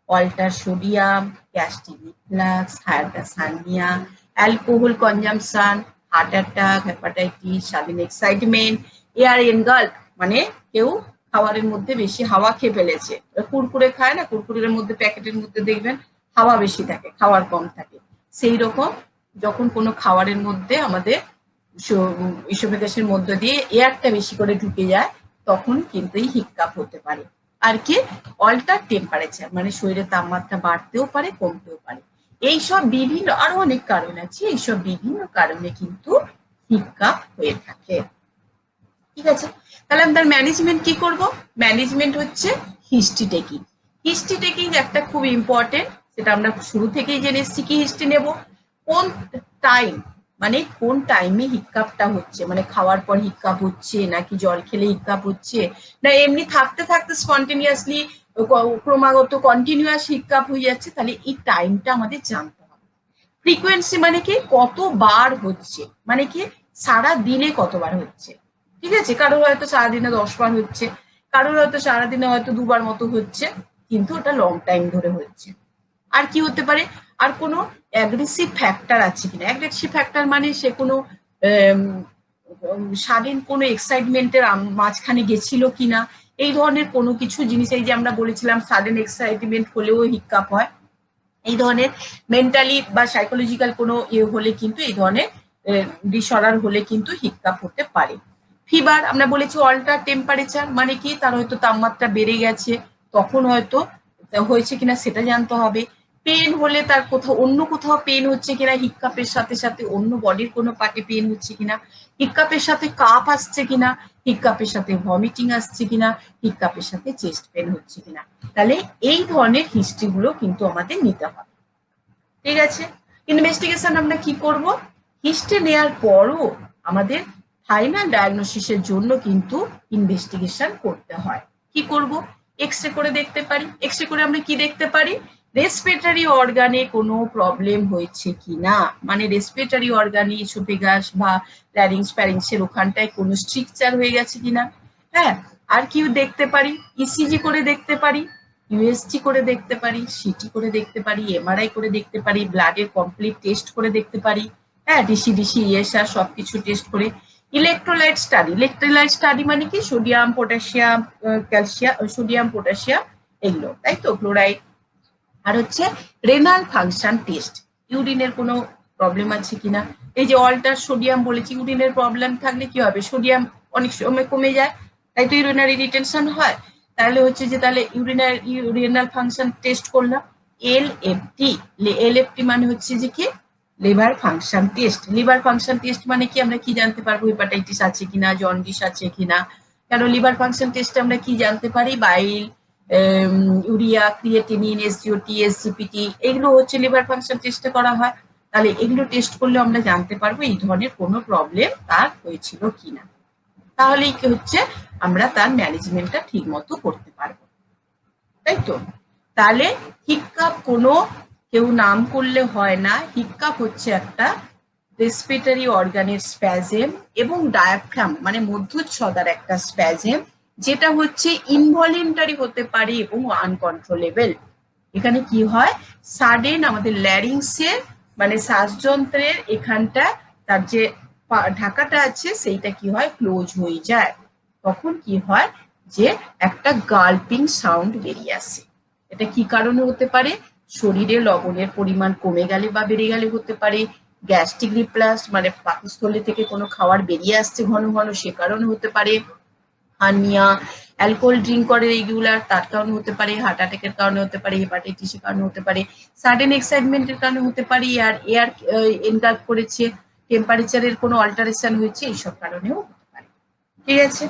A: অল্টার সোডিয়াম, গ্যাস্ট্রিক রিফ্লাক্স, হাইপারসার্নিয়া, alcohol consumption, heart attack, hepatitis, sudden excitement, air engulf মানে কেউ খাবারের মধ্যে বেশি হাওয়া খেয়ে ফেলেছে, কুরকুরে খায় না, কুরকুরের মধ্যে প্যাকেটের মধ্যে দেখবেন হাওয়া বেশি থাকে খাওয়ার কম থাকে, সেই রকম যখন কোনো খাবারের মধ্যে আমাদের ইসোফেগাসের মধ্য দিয়ে এয়ারটা বেশি করে ঢুকে যায় তখন কিন্তু এই হিক্কাপ হতে পারে। আর কি অল্টার টেম্পারেচার মানে শরীরের তাপমাত্রা বাড়তেও পারে কমতেও পারে, এইসব বিভিন্ন আরো অনেক কারণ আছে, এইসব বিভিন্ন কারণে কিন্তু হিক্কাপ হয়ে থাকে। ঠিক আছে, তাহলে আমরা ম্যানেজমেন্ট কি করব, ম্যানেজমেন্ট হচ্ছে হিস্ট্রি টেকিং। হিস্ট্রি টেকিং একটা খুব ইম্পর্টেন্ট, সেটা আমরা শুরু থেকেই জেনে এসেছি কি হিস্ট্রি নেব, কোন টাইম মানে কোন টাইমে হিক্কাপটা হচ্ছে, মানে খাওয়ার পর হিক্কাপ হচ্ছে নাকি জল খেলে হিক্কাপ হচ্ছে না এমনি থাকতে থাকতে স্পন্টেনিয়াসলি ক্রমাগত কন্টিনিউয়াস হিক্কাপ হয়ে যাচ্ছে, তাহলে এই টাইমটা আমাদের জানতে হবে। ফ্রিকোয়েন্সি মানে কি কতবার হচ্ছে, মানে কি সারা দিনে কতবার হচ্ছে, ঠিক আছে, কারোর হয়তো সারাদিনে 10 বার হচ্ছে, কারোর হয়তো সারাদিনে হয়তো 2 বার মতো হচ্ছে, কিন্তু ওটা লং টাইম ধরে হচ্ছে। আর কি হতে পারে, আর কোনো অ্যাগ্রেসিভ ফ্যাক্টর আছে কিনা, অ্যাগ্রেসিভ ফ্যাক্টর মানে সে কোনো সাডেন কোনো এক্সাইটমেন্টের মাঝখানে গেছিল কিনা, এই ধরনের কোনো কিছু জিনিস, এই যে আমরা বলেছিলাম সাডেন এক্সাইটমেন্ট হলেও হিক্কাপ হয়, এই ধরনের মেন্টালি বা সাইকোলজিক্যাল কোনো ইয়ে হলে কিন্তু এই ধরনের ডিসঅর্ডার হলে কিন্তু হিক্কাপ হতে পারে। ফিভার আমরা বলেছি অল্টার টেম্পারেচার মানে কি তার হয়তো তাপমাত্রা বেড়ে গেছে তখন হয়তো হয়েছে কিনা সেটা জানতে হবে। পেন হলে তার কোথাও অন্য কোথাও পেন হচ্ছে কিনা, হিক্কাপের সাথে সাথে অন্য বডির কোনো পার্টে পেন হচ্ছে কিনা, হিক্কাপের সাথে কাপ আসছে কিনা, হিক্কাপের সাথে ভমিটিং আসছে কিনা, হিক্কাপের সাথে চেস্ট পেন হচ্ছে কিনা, তাহলে এই ধরনের হিস্ট্রি গুলো কিন্তু আমাদের নিতে হবে। ঠিক আছে, ইনভেস্টিগেশন আমরা কি করব, হিস্ট্রি নেওয়ার পরও আমাদের ফাইনাল ডায়াগনোসিসের জন্য কিন্তু ইনভেস্টিগেশন করতে হয়। কি করব, এক্সরে করে দেখতে পারি, এক্সরে করে আমরা কি দেখতে পারি, রেসপিরেটরি অর্গানে কোনো প্রবলেম হয়েছে কিনা, মানে রেসপিরেটরি অর্গানে ইসোফেগাস বা ল্যারিংস ফ্যারিংসের ওখানটায় কোনো স্ট্রিকচার হয়ে গেছে কিনা, হ্যাঁ, আর কি দেখতে পারি, ইসিজি করে দেখতে পারি, ইউএসজি করে দেখতে পারি, সিটি করে দেখতে পারি, এমআরআই করে দেখতে পারি, ব্লাডের কমপ্লিট টেস্ট করে দেখতে পারি, হ্যাঁ, ডিসি ইএসআর সবকিছু টেস্ট করে। ইলেকট্রোলাইট স্টাডি, ইলেকট্রোলাইট স্টাডি মানে কি sodium potassium calcium, sodium potassium এগুলো, তাই তো, ক্লোরাইড। আর হচ্ছে রেনাল ফাংশন টেস্ট, ইউরিনের কোনো প্রবলেম আছে কিনা, এই যে অল্টার সোডিয়াম বলেছি, ইউরিনের প্রবলেম থাকলে কি হবে, সোডিয়াম অনেক সময় কমে যায়, তাই তো ইউরিনারি রিটেনশন হয়, তাহলে হচ্ছে যে তাহলে রেনাল ফাংশন টেস্ট করলাম। এলএফটি, এলএফটি মানে হচ্ছে যে কি liver function test, liver function test মানে কি আমরা কি জানতে পারবো, হেপাটাইটিস আছে কিনা, জন্ডিস আছে কিনা, কেন লিভার ফাংশন টেস্টে আমরা কি জানতে পারি, বাইল, ইউরিয়া, ক্রিয়েটিনিন, এসজিওটি, এসজিপিটি, এগুলো হচ্ছে লিভার ফাংশন টেস্টে করা হয়, তাহলে এগুলো টেস্ট করলে আমরা জানতে পারবো এই ধরনের কোনো প্রবলেম তার হয়েছিল কিনা, তাহলেই কি হচ্ছে আমরা তার ম্যানেজমেন্টটা ঠিক মতো করতে পারবো, তাই তো। তাহলে হিক্কাপ কোনো কেউ নাম করলে হয় না, হিক্কাপ হচ্ছে একটা রেসপিরেটরি অর্গানের স্প্যাজেম এবং ডায়াফ্রাম মানে মধ্যচ্ছদার একটা স্প্যাজেম, যেটা হচ্ছে ইনভলিন্টারি হতে পারে এবং আনকন্ট্রোলেবল। এখানে কি হয়, সাডেন আমাদের ল্যারিংসের মানে শ্বাসযন্ত্রের এখানটা তার যে ঢাকাটা আছে সেইটা কি হয় ক্লোজ হয়ে যায়, তখন কি হয় যে একটা গাল্পিং সাউন্ড বেরিয়ে আসে। এটা কি কারণে হতে পারে, শরীরে লবণের পরিমাণ কমে গেলে বা বেড়ে গেলে হতে পারে, গ্যাস্ট্রিক রিফ্লাক্স মানে পাকস্থলী থেকে কোনো খাবার বেরিয়ে আসছে ঘন ঘন সে কারণে হতে পারে, হার্নিয়া, অ্যালকোহল ড্রিঙ্ক করে রেগুলার, তার কারণে হতে পারে, হার্ট অ্যাটাকের কারণে হতে পারে, হেপাটাইটিসের কারণে হতে পারে, সাডেন এক্সাইটমেন্টের কারণে হতে পারে, আর এয়ার এনগাল্ফ করেছে, টেম্পারেচারের কোনো অল্টারেশন হয়েছে, এইসব কারণেও হতে পারে। ঠিক আছে,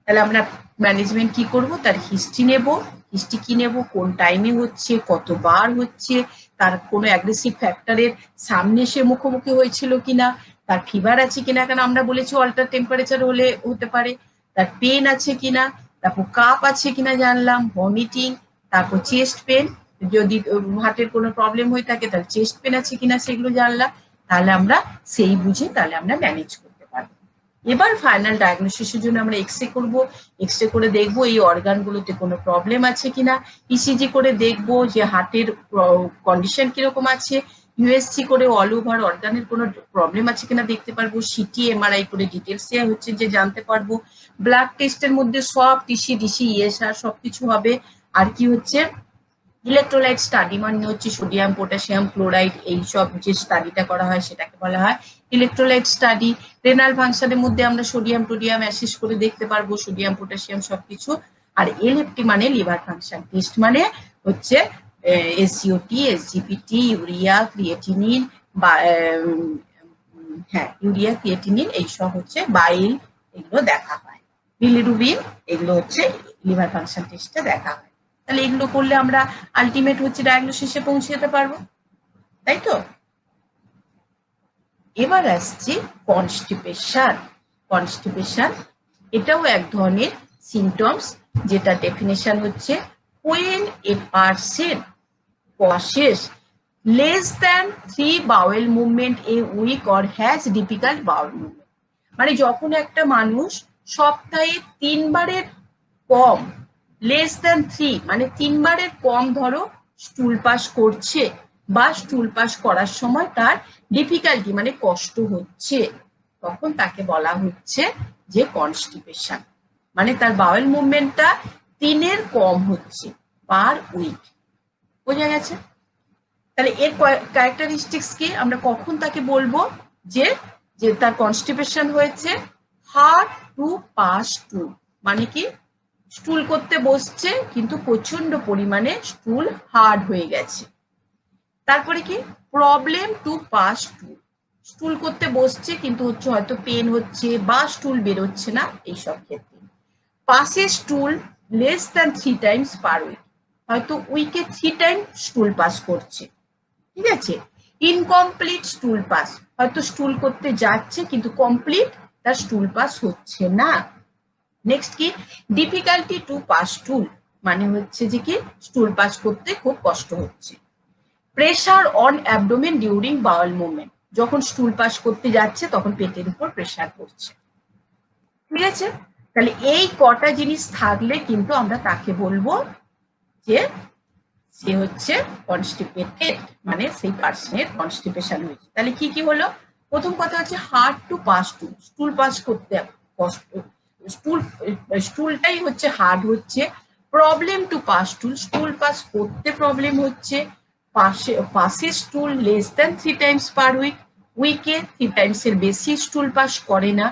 A: তাহলে আমরা ম্যানেজমেন্ট কি করব, তার হিস্ট্রি নেব। হিস্ট্রি কি নেব, কোন টাইমে হচ্ছে, কতবার হচ্ছে, তার কোনো অ্যাগ্রেসিভ ফ্যাক্টরের সামনে সে মুখোমুখি হয়েছিল কিনা, তার ফিভার আছে কিনা, কারণ আমরা বলেছি অল্টার টেম্পারেচার হলে হতে পারে, তার পেন আছে কিনা, তারপর কাপ আছে কিনা জানলাম, ভমিটিং, তারপর চেস্ট পেন, যদি হার্টের কোনো প্রবলেম হয়ে থাকে তাহলে চেস্ট পেন আছে কিনা সেগুলো জানলাম, তাহলে আমরা সেই বুঝে তাহলে আমরা ম্যানেজ করতে পারবো। এবার ফাইনাল ডায়াগনোসিসের জন্য আমরা এক্সরে করব, এক্সরে করে দেখবো এই অর্গানগুলোতে কোনো প্রবলেম আছে কিনা, ইসিজি করে দেখবো যে হার্টের কন্ডিশন কিরকম আছে, ইউএসজি করে অল ওভার অর্গানের কোনো প্রবলেম আছে কিনা দেখতে পারবো, সিটি এমআরআই করে ডিটেলস হচ্ছে যে জানতে পারবো, ব্লাড টেস্টের মধ্যে সব টিসি ডিসি ইএসআর সবকিছু হবে। আর কি হচ্ছে, ইলেকট্রোলাইট স্টাডি মানে হচ্ছে সোডিয়াম পটাশিয়াম ক্লোরাইড, এইসব যে স্টাডিটা করা হয় সেটাকে বলা হয় ইলেকট্রোলাইট স্টাডি। রেনাল ফাংশনের মধ্যে আমরা সোডিয়াম টোডিয়াম অ্যাসেস করে দেখতে পারবো, সোডিয়াম পটাশিয়াম সবকিছু। আর এলএফটি মানে লিভার ফাংশন টেস্ট, মানে হচ্ছে এসজিওটি, এসজিপিটি, ইউরিয়া, ক্রিয়েটিনিন, বা হ্যাঁ ইউরিয়া, ক্রিয়েটিনিন এইসব হচ্ছে বাইল, এগুলো দেখা হয়, বিলিরুবিন, এগুলো হচ্ছে লিভার ফাংশন টেস্টে দেখা হয়। তাহলে এগুলো করলে আমরা আলটিমেট হচ্ছে ডায়াগনোসিসে পৌঁছে যেতে পারবো, তাই তো। এবার আসছি কনস্টিপেশন। কনস্টিপেশন এটাও এক ধরনের সিমটমস, যেটা ডেফিনেশন হচ্ছে when a person causes less than 3 bowel movement a week or has difficult bowel movement, মানে যখন একটা মানুষ সপ্তাহে 3 বারের কম, লেস দ্যান 3 মানে 3 বারের কম ধরো স্টুল পাস করছে, বা স্টুল পাস করার সময় তার ডিফিকাল্টি মানে কষ্ট হচ্ছে, তখন তাকে বলা হচ্ছে যে কনস্টিপেশন, মানে তার বাউল মুভমেন্টটা 3-এর কম হচ্ছে পার উইক। বোঝা গেছে? তাহলে এর ক্যারেক্টারিস্টিক্স কি, আমরা কখন তাকে বলবো যে যে তার কনস্টিপেশন হয়েছে, হার্ড টু পাস টু, মানে কি স্টুল করতে বসছে কিন্তু প্রচন্ড পরিমাণে স্টুল হার্ড হয়ে গেছে। তারপরে কি problem to pass to, stool করতে বসছে কিন্তু হচ্ছে হয়তো পেন হচ্ছে বা স্টুল বেরোচ্ছে না, এইসব ক্ষেত্রে। Passes stool less than 3 times per week, হয়তো উইকে 3 টাইম স্টুল পাস করছে, ঠিক আছে। ইনকমপ্লিট স্টুল পাস, হয়তো স্টুল করতে যাচ্ছে কিন্তু কমপ্লিট তার স্টুল পাস হচ্ছে না। নেক্সট কি ডিফিকাল্টি টু পাস স্টুল, মানে হচ্ছে যে কি স্টুল পাস করতে খুব কষ্ট হচ্ছে। Pressure on abdomen during bowel movement, যখন স্টুল পাস করতে যাচ্ছে তখন পেটের উপর প্রেসার পড়ছে, ঠিক আছে। তাহলে এই কটা জিনিস থাকলে কিন্তু আমরা তাকে বলবো যে সে হচ্ছে কনস্টিপেটেড, মানে সেই পার্সনের কনস্টিপেশন হয়েছে। তাহলে কি কি হলো, প্রথম কথা হচ্ছে hard to pass to, stool pass করতে কষ্ট, স্টুলটাই হচ্ছে হার্ড হচ্ছে। Problem to pass tool, stool pass করতে প্রবলেম হচ্ছে। Passes stool less than 3 times per week, উইকে 3 টাইমস এর বেশি স্টুল পাস করে না।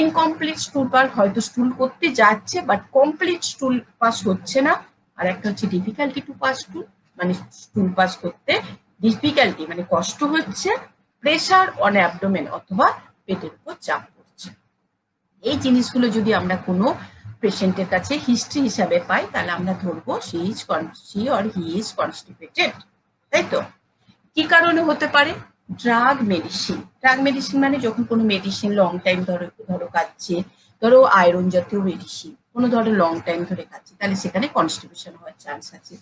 A: ইনকমপ্লিট স্টুল পাস, হয়তো স্টুল করতে যাচ্ছে বাট কমপ্লিট স্টুল পাস হচ্ছে না। আর একটা হচ্ছে ডিফিকাল্টি টু পাস টুল, মানে স্টুল পাস করতে ডিফিকাল্টি মানে কষ্ট হচ্ছে। প্রেসার অন অ্যাবডোমেন, অথবা পেটের উপর চাপ পড়ছে। এই জিনিসগুলো যদি আমরা কোনো পেশেন্টের কাছে হিস্ট্রি হিসাবে পাই তাহলে আমরা ধরবো she or he is constipated, তাই তো। কি কারণে হতে পারে, ড্রাগ মেডিসিন, ড্রাগ মেডিসিন মানে যখন কোনো মেডিসিন লং টাইম ধরো খাচ্ছে, ধরো আয়রন জাতীয় মেডিসিন কোনো ধরো লং টাইম ধরে খাচ্ছে, তাহলে সেখানে কনস্টিপেশন হওয়ার চান্স আছে।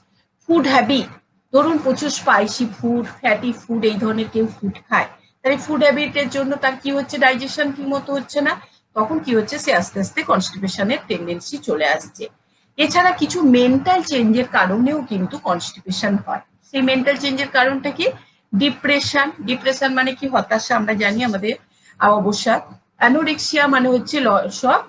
A: ফুড হ্যাবিট, ধরুন প্রচুর স্পাইসি ফুড, ফ্যাটি ফুড, এই ধরনের কেউ ফুড খায়, তাহলে ফুড হ্যাবিটের জন্য তার কি হচ্ছে, ডাইজেশন ঠিক মতো হচ্ছে না, তখন কি হচ্ছে সে আস্তে আস্তে কনস্টিপেশনের টেন্ডেন্সি চলে আসছে। এছাড়া কিছু মেন্টাল চেঞ্জের কারণেও কিন্তু কনস্টিপেশন হয়। সেই মেন্টাল চেঞ্জের কারণটা কি, ডিপ্রেশন, ডিপ্রেশন মানে কি হতাশা, আমরা জানি আমাদের অবসাদ। অ্যানোরেক্সিয়া মানে হচ্ছে লস অফ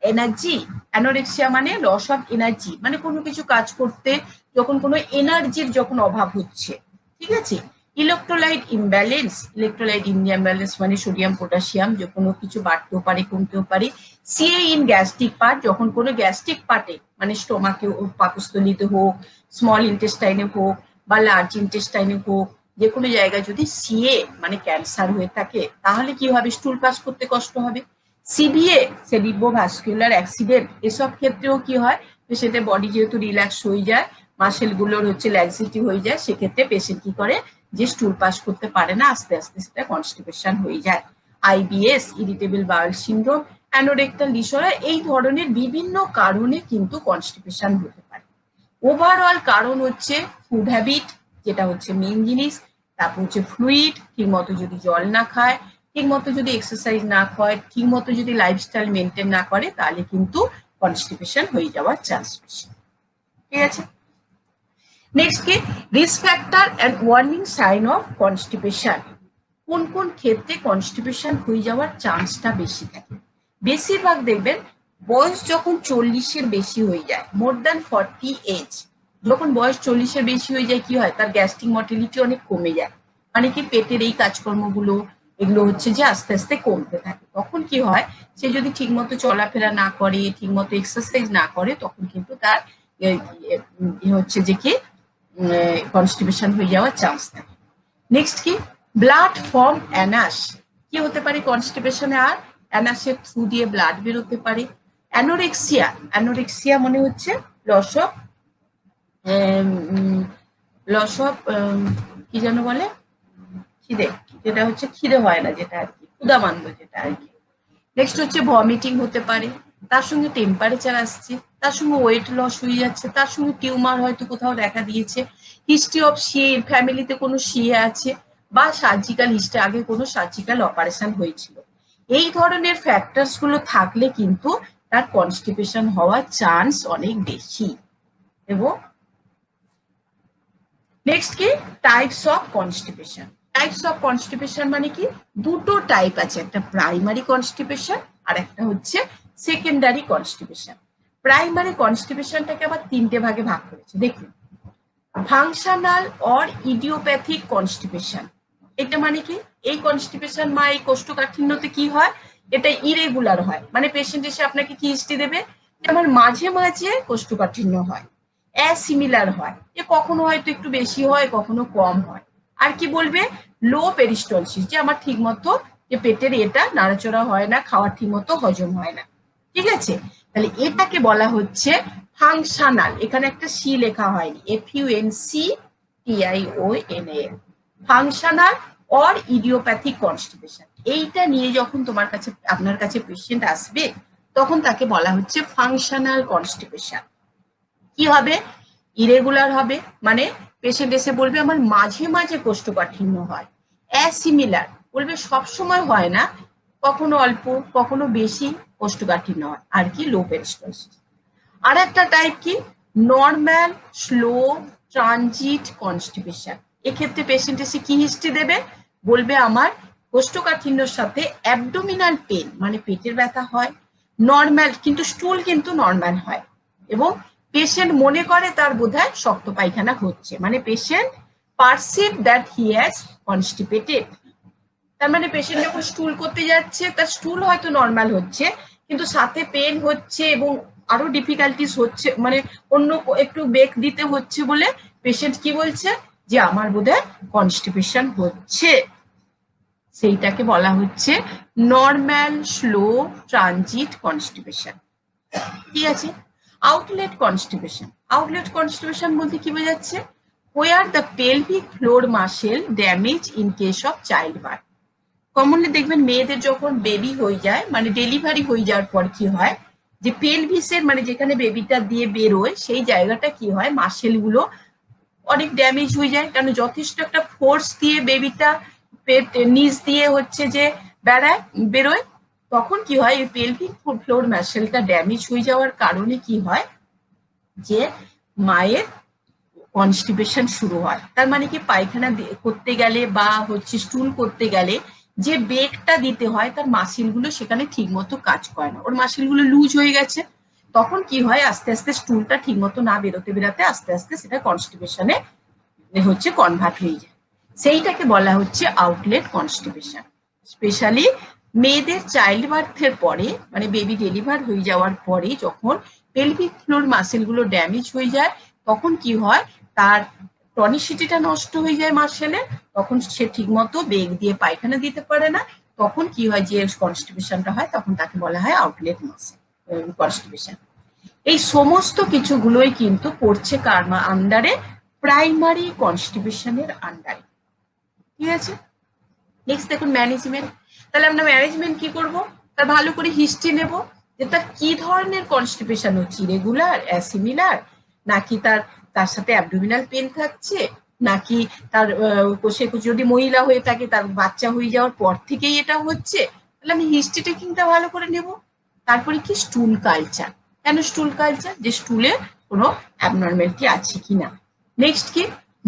A: এনার্জি, অ্যানোরেক্সিয়া মানে লস অফ এনার্জি, মানে কোনো কিছু কাজ করতে যখন কোনো এনার্জির যখন অভাব হচ্ছে, ঠিক আছে। ইলেকট্রোলাইট ইমব্যালেন্স মানে সোডিয়াম পটাশিয়াম যে কোনো কিছু বাড়তেও পারে কমতেও পারে। সিএ ইন গ্যাস্ট্রিক পার্ট, যখন কোনো গ্যাস্ট্রিক পার্টে মানে স্টোমাকে পাকস্থলিতে হোক, স্মল ইন্টেস্টাইনে হোক বা লার্জ ইন্টেস্টাইনে হোক, যে কোনো জায়গায় যদি সিএ মানে ক্যান্সার হয়ে থাকে তাহলে কি হবে, স্টুল পাস করতে কষ্ট হবে। সিবিএ সেরিব্রোভাস্কুলার অ্যাক্সিডেন্ট, এসব ক্ষেত্রেও কি হয়, পেশেন্টের বডি যেহেতু রিল্যাক্স হয়ে যায়, মাসেল গুলোর হচ্ছে ল্যাক্সিটি হয়ে যায়, সেক্ষেত্রে পেশেন্ট কি করে যে স্টুল পাস করতে পারে না, আস্তে আস্তে সেটা কনস্টিপেশন হয়ে যায়। IBS irritable bowel syndrome, anorectal disorder, এই ধরনের বিভিন্ন কারণে কিন্তু কনস্টিপেশন হতে পারে। ওভারঅল কারণ হচ্ছে ফুড হ্যাবিট, যেটা হচ্ছে মেইন জিনিস, তারপর হচ্ছে ফ্লুইড, ঠিক মতো যদি জল না খায়, ঠিক মতো যদি এক্সারসাইজ না করে, ঠিক মতো যদি লাইফস্টাইল মেনটেন না করে, তাহলে কিন্তু কনস্টিপেশন হয়ে যাওয়ার চান্স বেশি। ঠিক আছে, নেক্সট কি risk factor and warning sign of constipation. কোন কোন ক্ষেত্রে কনস্টিপেশন হয়ে যাওয়ার চান্সটা বেশি থাকে? বেশিরভাগ দেখবেন বয়স যখন 40-এর বেশি হয়ে যায়, মোর দ্যান 40 এজ, যখন বয়স 40-এর বেশি হয়ে যায় কি হয়, তার গ্যাস্ট্রিক মর্টিলিটি অনেক কমে যায়, মানে কি পেটের এই কাজকর্মগুলো এগুলো হচ্ছে যে আস্তে আস্তে কমতে থাকে। তখন কি হয়, সে যদি ঠিকমতো চলাফেরা না করে, ঠিকমতো এক্সারসাইজ না করে, তখন কিন্তু তার হচ্ছে যে কি কনস্টিপেশন হয়ে যাওয়ার চান্স থাকে। নেক্সট কি ব্লাড ফর্ম অ্যানাস, কি হতে পারে কনস্টিপেশনে, আর অ্যানাসের থ্রু দিয়ে ব্লাড বেরোতে পারে। অ্যানোরেক্সিয়া মানে হচ্ছে লস অফ কি যেন বলে, খিদে, যেটা হচ্ছে খিদে হয় না, যেটা আর কি ক্ষুধামান্দ যেটা আর কি। নেক্সট হচ্ছে ভমিটিং হতে পারে, তার সঙ্গে টেম্পারেচার আসছে, তার সঙ্গে ওয়েট লস হয়ে যাচ্ছে, তার সঙ্গে টিউমার হয়তো কোথাও দেখা দিয়েছে, হিস্ট্রি অফ সিএ, ফ্যামিলিতে কোনো সিএ আছে, বা সার্জিক্যাল হিস্ট্রি, আগে কোনো সার্জিক্যাল অপারেশন হয়েছিল। এই ধরনের ফ্যাক্টরস গুলো থাকলে কিন্তু তার কনস্টিপেশন হওয়ার চান্স অনেক বেশি। এবং নেক্সট কি types of constipation. Types of constipation মানে কি, দুটো টাইপ আছে, একটা প্রাইমারি কনস্টিপেশন আর একটা হচ্ছে সেকেন্ডারি কনস্টিপেশন। প্রাইমারি কনস্টিপেশনটাকে আবার তিনটে ভাগে ভাগ করেছে, দেখুন। ফাংশনাল অর ইডিওপ্যাথিক কনস্টিপেশন, এটা মানে কি, এই কনস্টিপেশন বা এই কোষ্ঠকাঠিন্যতে কি হয়, এটা ইরেগুলার হয়, মানে পেশেন্ট এসে আপনাকে কি হিস্ট্রি দেবে, যে আমার মাঝে মাঝে কোষ্ঠকাঠিন্য হয়, অ্যাসিমিলার হয়, যে কখনো হয়তো একটু বেশি হয়, কখনো কম হয়। আর কি বলবে, লো পেরিস্টলসিস, যে আমার ঠিক মতো যে পেটের এটা নাড়াচড়া হয় না, খাওয়ার ঠিক মতো হজম হয় না। ঠিক আছে, তাহলে এটাকে বলা হচ্ছে ফাংশনাল, এখানে একটা সি লেখা হয়নি, FUNCTIONAL, functional or idiopathic constipation. এইটা নিয়ে যখন তোমার কাছে আপনার কাছে পেশেন্ট আসবে, তখন তাকে বলা হচ্ছে ফাংশনাল কনস্টিপেশন। কি হবে, ইরেগুলার হবে, মানে পেশেন্ট এসে বলবে আমার মাঝে মাঝে কোষ্ঠকাঠিন্য হয়। অ্যাসিমিলার বলবে সবসময় হয় না, কখনো অল্প কখনো বেশি কোষ্ঠকাঠিন্য হয়। আর কি লো পেরিস্টলসিস। আর একটা টাইপ কি নর্মাল স্লো ট্রানজিট কনস্টিপেশন। এক্ষেত্রে পেশেন্ট এসে কি হিস্ট্রি দেবে, বলবে আমার কোষ্ঠকাঠিন্যর সাথে অ্যাবডোমিনাল পেন মানে পেটের ব্যথা হয়, নর্মাল কিন্তু স্টুল কিন্তু নর্মাল হয়, এবং পেশেন্ট মনে করে তার বোধহয় শক্ত পায়খানা হচ্ছে, মানে patient perceive that he has constipated. তার মানে পেশেন্ট যখন স্টুল করতে যাচ্ছে, তার স্টুল হয়তো নর্মাল হচ্ছে, কিন্তু সাথে পেন হচ্ছে এবং আরো ডিফিকাল্টিস হচ্ছে, মানে অন্য একটু বেক দিতে হচ্ছে বলে পেশেন্ট কি বলছে, যে আমার বোধহয় কনস্টিপেশন হচ্ছে। সেইটাকে বলা হচ্ছে নর্মাল স্লো ট্রানজিট কনস্টিপেশন। ঠিক আছে, আউটলেট কনস্টিপেশন। আউটলেট কনস্টিপেশন বলতে কি বোঝাচ্ছে, where the pelvic floor muscle damage in case of childbirth। Commonly দেখবেন মেয়েদের যখন বেবি হয়ে যায়, মানে ডেলিভারি হয়ে যাওয়ার পর কি হয়, যে পেলভিসের মানে যেখানে বেবিটা দিয়ে বেরোয় সেই জায়গাটা কি হয়, মাসেল গুলো অনেক ড্যামেজ হয়ে যায়, কারণ যথেষ্ট একটা ফোর্স দিয়ে বেবিটা পেট নিচ দিয়ে হচ্ছে যে বেরোয়। তখন কি হয়, এই পেলভিক ফ্লোর মাসেলটা ড্যামেজ হয়ে যাওয়ার কারণে কি হয়, যে মায়ের কনস্টিপেশন শুরু হয়। তার মানে কি পায়খানা করতে গেলে বা হচ্ছে স্টুল করতে গেলে যে বেগটা দিতে হয়, তার মাসিল গুলো সেখানে ঠিক মতো কাজ করে না, ওর মাসিল গুলো লুজ হয়ে গেছে। তখন কি হয়, আস্তে আস্তে স্টুলটা ঠিক মতো না বেরোতে বেরোতে আস্তে আস্তে সেটা কনস্টিপেশনে হচ্ছে কনভার্ট হয়ে যায়। সেইটাকে বলা হচ্ছে আউটলেট কনস্টিপেশন। স্পেশালি মেয়েদের চাইল্ড বার্থের পরে, মানে বেবি ডেলিভার হয়ে যাওয়ার পরে যখন পেলভিক ফ্লোর মাসেলগুলো ড্যামেজ হয়ে যায়, তখন কি হয়, তার টনিসিটিটা নষ্ট হয়ে যায় মাসেলের, তখন সে ঠিকমতো বেগ দিয়ে পায়খানা দিতে পারে না। তখন কি হয়, যে কনস্টিপেশনটা হয় তখন তাকে বলা হয় আউটলেট মাসেল কনস্টিপেশন। এই সমস্ত কিছুগুলোই কিন্তু পড়ছে কার আন্ডারে? প্রাইমারি কনস্টিপেশনের আন্ডারে। ঠিক আছে, নেক্সট দেখুন ম্যানেজমেন্ট। তাহলে আমরা ম্যানেজমেন্ট কি করব? তার ভালো করে হিস্ট্রি নেব, যে তার কি ধরনের কনস্টিপেশন হচ্ছে, রেগুলার, অ্যাসিমিলার, নাকি তার তার সাথে অ্যাবডোমিনাল পেন থাকছে, নাকি তার সে যদি মহিলা হয়ে থাকে তার বাচ্চা হয়ে যাওয়ার পর থেকেই এটা হচ্ছে। তাহলে আমি হিস্ট্রি টেকিংটা ভালো করে নেব। তারপরে কি স্টুল কালচার। কেন স্টুল কালচার? যে স্টুলে কোনো অ্যাবনর্মালিটি আছে কিনা। নেক্সট কি?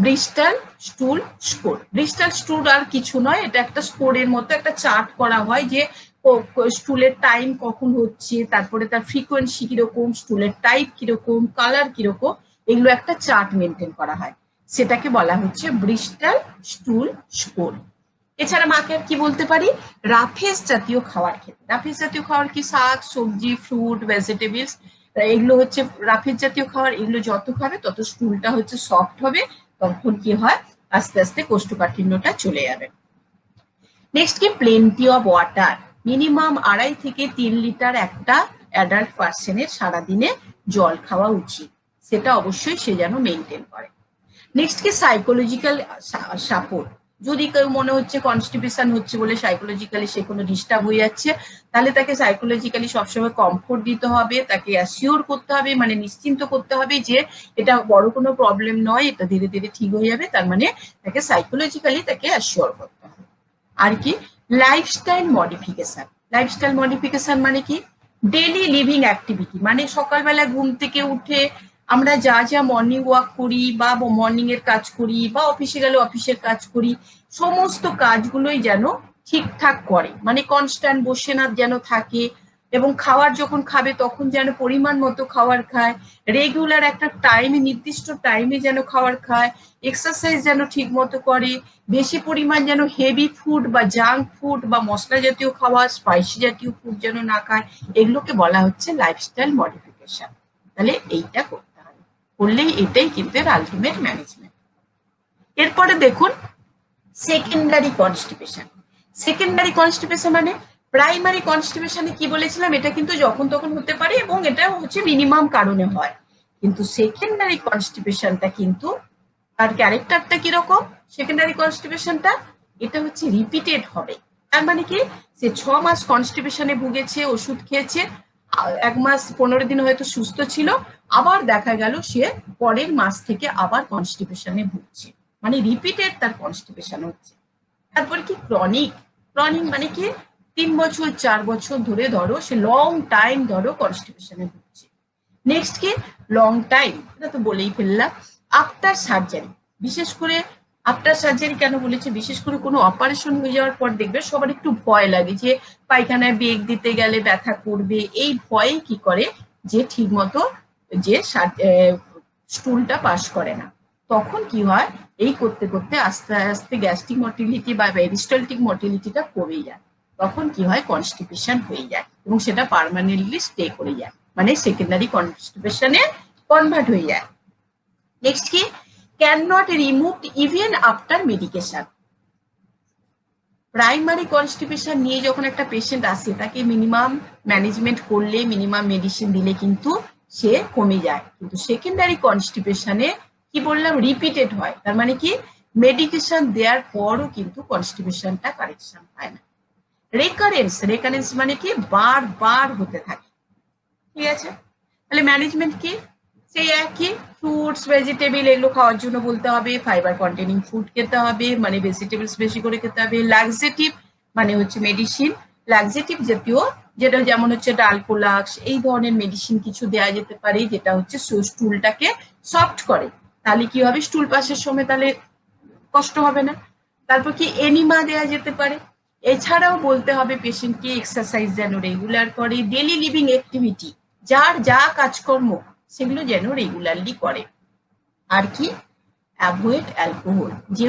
A: Bristol স্টুল score. ব্রিস্টাল স্টুল আর কিছু নয়, এটা একটা স্কোরের মতো একটা চার্ট করা হয়, যে স্টুলের টাইম কখন হচ্ছে, তারপরে তার ফ্রিকোয়েন্সি কিরকম, স্টুলের টাইপ কিরকম, কালার কিরকম, এগুলো একটা চার্ট মেনটেন করা হয়, সেটাকে বলা হচ্ছে ব্রিস্টাল স্টুল স্কোর। এছাড়া মাকে কি বলতে পারি? রাফেজ জাতীয় খাবার খেতে। রাফেজ জাতীয় খাবার কি? শাক সবজি, ফ্রুট, ভেজিটেবলস, এগুলো হচ্ছে রাফেজ জাতীয় খাবার। এগুলো যত খাবে তত স্টুলটা হচ্ছে সফট হবে, তখন কি হয়, আস্তে আস্তে কোষ্ঠকাঠিন্যটা চলে যাবে। নেক্সট কি? Plenty of water. মিনিমাম 2.5 থেকে 3 লিটার একটা অ্যাডাল্ট পার্সনের সারাদিনে জল খাওয়া উচিত, সেটা অবশ্যই সে যেন মেনটেন করে। নেক্সট কি? Psychological support. যদি কেউ মনে হচ্ছে কনস্টিপেশন হচ্ছে বলে সাইকোলজিক্যালি সে কোনো ডিস্টার্ব হয়ে যাচ্ছে, তাহলে তাকে সাইকোলজিক্যালি সবসময় কমফোর্ট দিতে হবে, তাকে অ্যাসিওর করতে হবে, মানে নিশ্চিন্ত করতে হবে যে এটা বড় কোনো প্রবলেম নয়, এটা ধীরে ধীরে ঠিক হয়ে যাবে। তার মানে তাকে সাইকোলজিক্যালি তাকে অ্যাসিওর করতে হবে। আর কি? Lifestyle modification. লাইফস্টাইল মডিফিকেশন মানে কি? ডেলি লিভিং অ্যাক্টিভিটি, মানে সকালবেলা ঘুম থেকে উঠে আমরা যা যা মর্নিং ওয়াক করি, বা মর্নিং এর কাজ করি, বা অফিসে গেলে অফিসের কাজ করি, সমস্ত কাজগুলোই যেন ঠিকঠাক করে, মানে কনস্ট্যান্ট বসে না যেন থাকে, এবং খাবার যখন খাবে তখন যেন পরিমাণ মতো খাবার খায়, রেগুলার একটা টাইমে, নির্দিষ্ট টাইমে যেন খাবার খায়, এক্সারসাইজ যেন ঠিক মতো করে, বেশি পরিমাণ যেন হেভি ফুড বা জাঙ্ক ফুড বা মশলা জাতীয় খাবার, স্পাইসি জাতীয় ফুড যেন না খায়, এগুলোকে বলা হচ্ছে লাইফস্টাইল মডিফিকেশন। তাহলে এইটা করতে হবে, করলেই এটাই কিন্তু এর আলটিমেট ম্যানেজমেন্ট। এরপরে দেখুন সেকেন্ডারি কনস্টিপেশন। সেকেন্ডারি কনস্টিপেশন মানে প্রাইমারি কনস্টিপেশনে কি বলেছিলাম, এটা কিন্তু যখন তখন হতে পারে এবং এটা হচ্ছে মিনিমাম কারণে হয়, কিন্তু সেকেন্ডারি কনস্টিপেশনটা কিন্তু তার ক্যারেক্টারটা কিরকম? সেকেন্ডারি কনস্টিপেশনটা এটা হচ্ছে রিপিটেড হবে। তার মানে কি? সে 6 মাস কনস্টিপেশনে ভুগেছে, ওষুধ খেয়েছে, 1 মাস 15 দিন হয়তো সুস্থ ছিল, আবার দেখা গেল সে পরের মাস থেকে আবার কনস্টিপেশনে ভুগছে, মানে রিপিটেড তার কনস্টিপেশন হচ্ছে। তারপর কি? ক্রনিক। ক্রনিক মানে কি? 3 বছর 4 বছর ধরে ধরো সে লং টাইম ধরো কনস্টিপেশনে ভুগছে। নেক্সট কি? লং টাইম, এটা তো বলেই ফেললাম। আফটার সার্জারি, বিশেষ করে আফটার সার্জারি কেন বলেছি? বিশেষ করে কোনো অপারেশন হয়ে যাওয়ার পর দেখবে সবার একটু ভয় লাগে, যে পায়খানায় বেগ দিতে গেলে ব্যথা করবে, এই ভয়ে কি করে, যে ঠিক মতো যে স্টুলটা পাস করে না। তখন কি হয়, এই করতে করতে আস্তে আস্তে গ্যাস্ট্রিক মর্টিলিটি বা পেরিস্টালটিক মর্টিলিটিটা কমে যায়, তখন কি হয়, কনস্টিপেশন হয়ে যায় এবং সেটা পার্মানেন্টলি স্টে করে যায়, মানে সেকেন্ডারি কনস্টিপেশনে কনভার্ট হয়ে যায়। নেক্সট কি? Can not removed even after medication. Primary constipation নিয়ে যখন একটা পেশেন্ট আসে, তাকে মিনিমাম ম্যানেজমেন্ট করলে, মিনিমাম মেডিসিন দিলে কিন্তু সে কমে যায়, কিন্তু সেকেন্ডারি কনস্টিপেশনে কি বললাম, রিপিটেড হয়। তার মানে কি? মেডিকেশন দেওয়ার পরও কিন্তু কনস্টিপেশনটা কারেকশন হয় না। রেকারেন্স, রেকারেন্স মানে কি? বারবার হতে থাকে। ঠিক আছে, তাহলে ম্যানেজমেন্ট কি? সেই একই, ফ্রুটস ভেজিটেবল এগুলো খাওয়ার জন্য বলতে হবে, ফাইবার কন্টেনিং ফুড খেতে হবে, মানে ভেজিটেবলস বেশি করে খেতে হবে, লাক্সেটিভ মানে হচ্ছে মেডিসিন, লাক্সেটিভ জাতীয়, যেটা যেমন হচ্ছে ডালকোলাক্স, এই ধরনের মেডিসিন কিছু দেওয়া যেতে পারে, যেটা হচ্ছে স্টুলটাকে সফট করে, তাহলে কি হবে, স্টুল পাসের সময় তাহলে কষ্ট হবে না। তারপর কি? এনিমা দেওয়া যেতে পারে। এছাড়াও বলতে হবে পেশেন্টকে এক্সারসাইজ যেন রেগুলার করে, ডেলি লিভিং অ্যাক্টিভিটি, যার যা কাজকর্ম সেগুলো যেন রেগুলারলি করে। আর কি? Avoid alcohol. যে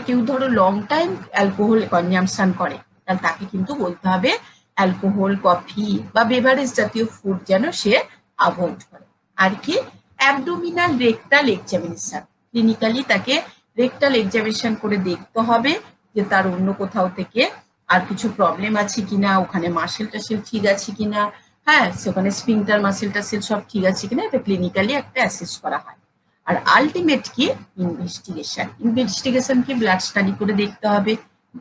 A: কেউ ধরো লং টাইম অ্যালকোহল কনজাম্পশন করে, তাহলে তাকে কিন্তু বলতে হবে অ্যালকোহল, কফি বা বেভারেজ জাতীয় ফুড যেন সে অ্যাভয়েড করে। আর কি, অ্যাবডোমিনাল রেকটাল এক্সামিনেশন, ক্লিনিক্যালি তাকে রেকটাল এক্সামিনেশন করে দেখতে হবে যে তার অন্য কোথাও থেকে আর কিছু প্রবলেম আছে কিনা, ওখানে মাসেল টাসেল ঠিক আছে কিনা, হ্যাঁ সেখানে স্ফিংটার মাসেল টাসেল সব ঠিক আছে কিনা, এটা ক্লিনিক্যালি একটা অ্যাসেস করা হয়। আর আলটিমেট কি, ইনভেস্টিগেশন কি ব্লাড স্টাডি করে দেখতে হবে,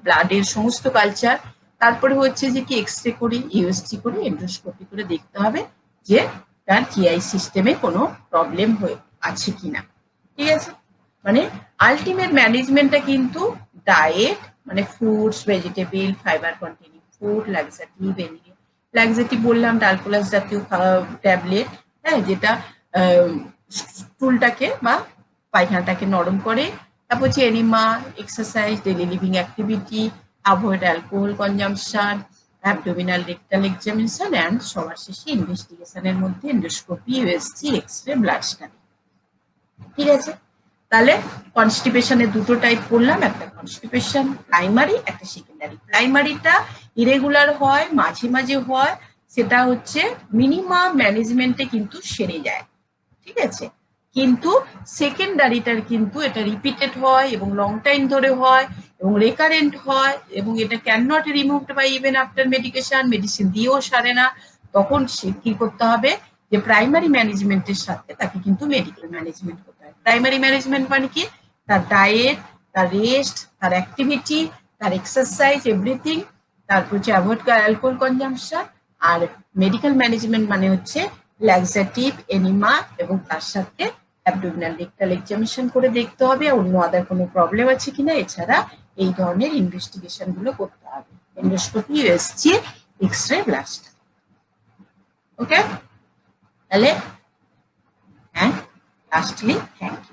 A: ব্লাডের সমস্ত কালচার, তারপরে হচ্ছে যে কি এক্সরে করে, ইউএসজি করে, এন্ডোস্কোপি করে দেখতে হবে যে তার জিআই সিস্টেমে কোনো প্রবলেম হয়ে আছে কিনা। ঠিক আছে, মানে আলটিমেট ম্যানেজমেন্টটা কিন্তু ডায়েট, মানে fruits, vegetable, fibre containing food, laxative বললাম ডালকোলাস জাতীয় ট্যাবলেট, হ্যাঁ যেটা স্টুলটাকে বা পায়খানাটাকে নরম করে। তারপর হচ্ছে enema, exercise, daily living activity, avoid alcohol consumption, abdominal rectal examination and সবার শেষে ইনভেস্টিগেশনের মধ্যে endoscopy, USG, x-ray, blood study. ঠিক আছে, তাহলে কনস্টিপেশনের দুটো টাইপ করলাম, একটা কনস্টিপেশন প্রাইমারি, একটা সেকেন্ডারি। প্রাইমারিটা ইরেগুলার হয়, মাঝে মাঝে হয়, সেটা হচ্ছে মিনিমাম ম্যানেজমেন্টে কিন্তু সেরে যায়। ঠিক আছে, কিন্তু সেকেন্ডারিটার কিন্তু এটা রিপিটেড হয় এবং লং টাইম ধরে হয় এবং রেকারেন্ট হয় এবং এটা can not removed by even after medication, medicine দিয়েও সারে না। তখন সে কি করতে হবে, যে প্রাইমারি ম্যানেজমেন্টের সাথে তাকে কিন্তু মেডিকেল ম্যানেজমেন্ট করতে হয়। প্রাইমারি ম্যানেজমেন্ট মানে কি, তার ডায়েট, তার রেস্ট, তার অ্যাক্টিভিটি, তার এক্সারসাইজ, এভরিথিং, তারপর হচ্ছে অ্যাভয়েড অ্যালকোহল কনজাম্পশন। আর মেডিকেল ম্যানেজমেন্ট মানে হচ্ছে ল্যাক্সেটিভ, এনিমা এবং তার সাথে অ্যাবডোমিনাল রেকটাল এক্সামিনেশন করে দেখতে হবে অন্য আদার কোনো প্রবলেম আছে কিনা। এছাড়া এই ধরনের ইনভেস্টিগেশন গুলো করতে হবে, endoscopy, USG, x-ray, blood study. Okay, তাহলে হ্যাঁ, লাস্টলি থ্যাংক ইউ।